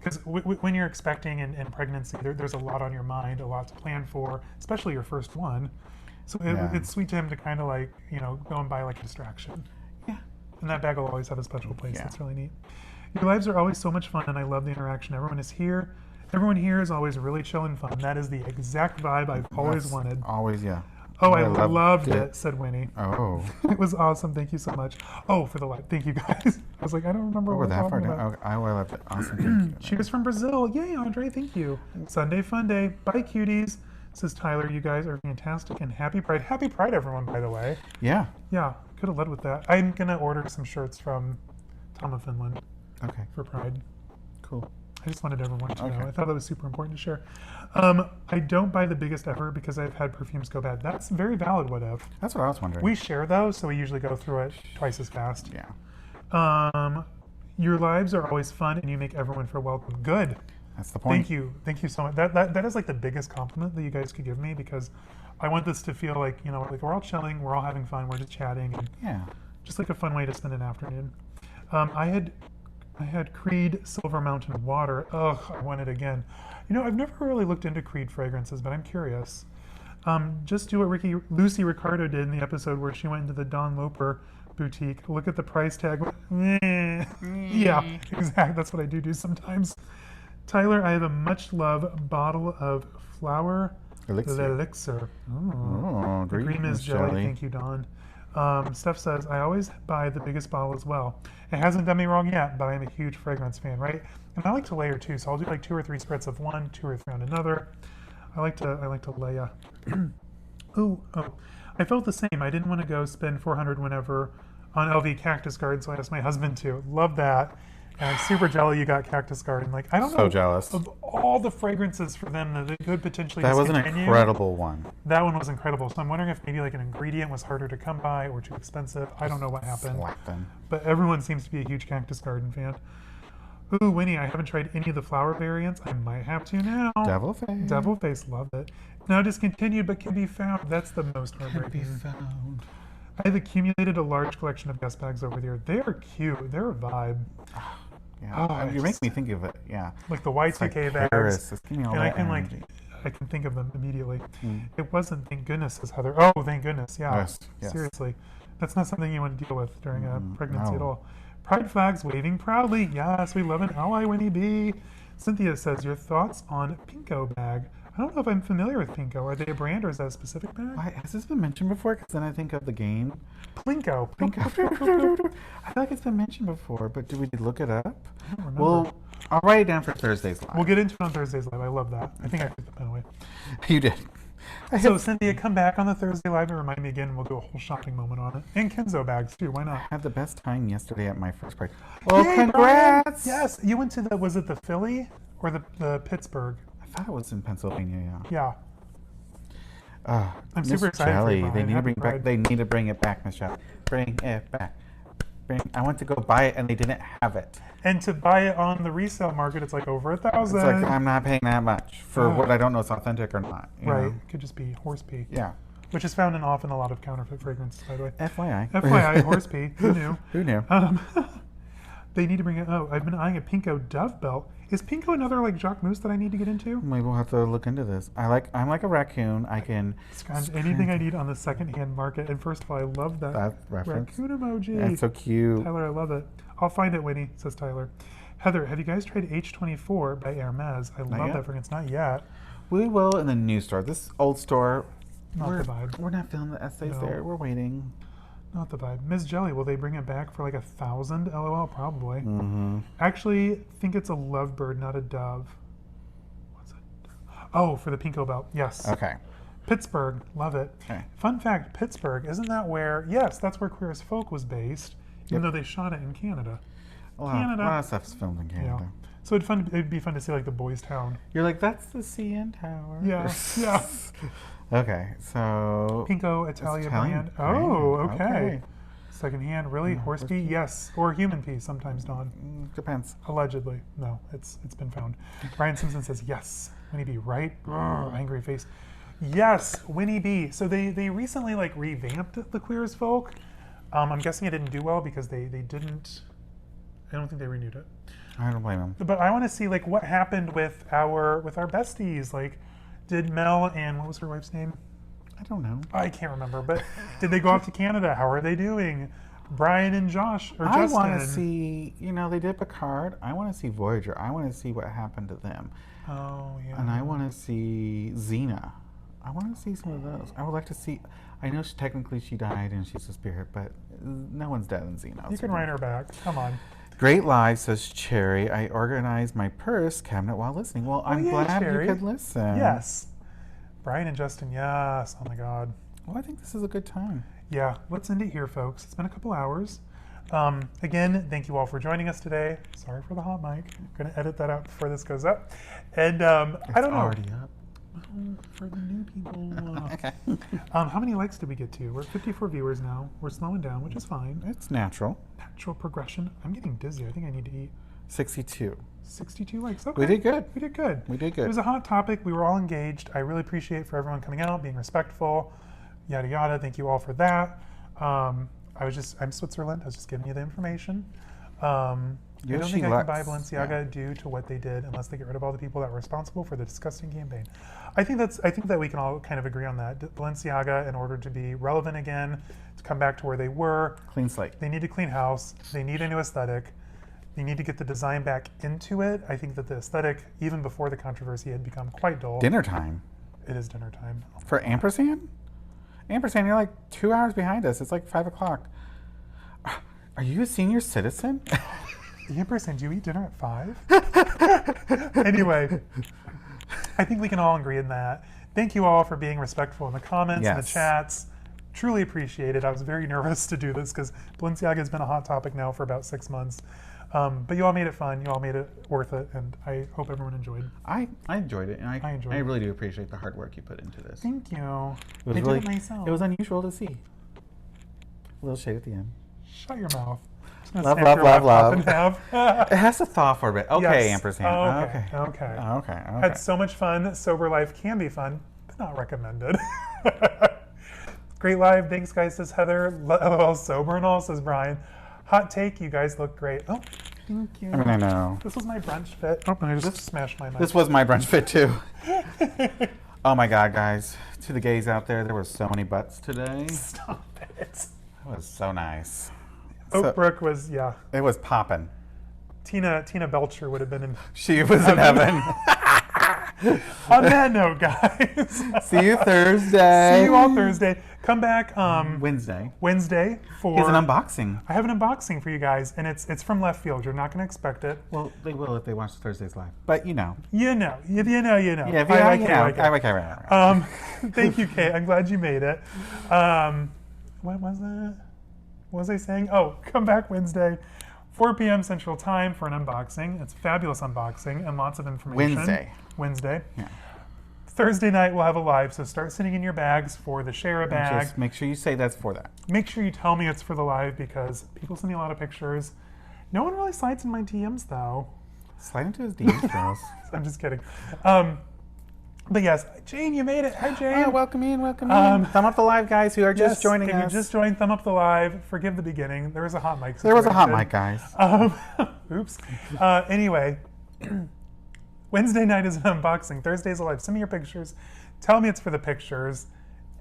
because when you're expecting and pregnancy, there's a lot on your mind, a lot to plan for, especially your first one. So it's sweet to him to kind of like, you know, go and buy like a distraction. Yeah. And that bag will always have a special place. Yeah. That's really neat. Your lives are always so much fun, and I love the interaction. Everyone is here. Everyone here is always really chill and fun. That is the exact vibe I've always wanted. Always, yeah. Oh, I loved it, said Winnie. Oh. It was awesome. Thank you so much. Oh, for the live. Thank you, guys. I was like, I don't remember what We're we're that far talking down. about. Okay, I love it. Awesome. Thank you. Cheers from Brazil. Yay, Andre. Thank you. Sunday fun day. Bye, cuties. Says Tyler. You guys are fantastic and happy Pride. Happy Pride, everyone, by the way. Yeah. Yeah, could have led with that. I'm going to order some shirts from Tom of Finland Okay. for Pride. Cool. I just wanted everyone to know. Okay. I thought that was super important to share. I don't buy the biggest ever because I've had perfumes go bad. That's very valid, whatever. That's what I was wondering. We share those, so we usually go through it twice as fast. Yeah. Your lives are always fun and you make everyone feel welcome. Good. That's the point. Thank you. Thank you so much. That is like the biggest compliment that you guys could give me, because I want this to feel like, you know, like we're all chilling, we're all having fun, we're just chatting, and Yeah. just like a fun way to spend an afternoon. I had Creed Silver Mountain Water. Ugh, I want it again. You know, I've never really looked into Creed fragrances, but I'm curious. Just do what Lucy Ricardo did in the episode where she went into the Don Loper boutique. Look at the price tag. Yeah, exactly. That's what I do sometimes. Tyler, I have a much loved bottle of flower elixir. Oh, The green is jelly. Thank you, Dawn. Steph says, I always buy the biggest bottle as well. It hasn't done me wrong yet, but I'm a huge fragrance fan, right? And I like to layer too, so I'll do like 2 or 3 spritz of one, 2 or 3 on another. I like to layer. Oh, I felt the same. I didn't want to go spend $400 whenever on LV Cactus Garden, so I asked my husband to. Love that. And I'm super jelly you got Cactus Garden. Like, I don't know. So jealous. Of all the fragrances for them that they could potentially That was an discontinue, incredible one. that one was incredible. So I'm wondering if maybe like an ingredient was harder to come by or too expensive. I don't know what happened. Slap them. But everyone seems to be a huge Cactus Garden fan. Ooh, Winnie, I haven't tried any of the flower variants. I might have to now. Devil face. Devil face, love it. Now discontinued but can be found. That's the most Can be heartbreaking. found. I've accumulated a large collection of guest bags over there. They are cute. They're a vibe. Yeah. Oh, you make me think of it. Yeah. Like the It's like Y2K bags. Paris. It's giving me all And I that can energy. I can think of them immediately. Mm. It wasn't, thank goodness, says Heather. Oh, thank goodness, yeah. Yes. Seriously. That's not something you want to deal with during a pregnancy at no. all. Pride flags waving proudly. Yes, we love an ally, Winnie B. Cynthia says, your thoughts on Pinko bag. I don't know if I'm familiar with Pinko. Are they a brand or is that a specific bag? Why, has this been mentioned before? Because then I think of the game. Plinko. I feel like it's been mentioned before, but do we look it up? I don't remember. Well, I'll write it down for Thursday's live. We'll get into it on Thursday's live. I love that. I think I took the pen away. You did. So, Cynthia, come back on the Thursday live and remind me again. We'll do a whole shopping moment on it. And Kenzo bags, too. Why I not? had the best time yesterday at my first party. Well, Yay, congrats! Brian! Yes, you went to the, was it the Philly or the Pittsburgh? I thought it was in Pennsylvania, Yeah. yeah. I'm Miss super excited for you, Shelley, they Brian. need to Happy bring back. Pride. They need to bring it back, Miss Shelley. Bring it back. I went to go buy it and they didn't have it. And to buy it on the resale market, it's like over $1,000. It's like I'm not paying that much for Oh. what I don't know is authentic or not. you Right. know? Could just be horse pee. Yeah. Which is found in often a lot of counterfeit fragrances, by the way. FYI. FYI, horse pee. Who knew? Who knew? They need to bring it. Oh, I've been eyeing a Pinko Dove belt. Is Pinko another like Jacques Mousse that I need to get into? Maybe we'll have to look into this. I'm like a raccoon. I can Scrounge anything I need on the secondhand market. And first of all, I love that reference. raccoon emoji. That's so cute. Tyler, I love it. I'll find it, Winnie, says Tyler. Heather, have you guys tried H24 by Hermes? I love yet. that fragrance. Not yet. We will in the new store. This old store, Not the vibe. we're not filming the essays No. there. We're waiting. Not the vibe. Ms. Jelly, will they bring it back for like 1,000? LOL, probably. Mm-hmm. Actually, think it's a lovebird, not a dove. What's it? Oh, for the Pinko belt. Yes. Okay. Pittsburgh, love it. Okay. Fun fact, Pittsburgh, isn't that where, yes, that's where Queer as Folk was based, even though they shot it in Canada. A lot of stuff's filmed in Canada. Yeah. So it'd be fun to see like the Boys Town. You're like, that's the CN Tower. Yeah, yeah. Okay, so... Pinko Italia Italian brand. Oh, brand, okay. Secondhand, really? Horse pee? Yes. Or human pee sometimes, Dawn. Depends. Allegedly. No, it's been found. Brian Simpson says yes. Winnie B, right? Angry face. Yes, Winnie B. So they recently like revamped the Queer as Folk. I'm guessing it didn't do well because they didn't. I don't think they renewed it. I don't blame them. But I want to see like what happened with our besties. Like, did Mel and what was her wife's name? I don't know. I can't remember. But did they go off to Canada? How are they doing? Brian and Josh or I Justin? want to see. They did Picard. I want to see Voyager. I want to see what happened to them. Oh yeah. And I want to see Xena. I want to see some of those. I would like to see. I know technically she died and she's a spirit, but no one's dead in Xena. You can write her back. Come on. Great live, says Cherry. I organized my purse cabinet while listening. Well, I'm glad Cherry. you could listen. Yes. Brian and Justin, yes. Oh my God. Well, I think this is a good time. Yeah, let's end it here, folks. It's been a couple hours. Again, thank you all for joining us today. Sorry for the hot mic. I'm going to edit that out before this goes up. And I don't know. Already up. For the new people. Okay. How many likes did we get to? We're at 54 viewers now. We're slowing down, which is fine. It's natural. Natural progression. I'm getting dizzy. I think I need to eat. 62. 62 likes. Okay. We did good. We did good. We did good. It was a hot topic. We were all engaged. I really appreciate for everyone coming out, being respectful, yada yada. Thank you all for that. I'm Switzerland. I was just giving you the information. I don't think I can buy Balenciaga due to what they did unless they get rid of all the people that were responsible for the disgusting campaign. I think that we can all kind of agree on that. Balenciaga, in order to be relevant again, to come back to where they were, Clean slate. they need to clean house. They need a new aesthetic. They need to get the design back into it. I think that the aesthetic, even before the controversy, had become quite dull. Dinner time. It is dinner time. For Ampersand? Ampersand, you're like 2 hours behind us. It's like 5 o'clock. Are you a senior citizen? Ampersand, do you eat dinner at 5? Anyway, I think we can all agree in that. Thank you all for being respectful in the comments and the chats. Truly appreciate it. I was very nervous to do this because Balenciaga has been a hot topic now for about 6 months. But you all made it fun. You all made it worth it, and I hope everyone enjoyed. I enjoyed it, and I enjoyed it. I really do appreciate the hard work you put into this. Thank you. It was I really, did it myself. It was unusual to see. A little shade at the end. Shut your mouth. Love, love, love, love. It It has to thaw for a bit. Okay, Yes. Ampersand. Okay. Okay. Had so much fun. Sober life can be fun, but not recommended. Great live. Thanks, guys, says Heather. LOL, sober and all, says Brian. Hot take, you guys look great. Oh, thank you. I mean, I know. This was my brunch fit. Oh, I just smashed my mic. This was my brunch fit, too. Oh, my God, guys. To the gays out there were so many butts today. Stop it. That was so nice. Oakbrook was, yeah. It was popping. Tina Belcher would have been in. She was in heaven. On that note, guys. See you Thursday. See you all Thursday. Come back Wednesday for. Here's an unboxing. I have an unboxing for you guys, and it's from left field. You're not going to expect it. Well, they will if they watch Thursdays live. But you know. You know. Yeah, I like it. Thank you, Kate. I'm glad you made it. What was that? What was I saying? Oh, come back Wednesday, 4 p.m. Central Time for an unboxing. It's a fabulous unboxing and lots of information. Wednesday. Yeah. Thursday night we'll have a live, so start sitting in your bags for the share a bag. Just make sure you say that's for that. Make sure you tell me it's for the live because people send me a lot of pictures. No one really slides in my DMs though. Slide into his DMs, girls. I'm just kidding. But yes, Jane, you made it. Hi, Jane. Oh, welcome in. Thumb up the live, guys who are just joining us. If you just joined, thumb up the live. Forgive the beginning. There was a hot mic situation. There was a hot mic, guys. Oops. Anyway, Wednesday night is an unboxing. Thursday's a live. Send me your pictures. Tell me it's for the pictures.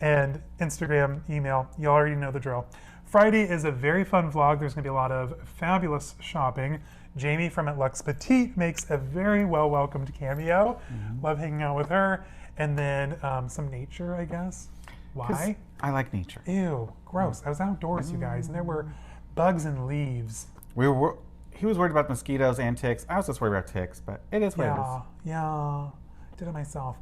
And Instagram, email. You already know the drill. Friday is a very fun vlog. There's going to be a lot of fabulous shopping. Jamie from At Lux Petite makes a very well-welcomed cameo. Mm-hmm. Love hanging out with her. And then some nature, I guess. Why? I like nature. Ew, gross. I was outdoors, you guys, and there were bugs and leaves. He was worried about mosquitoes and ticks. I was just worried about ticks, but it is what it is. Yeah, did it myself.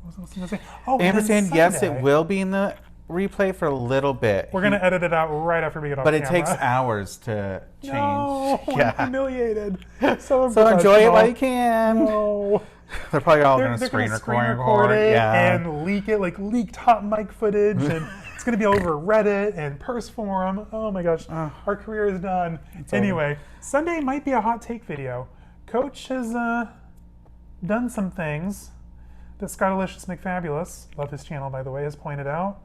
What was I gonna say? Oh, Ampersand, and then yes, Sunday, it will be in the replay for a little bit. We're gonna edit it out right after we get off But it camera. takes hours to change. No, I'm humiliated. So So enjoy it while you unprofessional. can. No. They're probably all They're going to gonna screen record record. it Yeah. and leak it, like leaked hot mic footage, and it's going to be all over Reddit and Purse Forum. Oh my gosh, our career is done. Anyway, Sunday might be a hot take video. Coach has done some things that Scottalicious McFabulous, love his channel by the way, has pointed out.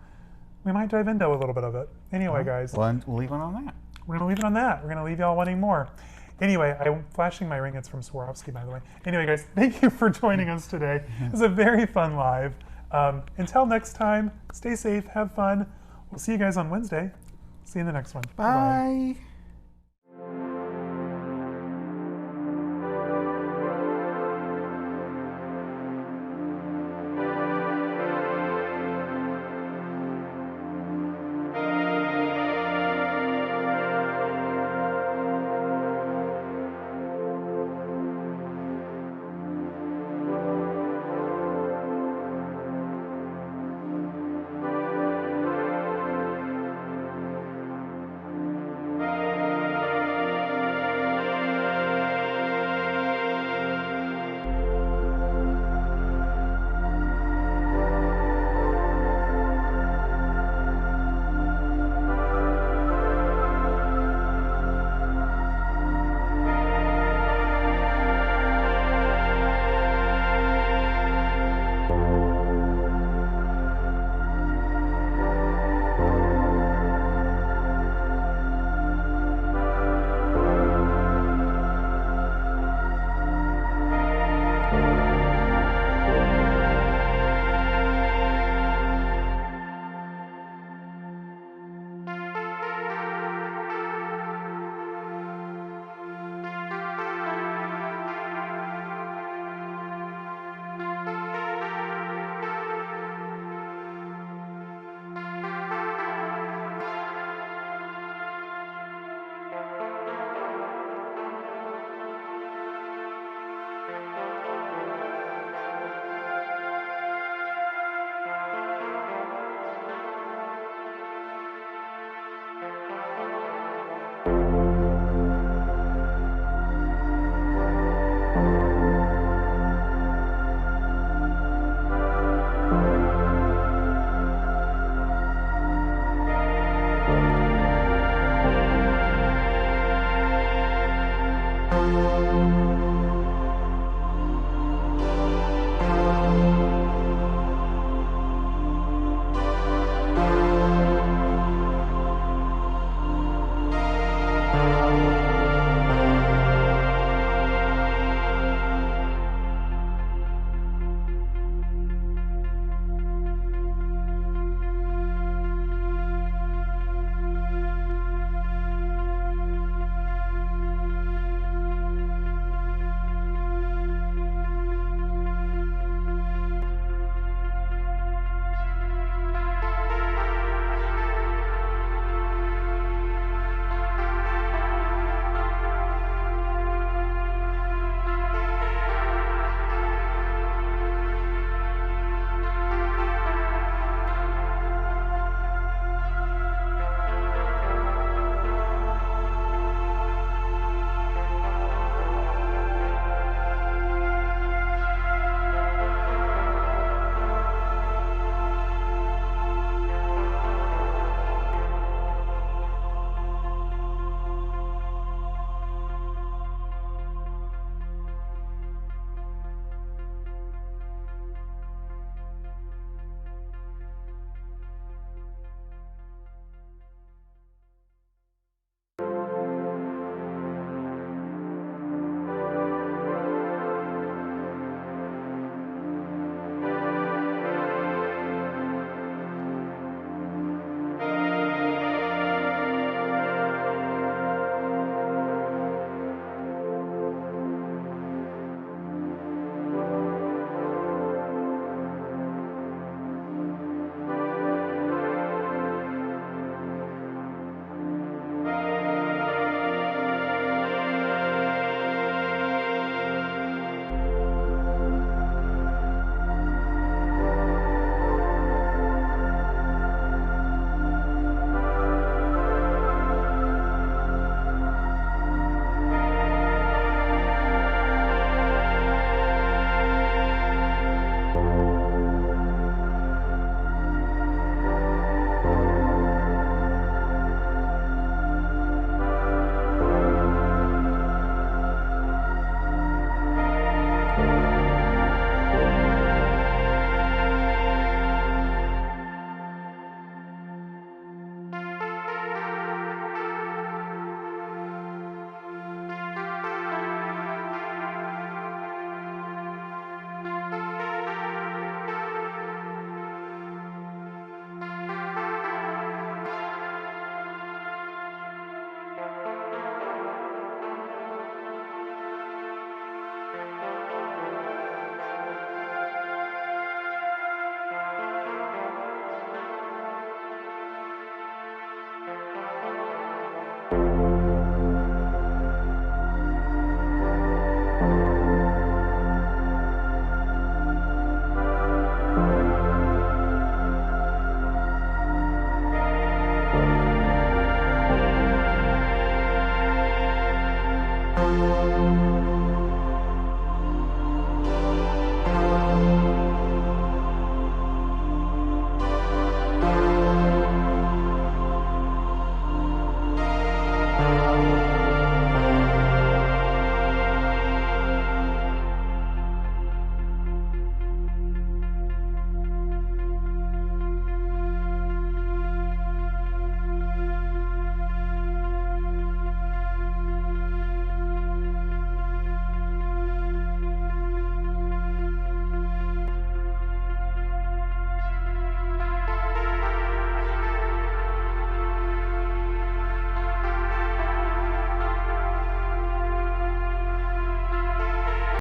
We might dive into a little bit of it. Anyway, guys. Well, we'll leave it on that. We're going to leave it on that. We're going to leave y'all wanting more. Anyway, I'm flashing my ring. It's from Swarovski, by the way. Anyway, guys, thank you for joining us today. It was a very fun live. Until next time, stay safe, have fun. We'll see you guys on Wednesday. See you in the next one. Bye.